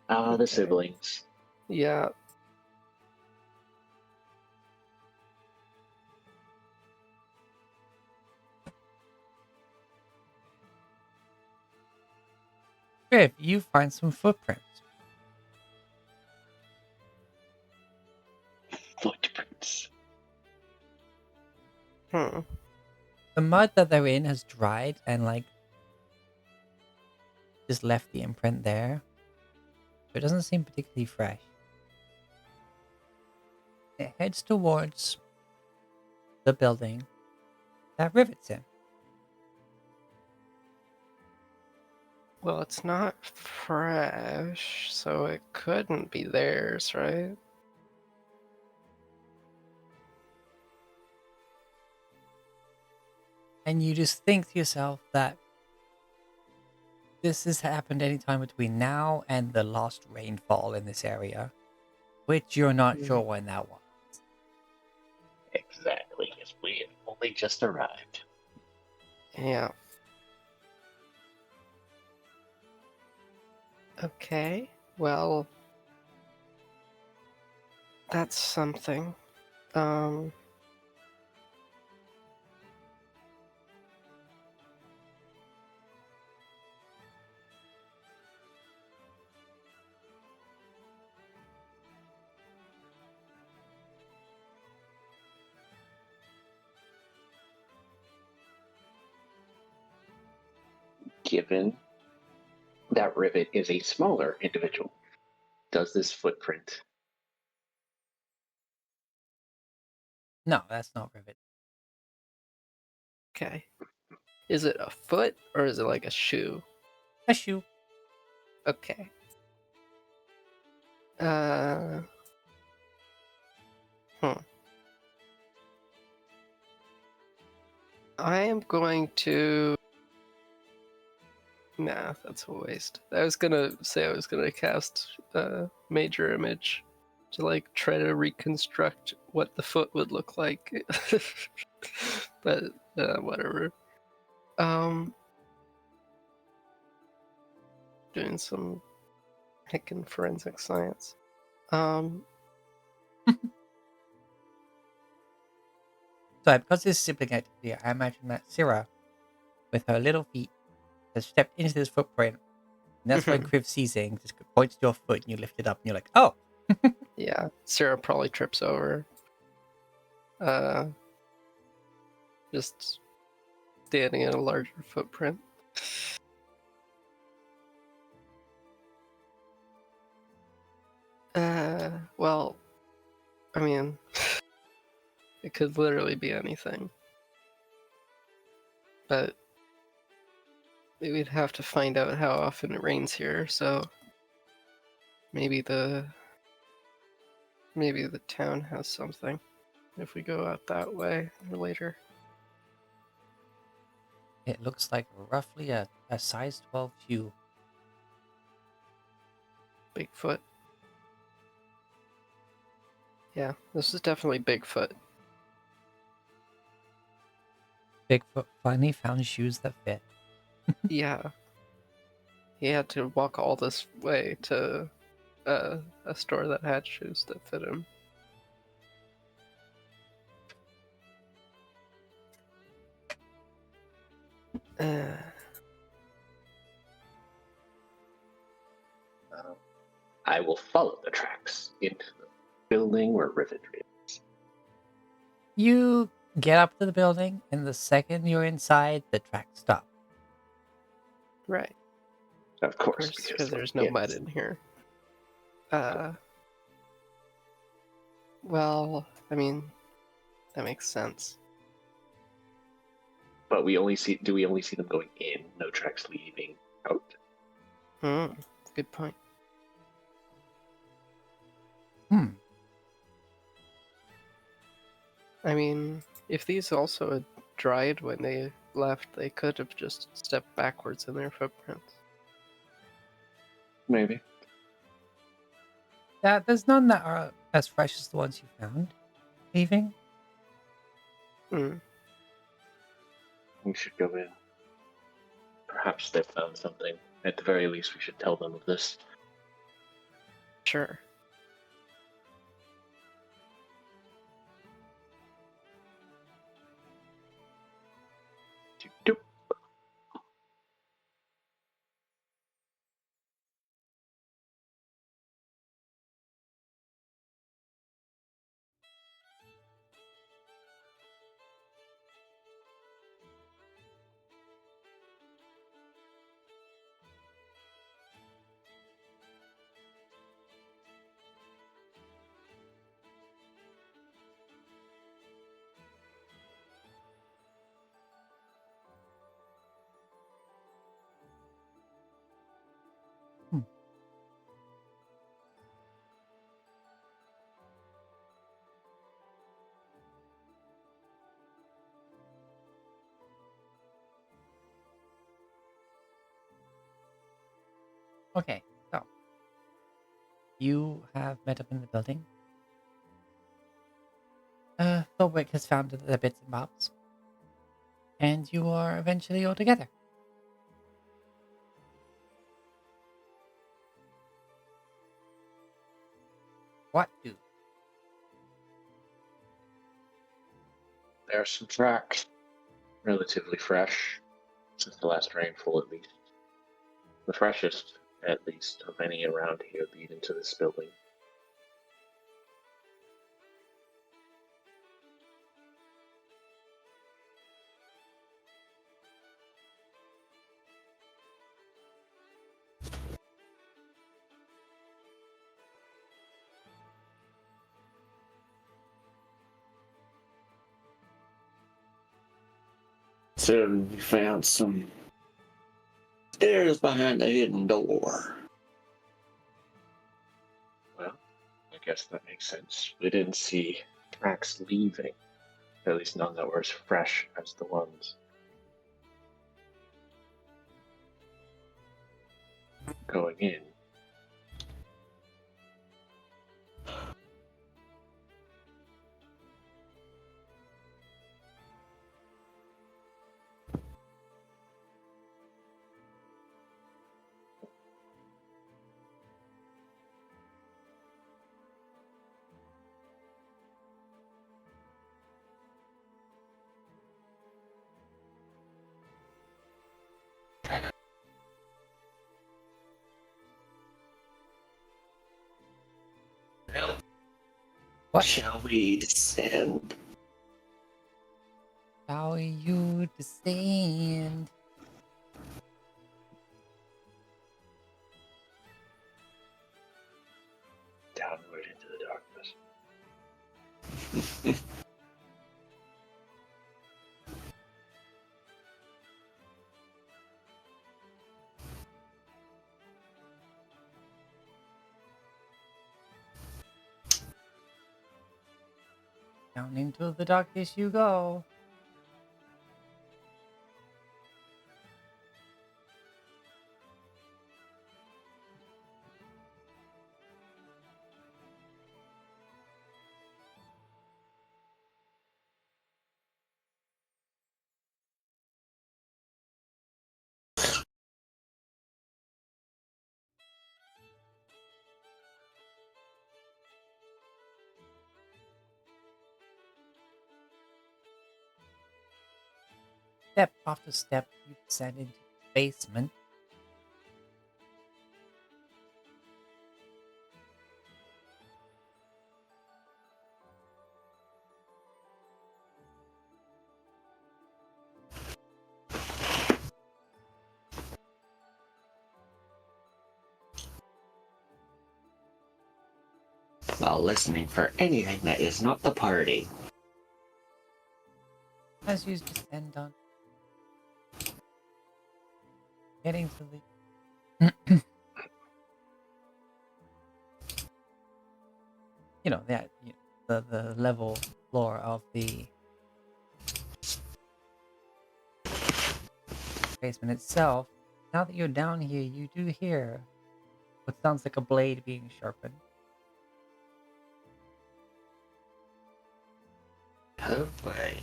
The Okay. siblings. Yeah. Kriv, you find some footprints. Footprints. Hmm. The mud that they're in has dried and just left the imprint there. So it doesn't seem particularly fresh. It heads towards the building that Rivet's in. Well, it's not fresh, so it couldn't be theirs, right? And you just think to yourself that this has happened anytime between now and the last rainfall in this area, which you're not sure when that was. Exactly, as we have only just arrived. Yeah. Okay. Well, that's something. Given that Rivet is a smaller individual, does this footprint No, that's not Rivet. Okay. Is it a foot or is it like a shoe? A shoe. Okay. Hmm. I am going to. Nah, that's a waste. I was gonna say I was gonna cast Major Image to like try to reconstruct what the foot would look like, but whatever. Doing some heckin' forensic science. So because this is sibling activity, I imagine that Syrah, with her little feet, has stepped into this footprint. And that's when Kriv sees it and just points to your foot and you lift it up and you're like, oh! Yeah, Sarah probably trips over. Just standing in a larger footprint. Well, I mean, it could literally be anything. But we'd have to find out how often it rains here, so maybe the town has something if we go out that way later. It looks like roughly a size 12 shoe. Bigfoot. Yeah, this is definitely Bigfoot. Bigfoot finally found shoes that fit. Yeah. He had to walk all this way to a store that had shoes that fit him. Uh, I will follow the tracks into the building where Rivendell is. You get up to the building, and the second you're inside, the tracks stop. right. Of Of course, course, because there's no mud in here. Well, I mean, that makes sense. But do we only see them going in? No tracks leaving out. Good point. Hmm. I mean, if these also had dried when they left, they could have just stepped backwards in their footprints. Maybe. Yeah, there's none that are as fresh as the ones you found leaving. Hmm. We should go in. Perhaps they found something. At the very least, we should tell them of this. Sure. Doop. Hmm. Okay, so you have met up in the building. Thorwick has found the bits and bobs, and you are eventually all together. What do? There are some tracks. Relatively fresh. Since the last rainfall, at least. The freshest, at least, of any around here lead into this building. So we found some stairs behind a hidden door. Well, I guess that makes sense. We didn't see tracks leaving. At least none that were as fresh as the ones going in. What? Shall we descend? Shall you descend? Downward into the darkness. Down into the darkness you go. Step after step, you descend into the basement. While listening for anything that is not the party. As you descend on, getting to the, that the level floor of the basement itself. Now that you're down here, you do hear what sounds like a blade being sharpened. Oh boy.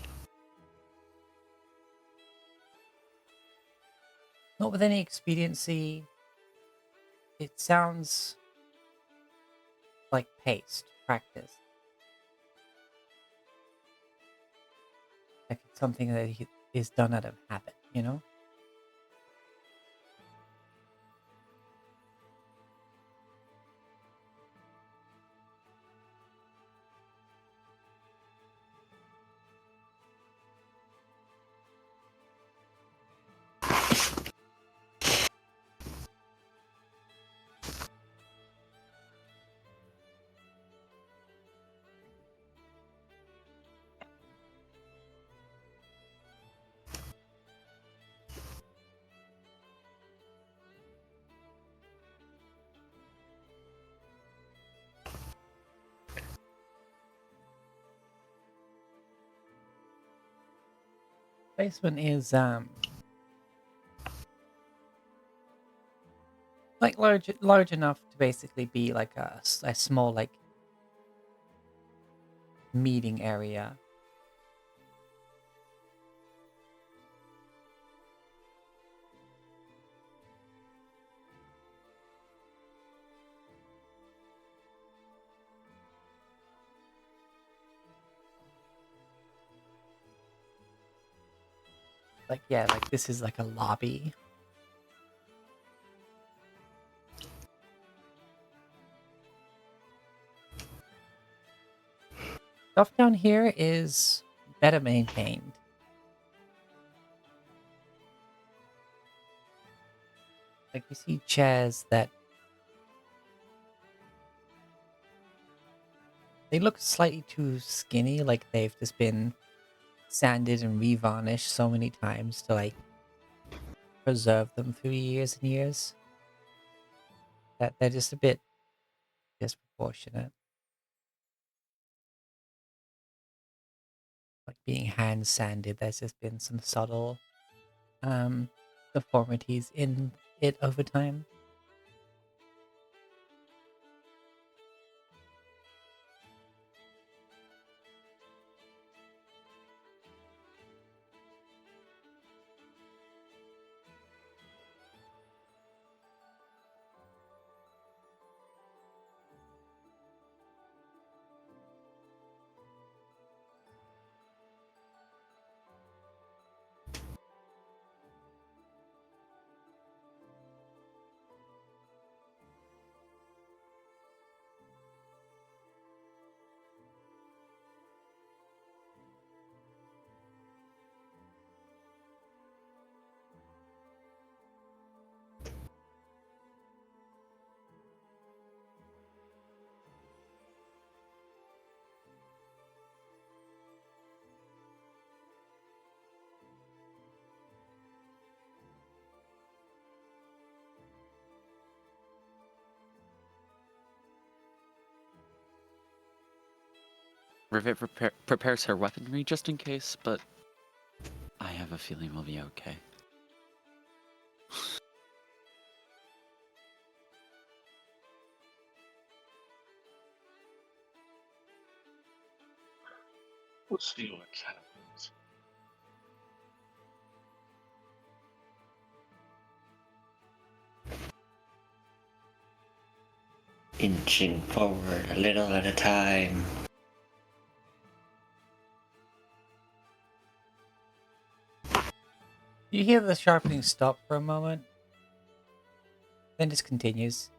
Not with any expediency. It sounds like paste, practice. Like it's something that is done out of habit, you know? Basement is like large enough to basically be like a small like meeting area. Like yeah, like this is like a lobby. Stuff down here is better maintained. Like you see chairs that they look slightly too skinny, like they've just been sanded and revarnished so many times to like preserve them through years and years. That they're just a bit disproportionate. Like being hand sanded, there's just been some subtle um deformities in it over time. Rivet prepares her weaponry just in case, but I have a feeling we'll be okay. We'll see what happens. Inching forward a little at a time. You hear the sharpening stop for a moment, then just continues.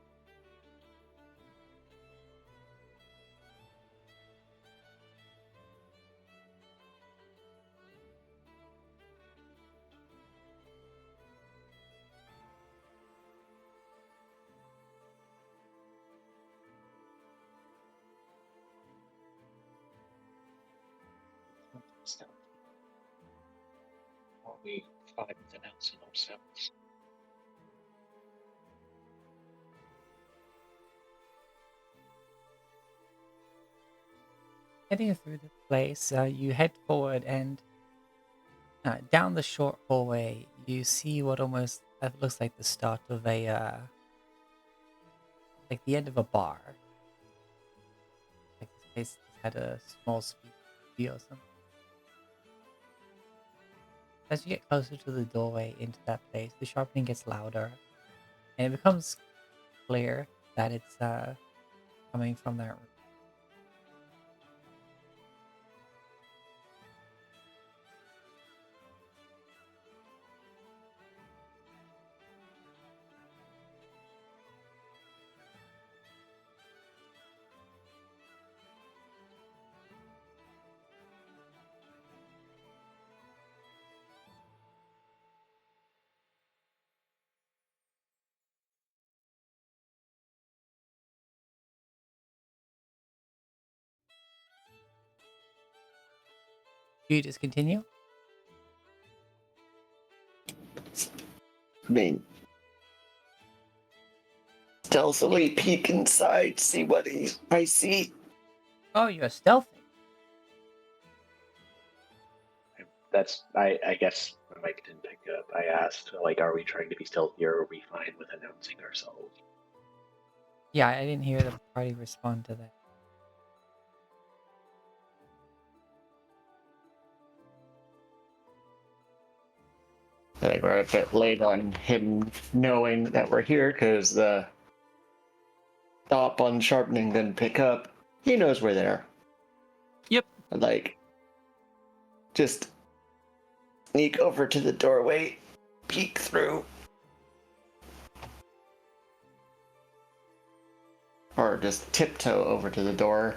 What we find with announcing ourselves. Heading through the place, you head forward and down the short hallway, you see what almost looks like the start of like the end of a bar. Like this place had a small speakeasy or something. As you get closer to the doorway into that place, the sharpening gets louder, and it becomes clear that it's coming from that room. Do you just continue? I mean, stealthily peek inside, see what I see. Oh, you're stealthy. That's I guess my mic didn't pick up. I asked, like, are we trying to be stealthy or are we fine with announcing ourselves? Yeah, I didn't hear the party respond to that. I think we're a bit late on him knowing that we're here because the stop on sharpening didn't pick up. He knows we're there. Yep. Like, just sneak over to the doorway, peek through. Or just tiptoe over to the door.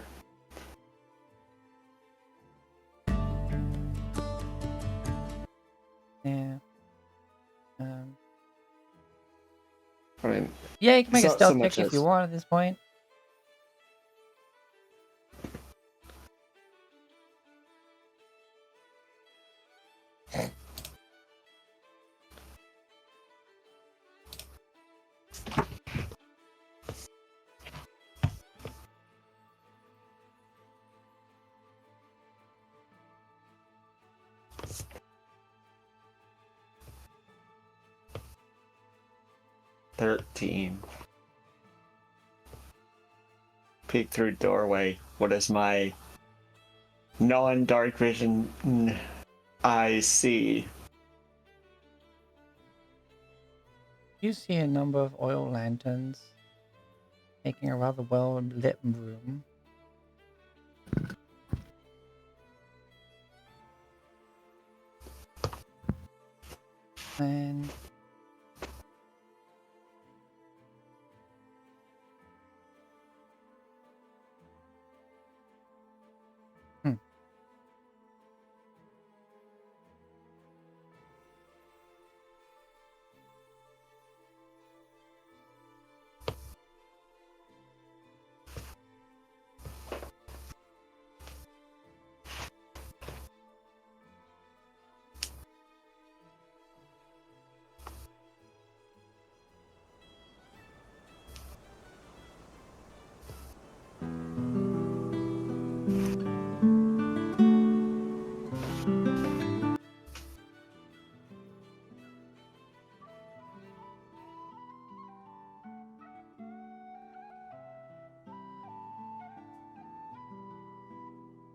Yeah. I mean, Yeah, you can make a it's not so stealth much check if you as- want at this point. $13. Peek through doorway. What is my non-dark vision I see? You see a number of oil lanterns making a rather well lit room. And hmm,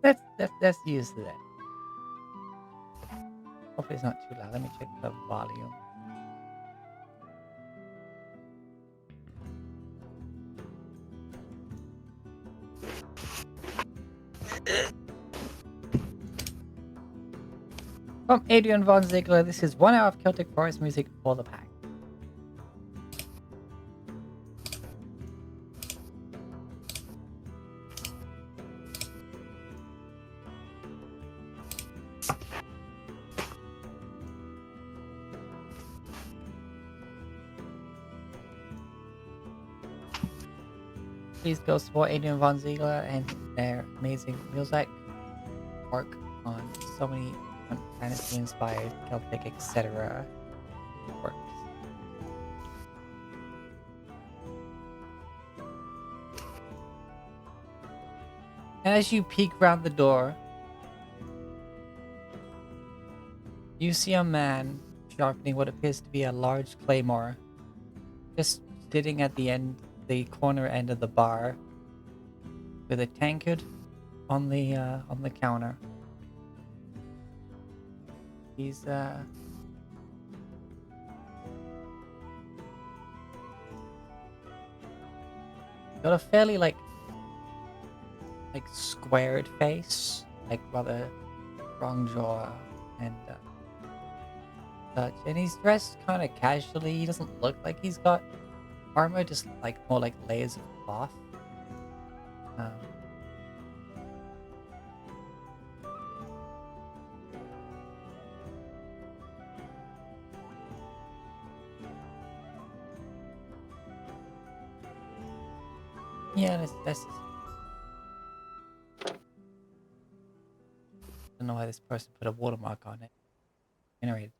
Let's use that. Hopefully it's not too loud. Let me check the volume. From Adrian Von Ziegler, this is 1 hour of Celtic forest music for the pack. Please go support Adrian Von Ziegler and their amazing music work on so many fantasy-inspired Celtic, etc. works. And as you peek round the door, you see a man sharpening what appears to be a large claymore, just sitting at the corner end of the bar, with a tankard on the counter. He's got a fairly like squared face, like rather strong jaw and such. And he's dressed kind of casually. He doesn't look like he's got armor, just like more like layers of cloth. Yeah, that's just... I don't know why this person put a watermark on it. Anyway.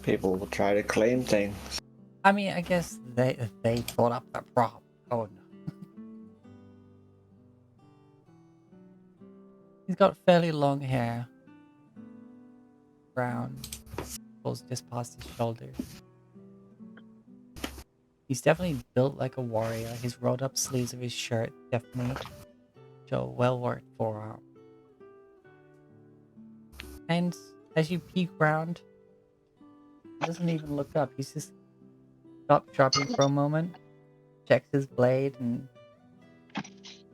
People will try to claim things. I mean, I guess they brought up that problem. Oh no. He's got fairly long hair. Brown. Goes just past his shoulders. He's definitely built like a warrior. His rolled up sleeves of his shirt definitely show well worked forearm. And as you peek round, he doesn't even look up. He's just stopped sharpening for a moment, checks his blade, and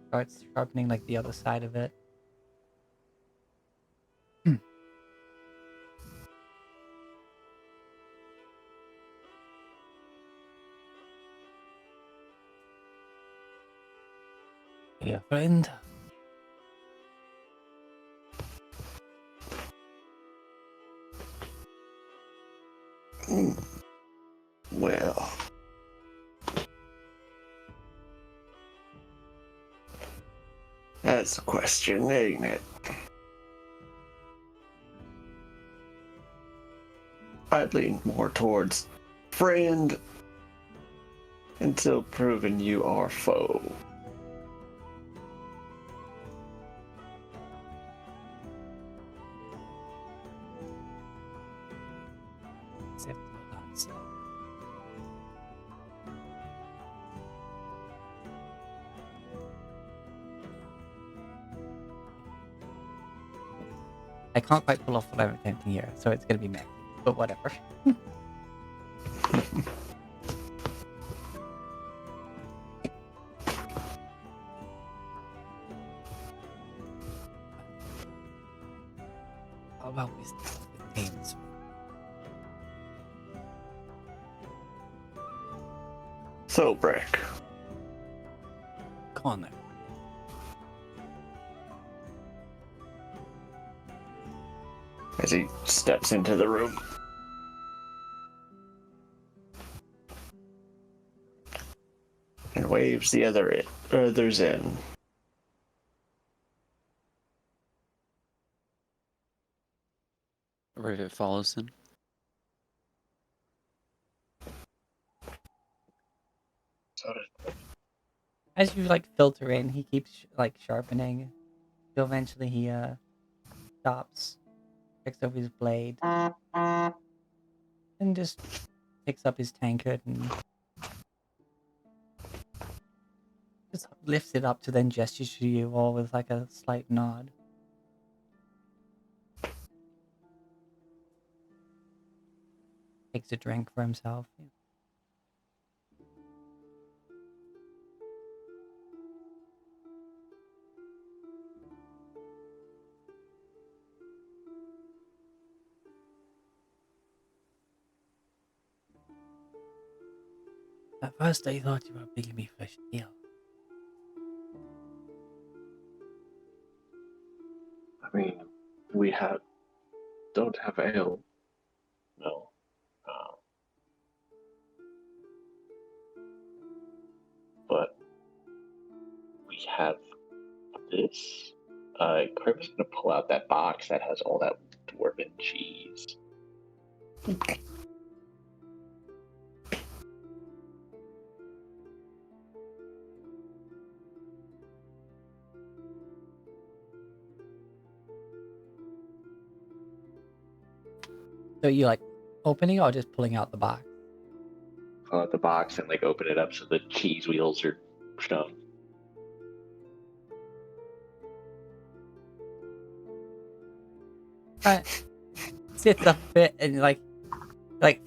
starts sharpening like the other side of it. Yeah, friend. Well, that's the question, ain't it? I'd lean more towards friend until proven you are foe. Except for that stuff. I can't quite pull off what I'm attempting here, so it's gonna be messy, but whatever. How about we start with games? So, Brick, Connor. as he steps into the room. And waves the others in. Rivet follows him. As you like filter in, he keeps like sharpening. So eventually he stops, checks over his blade, and just picks up his tankard and just lifts it up to then gesture to you all with like a slight nod. Takes a drink for himself. At first I thought you were bigging me for steal. I mean, we don't have ale. No. But we have this. Kramer's gonna pull out that box that has all that dwarven cheese. So you like opening or just pulling out the box? Pull out the box and like open it up so the cheese wheels are shown. Right. Sits up a bit and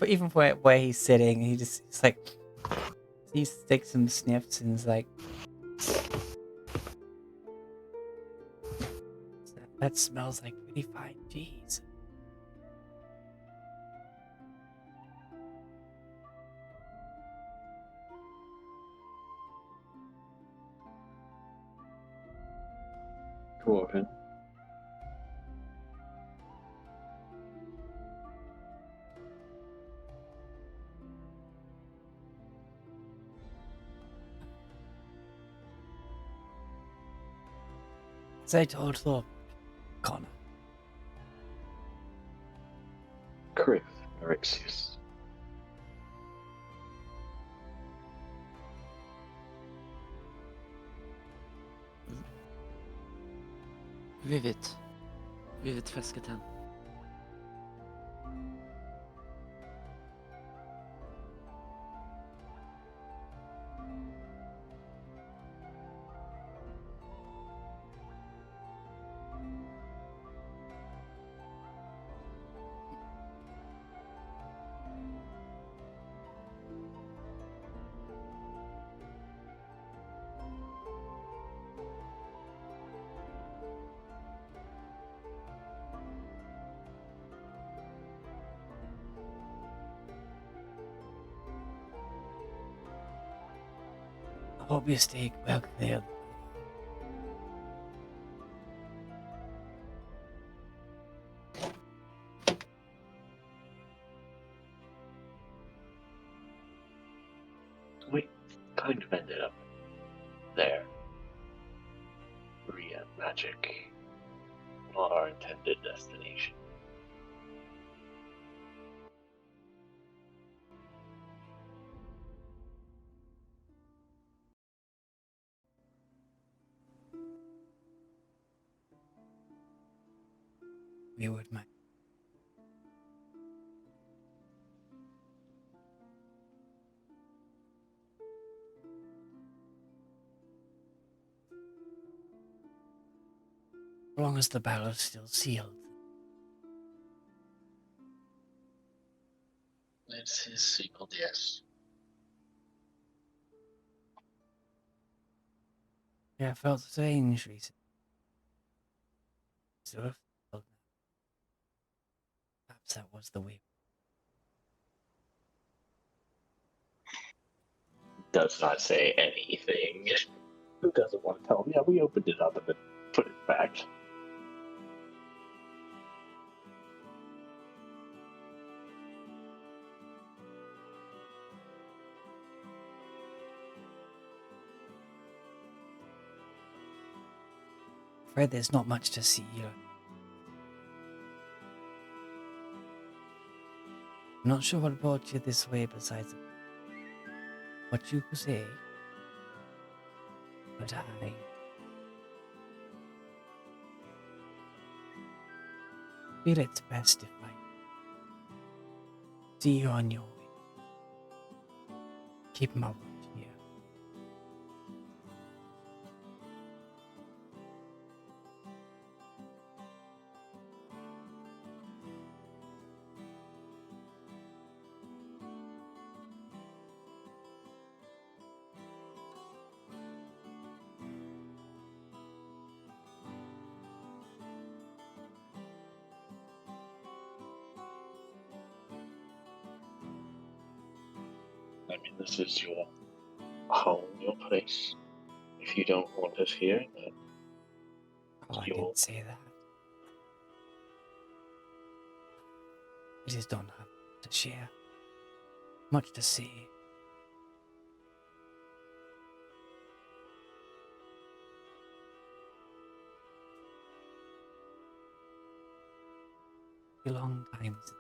even for where he's sitting, he's like he takes some sniffs and is like, that smells like pretty fine cheese. Dwarven. As I told Thorpe, Connor. Criff. Erexius. Vivid. Vivid fesketen. I hope you stay well clear. We kind of ended up there. Ria magic. Not our intended destination. We would, man. As long as the battle is still sealed. It's his sequel, yes. Yeah, I felt strange recently. Sort of felt perhaps that was the way. Does not say anything. Who doesn't want to tell him? Yeah, we opened it up and then put it back. Afraid there's not much to see here. I'm not sure what brought you this way besides what you could say. But I feel it's best if I see you on your way. keep my watch here. I mean, this is your home, your place. If you don't want us here, then Oh, I your didn't say that. I just don't have to share. Much to see. A long time since.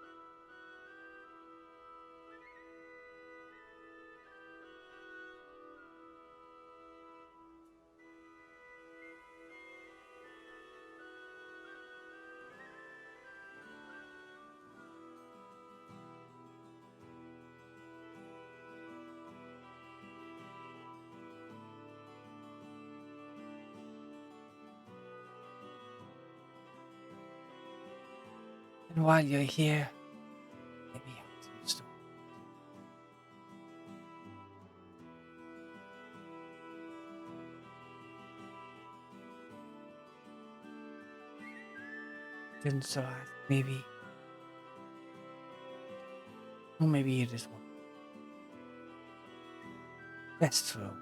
And while you're here, let me have some story. Didn't so I maybe. Or maybe you just want rest for a while.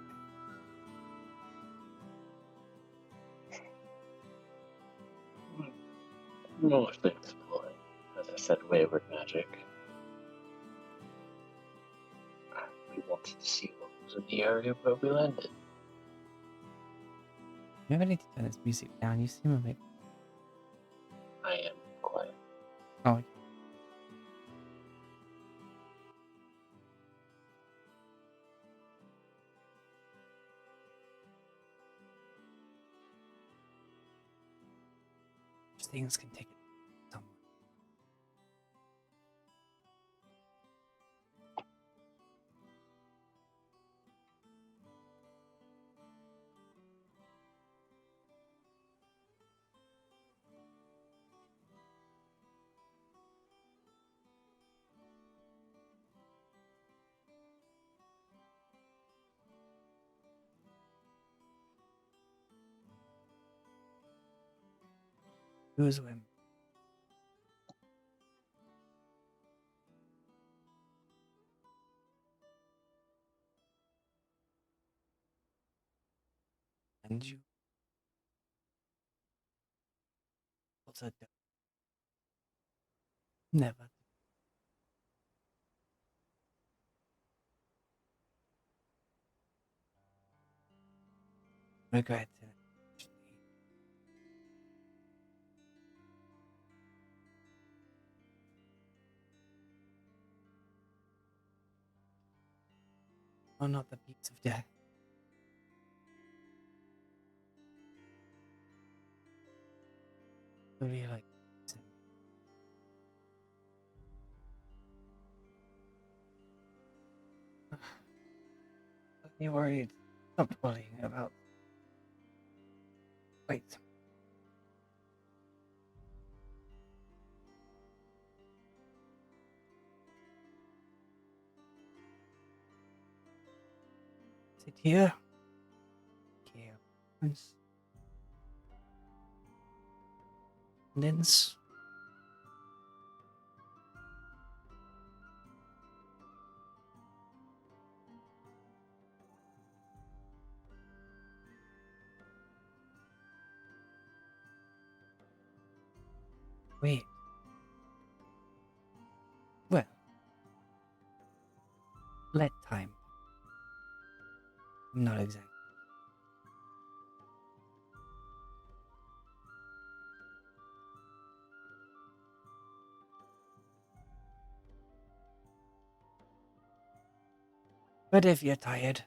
most things employ, as I said, wayward magic. We wanted to see what was in the area where we landed. Maybe I need to turn this music down. You seem a bit. I am quiet. Oh, things can take it somewhere. Who's when? And you also don't never regret it. Or not the beats of death. Really like you worried. Stop worrying about. Wait. Sit here. Here. Lens. Wait. Well, let time. Not exactly. But if you're tired,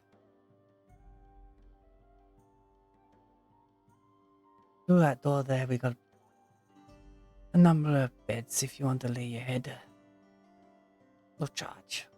through that door there we got a number of beds if you want to lay your head. No charge.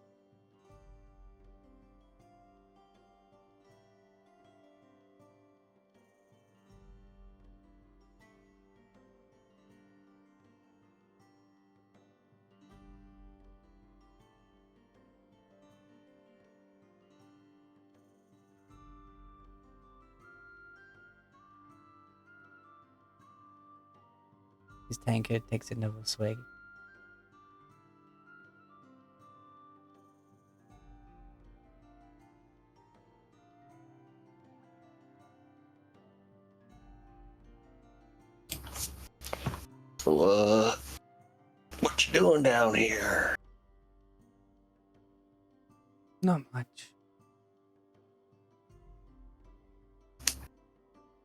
His tankard takes another swig. What you doing down here? Not much.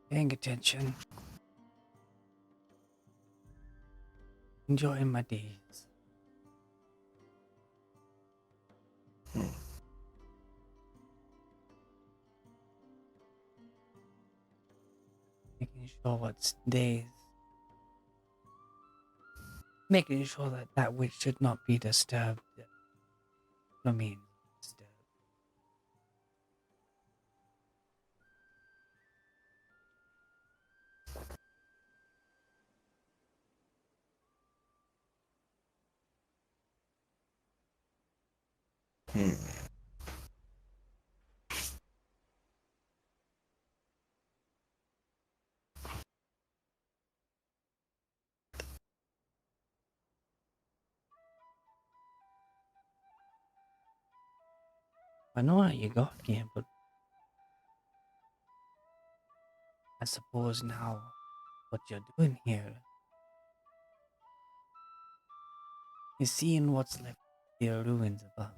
Paying attention. Enjoying my days. Making sure what's days. Making sure that that which should not be disturbed. I mean, disturbed. I know how you got here, but I suppose now what you're doing here is seeing what's left of the ruins above.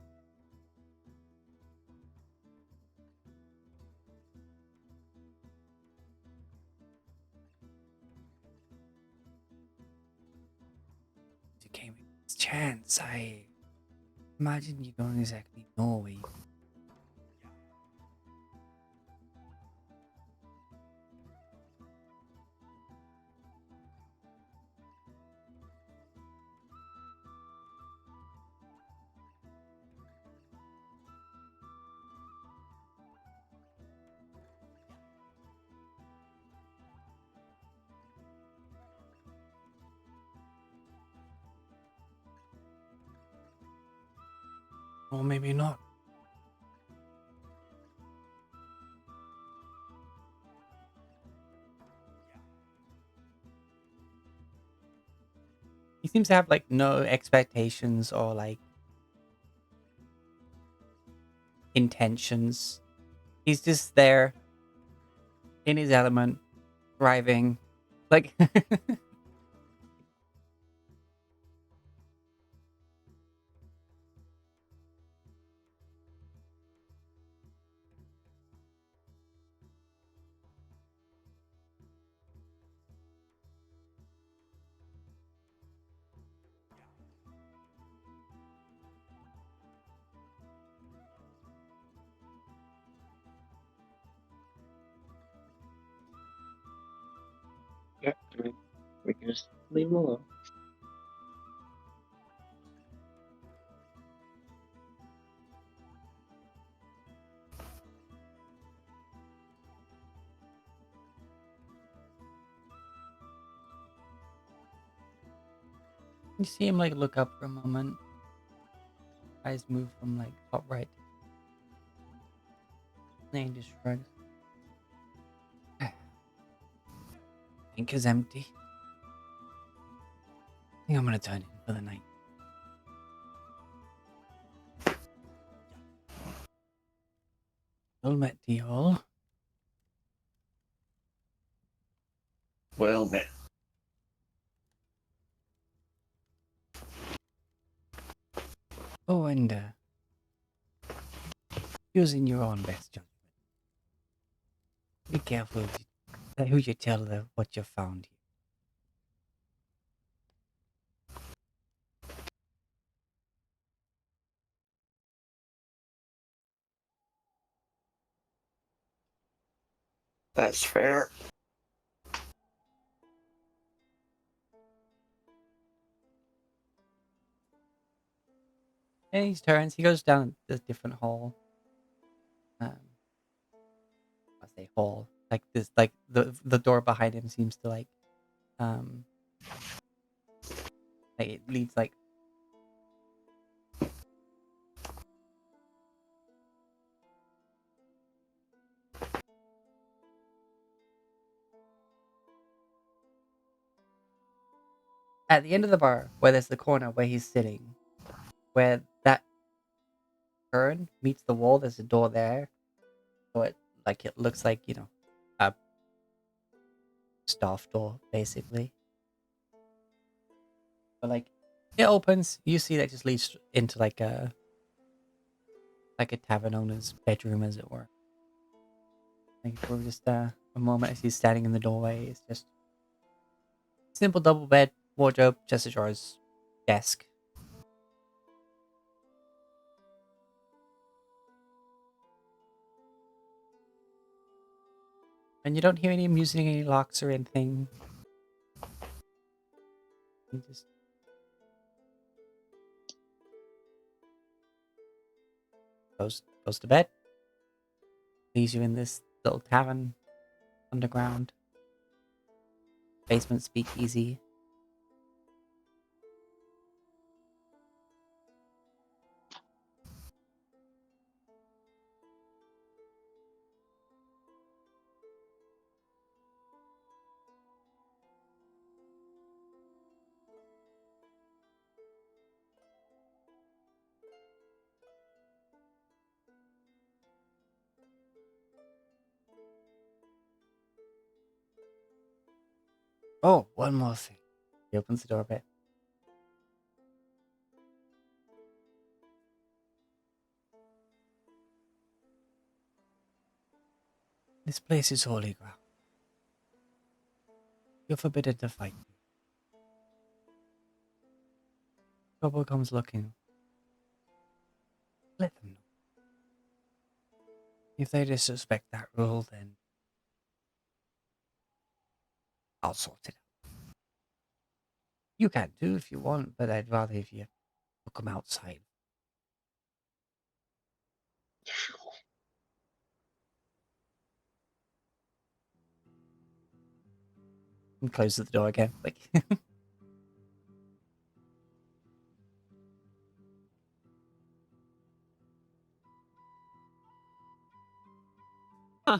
You came with this chance. I imagine you don't exactly know where you. Or maybe not. He seems to have like no expectations or like intentions. He's just there in his element, thriving. Like Yeah, we can just leave him alone. you see him like look up for a moment. Eyes move from like top right. Then he just shrugs. Ink is empty. I think I'm gonna turn in for the night. Well met to you all. Well, man. Oh, and using your own best judgment. Be careful who you tell what you found here. That's fair. And he turns. He goes down this different hall. I say hall. Like this. Like the door behind him seems to um like it leads like. at the end of the bar, where there's the corner where he's sitting, where that turn meets the wall, there's a door there. So it looks like, a staff door, basically. But it opens, you see that just leads into like a tavern owner's bedroom, as it were. For just a moment as he's standing in the doorway, it's just simple double bed, wardrobe, chest of drawers, desk. And you don't hear any music, any locks or anything. He just goes to bed. Leaves you in this little tavern underground. Basement speakeasy. Oh, one more thing. He opens the door a bit. This place is holy ground. You're forbidden to fight me. Trouble comes looking. Let them know. If they disrespect that rule, then I'll sort it out. You can too if you want, but I'd rather if you look them outside. And closes the door again. Huh.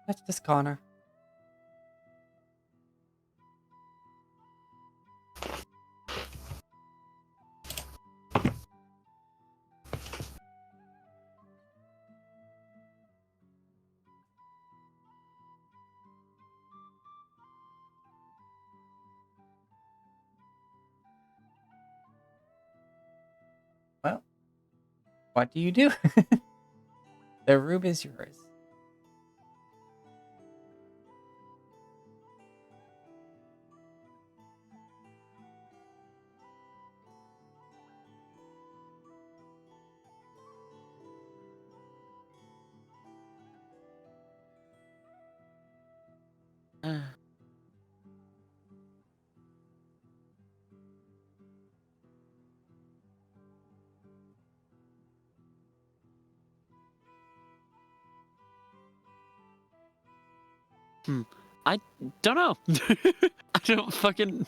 That's just Connor. Well, what do you do? The room is yours. I don't know. I don't fucking.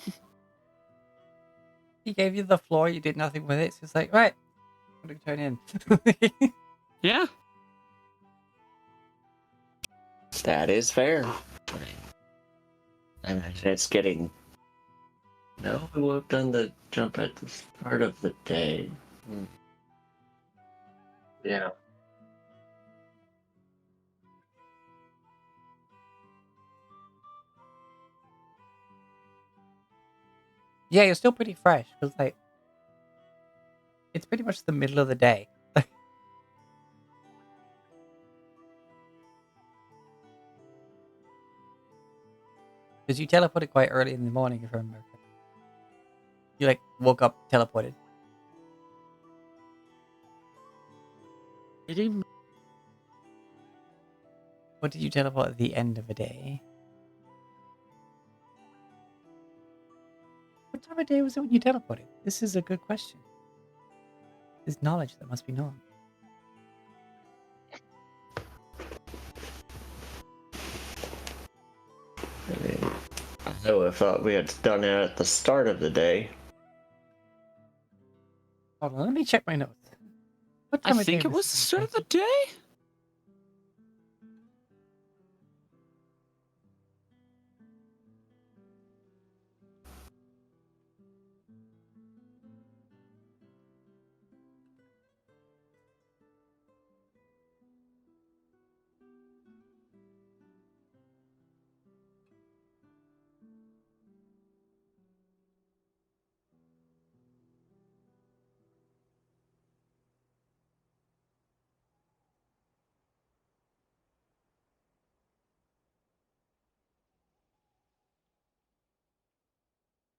He gave you the floor, you did nothing with it. So it's like, right, I'm gonna turn in. Yeah. That is fair. I imagine it's getting. No, we would have done the jump at the start of the day. Yeah. Yeah, you're still pretty fresh because it's pretty much the middle of the day. Because you teleported quite early in the morning, if I remember. You woke up, teleported. What did you teleport at the end of a day? What time of day was it when you teleported? This is a good question. There's knowledge that must be known. I mean, I would have thought we had done it at the start of the day. Hold on, let me check my notes. What I time of day think it was was this the again, start of the Tracy? day.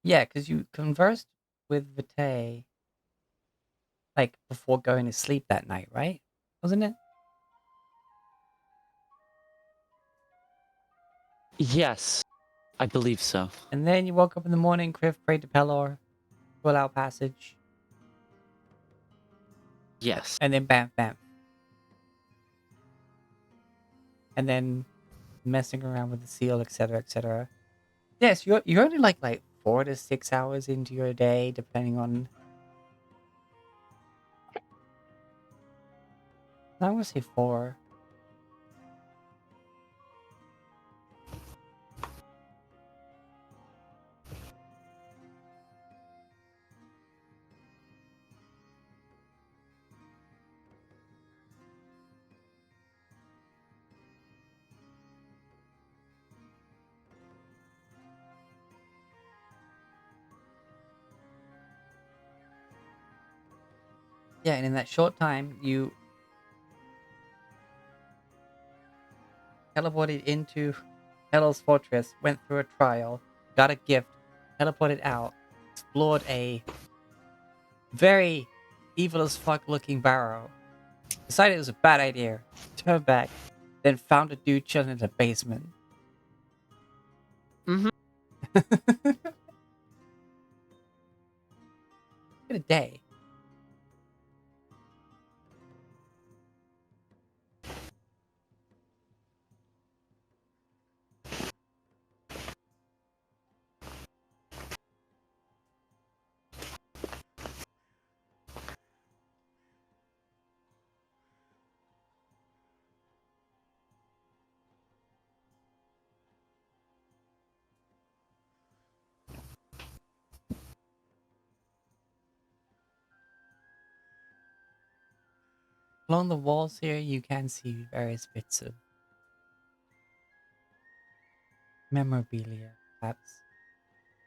Yeah, because you conversed with Vitae like before going to sleep that night, right? Wasn't it? Yes, I believe so. And then you woke up in the morning, Criff prayed to Pelor, full out passage, Yes. and then bam, bam. And then messing around with the seal, etc., etc. Yes, you're only like 4 to 6 hours into your day, depending on. I'm gonna say 4. Yeah, and in that short time, you teleported into Hell's Fortress, went through a trial, got a gift, teleported out, explored a very evil as fuck looking barrow, decided it was a bad idea, turned back, then found a dude chilling in the basement. Mhm. What a day. Along the walls here, you can see various bits of memorabilia, perhaps.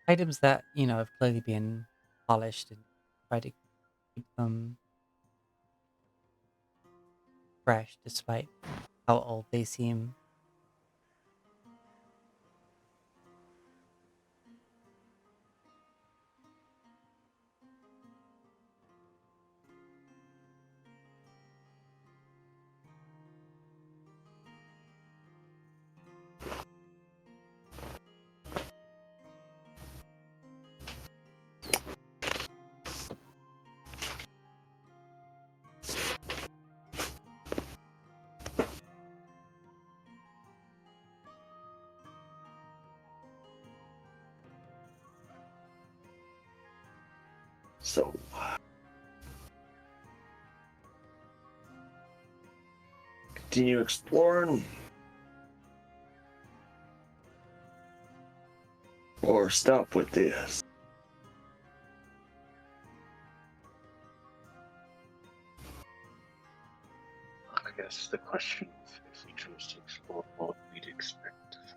Items that, have clearly been polished and try to keep them fresh despite how old they seem. So, continue exploring or stop with this. I guess the question is, if we choose to explore what we'd expect to find.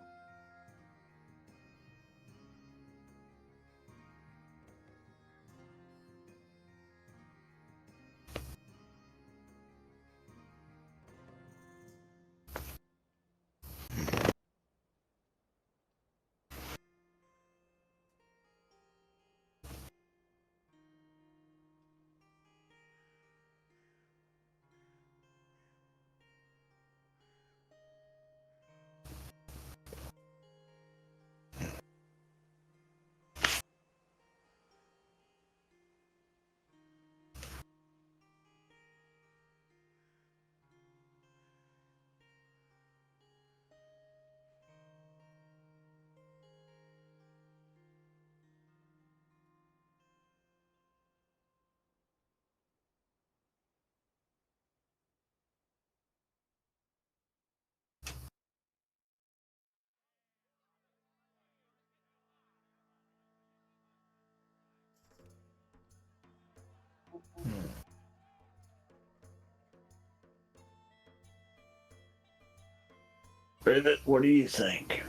Rivet, what do you think?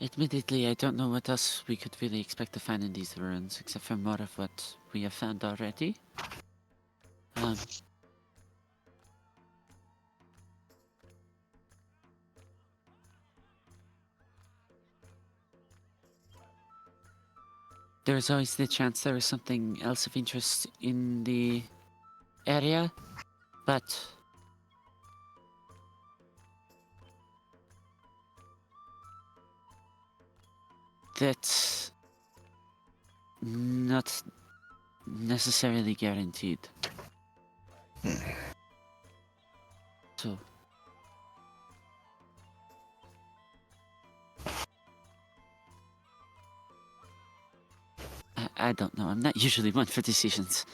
Admittedly, I don't know what else we could really expect to find in these ruins, except for more of what we have found already. There's always the chance there is something else of interest in the area, but that's not necessarily guaranteed. So, I don't know. I'm not usually one for decisions.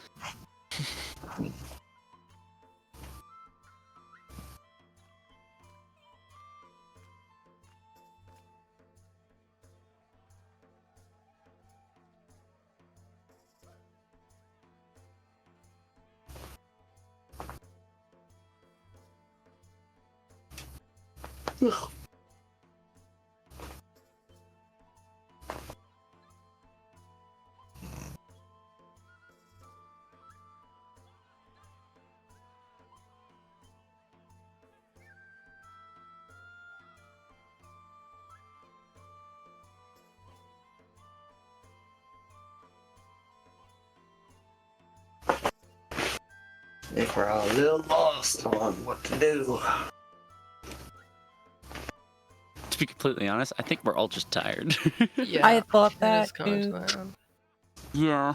I think we're all a little lost on what to do. To be completely honest, I think we're all just tired. Yeah, I thought it that is coming to too. that. Yeah.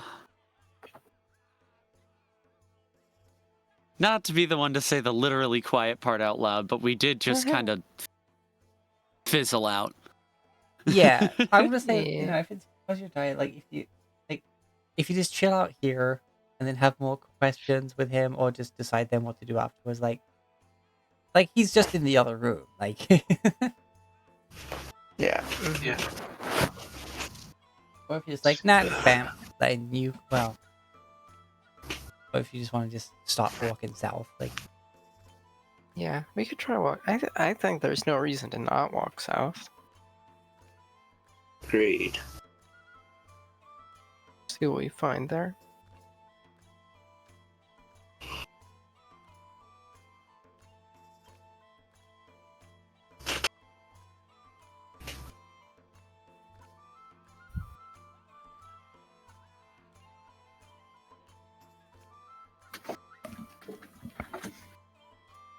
Not to be the one to say the literally quiet part out loud, but we did just kind of fizzle out. Yeah, I'm gonna say, Yeah. if it's because you're tired, if you just chill out here and then have more questions with him, or just decide then what to do afterwards, he's just in the other room, Yeah. Yeah. or if you're just like, nah, bam, then or if you just want to just start walking south, Yeah, we could try walk. I think there's no reason to not walk south. Agreed. See what we find there.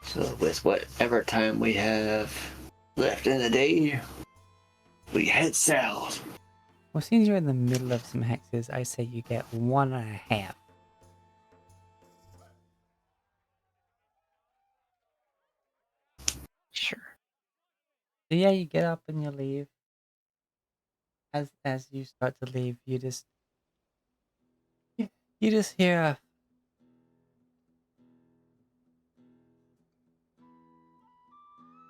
So with whatever time we have left in the day, we head south. well, since you're in the middle of some hexes, I say you get 1.5. Sure. So yeah, you get up and you leave. As you start to leave, you just hear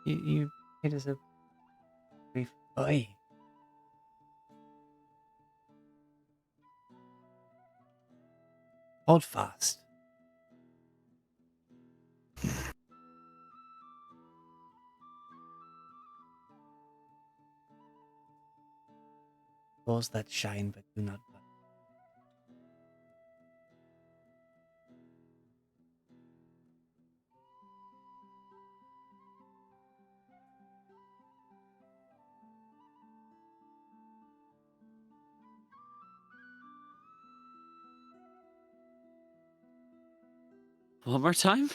you it is a brief oi. Hold fast. Those that shine but do not burn. One more time?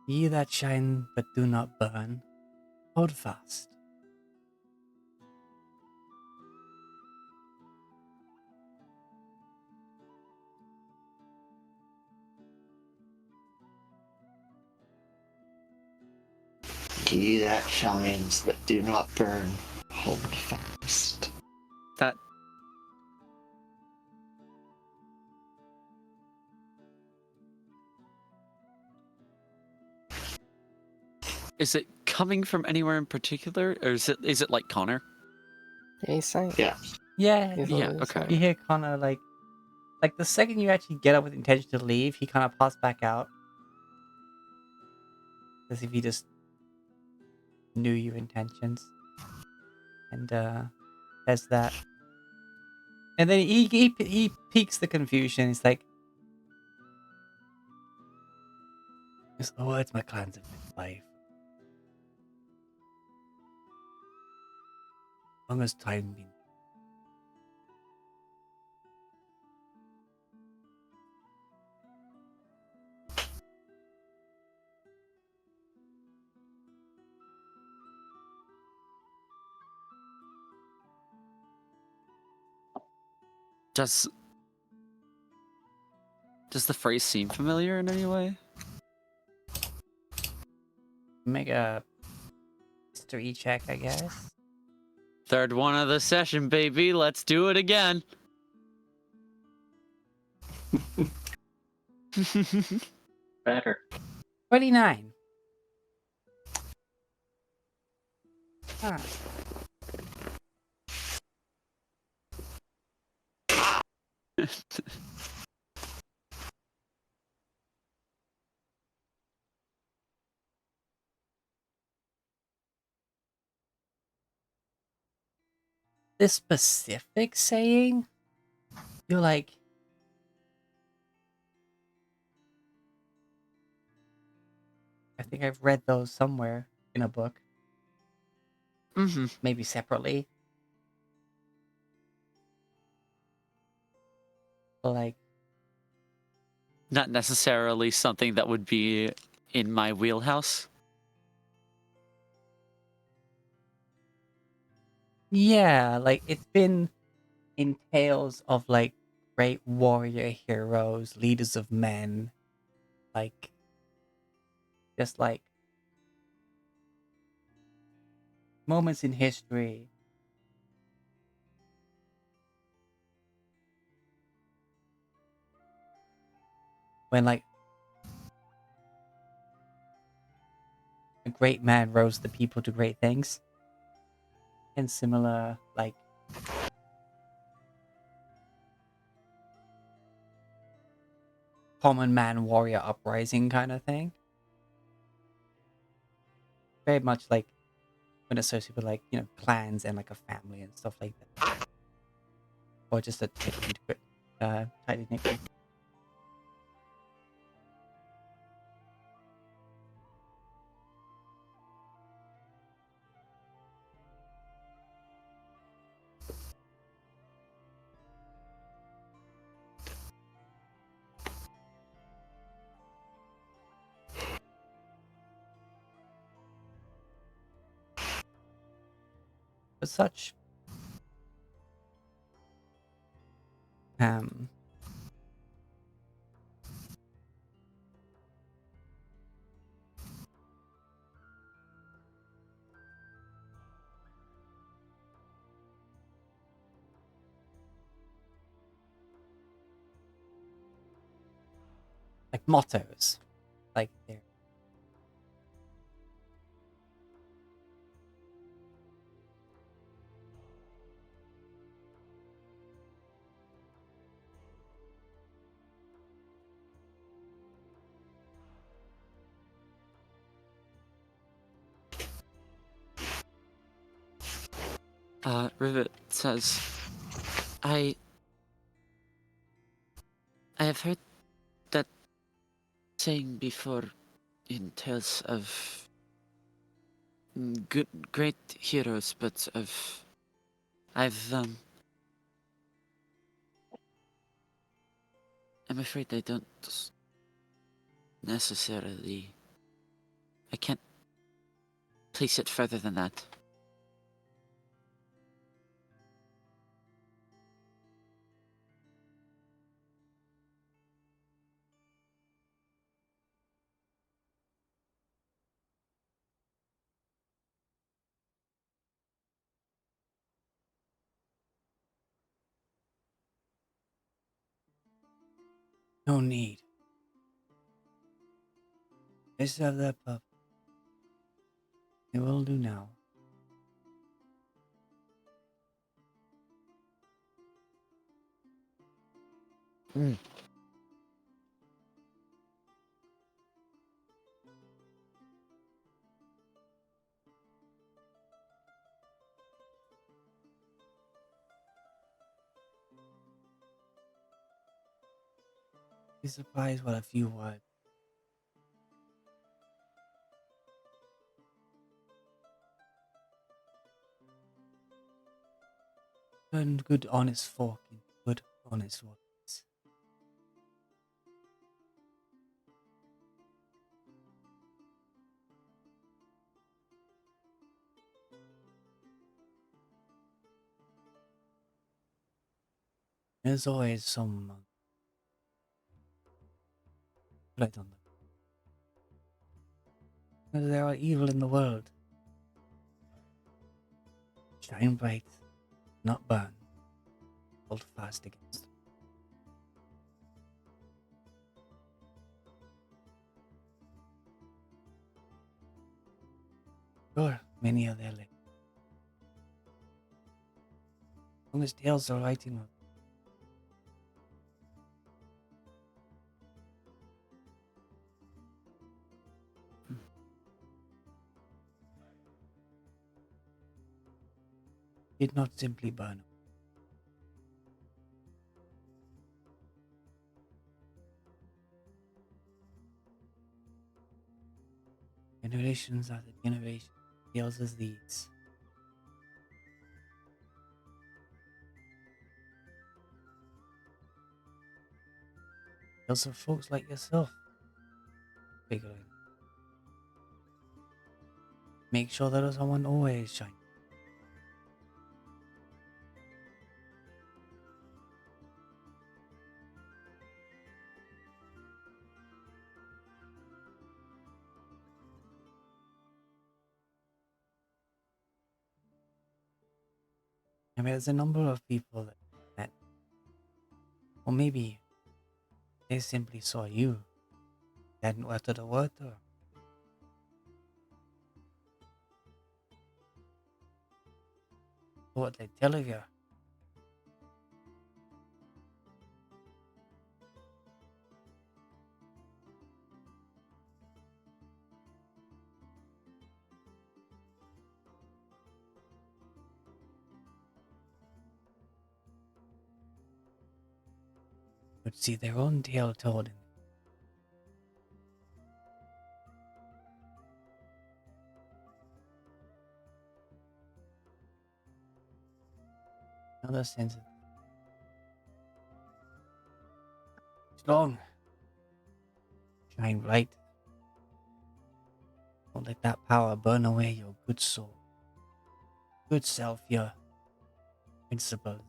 Ye that shine but do not burn, hold fast. Ye that shines but do not burn, hold fast. That Is it coming from anywhere in particular, or is it like Connor? He's saying. Yeah. Yeah, He's Yeah, literally okay. saying. you hear Connor like the second you actually get up with intention to leave, he kind of pops back out, as if he just knew your intentions, and says that, and then he peaks the confusion. It's like, it's the words my clans have been life. Long as time been. Does the phrase seem familiar in any way? Make a history check, I guess. Third one of the session, baby. Let's do it again. Better. 29. Huh. This specific saying, you're like, I think I've read those somewhere in a book, Mm-hmm. maybe separately. But like, Not necessarily something that would be in my wheelhouse. yeah, like it's been in tales of like great warrior heroes, leaders of men, like just like moments in history when like a great man rose the people to great things, and similar like common man warrior uprising kind of thing. Very much like when associated with like, you know, clans and like a family and stuff like that, or just a tightly knit group. But such um like mottos, like they're Rivet says, I have heard that saying before in tales of good, great heroes, but I've I'm afraid I don't necessarily. I can't place it further than that. no need. They serve their purpose. It will do now. Be surprised what a few words. Turn good, honest folk into good, honest words. There's always some light on them. Whether there are evil in the world, shine bright, not burn. Hold fast against them. Sure, many are there left. As long as tales are writing of. Did not simply burn. Generations after generations, tales as these. Tales of folks like yourself. Figuring. Make sure that someone always shines. I mean, there's a number of people that, or maybe they simply saw you, hadn't uttered a word or what they tell of you. Would see their own tale told in another sense of strong, shine bright. Don't let that power burn away your good soul, good self, your principles.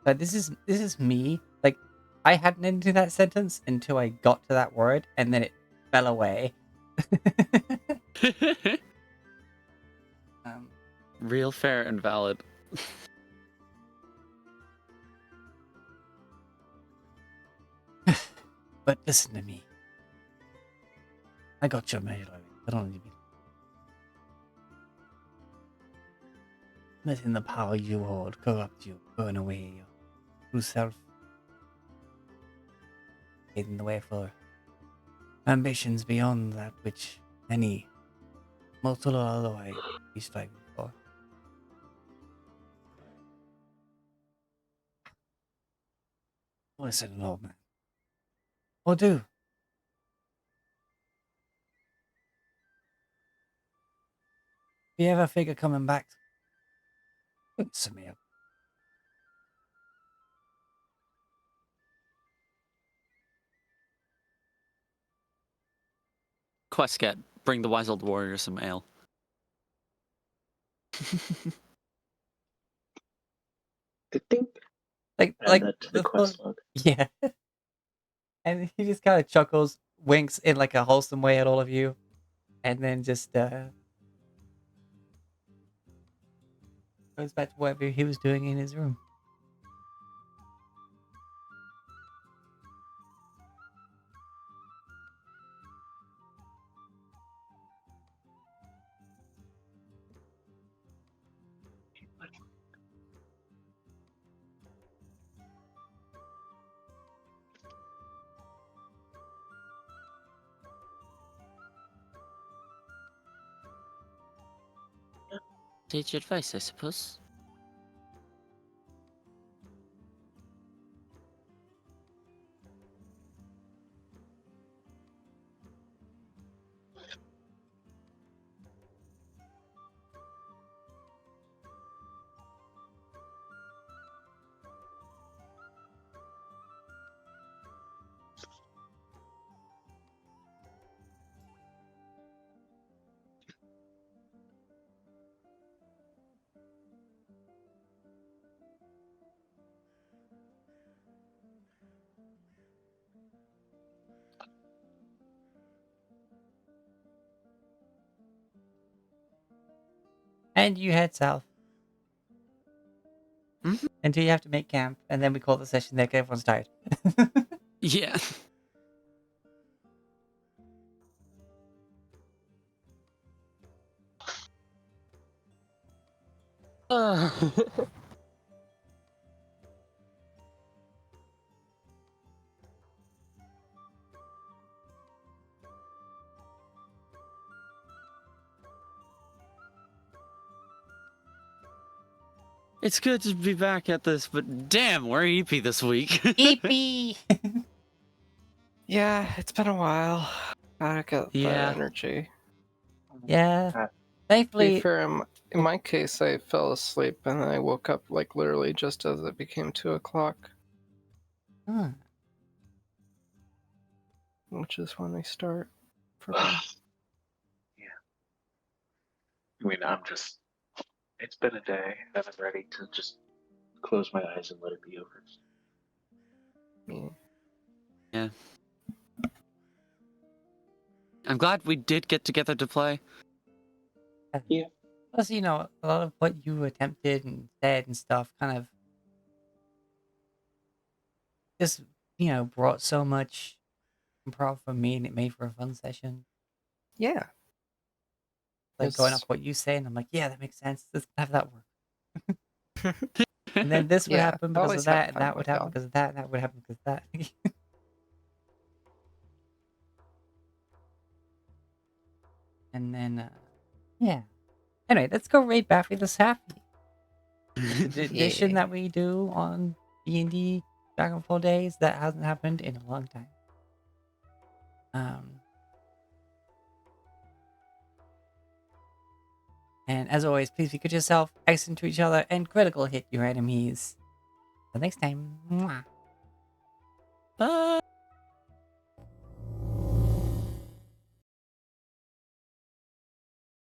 But this is me. Like, I hadn't into that sentence until I got to that word, and then it fell away. um, Real, fair, and valid. but listen to me. I got your mail already. I don't need to be. Letting the power you hold corrupt you, burn away your true self. Paving the way for ambitions beyond that which any mortal or otherwise be striving for. Listen, old man. Or do. If you ever figure coming back, answer me up. Questcat, bring the wise old warrior some ale. Ding. Like Add that to the the full, quest log. yeah. And he just kind of chuckles, winks in like a wholesome way at all of you, and then just goes back to whatever he was doing in his room. Take your advice, I suppose. And you head south. Mhm. Until you have to make camp, and then we call the session there 'cause everyone's tired. Yeah. It's good to be back at this, but damn, we're EP this week. Eepee! Yeah, it's been a while. Gotta get Yeah. that energy. Yeah. Uh, To be Thankfully, fair, in my case, I fell asleep and I woke up like literally just as it became 2 o'clock, huh, which is when I start. For yeah. me. I mean, it's been a day and I'm ready to just close my eyes and let it be over. Yeah. I'm glad we did get together to play. plus, a lot of what you attempted and said and stuff kind of just, brought so much improv from me, and it made for a fun session. Yeah. Like going It's- off what you say, and I'm like, yeah, that makes sense. Let's have that work. And then this would Yeah, happen because always of have that, and fun that would with happen y'all. because of that, and that would happen because of that. And then, yeah. Anyway, let's go raid Baffy the Sappy. The edition Yeah. that we do on D&D Dragonfall days that hasn't happened in a long time. And as always, please be good to yourself, excellent to each other, and critical hit your enemies. Until next time. Mwah. Bye.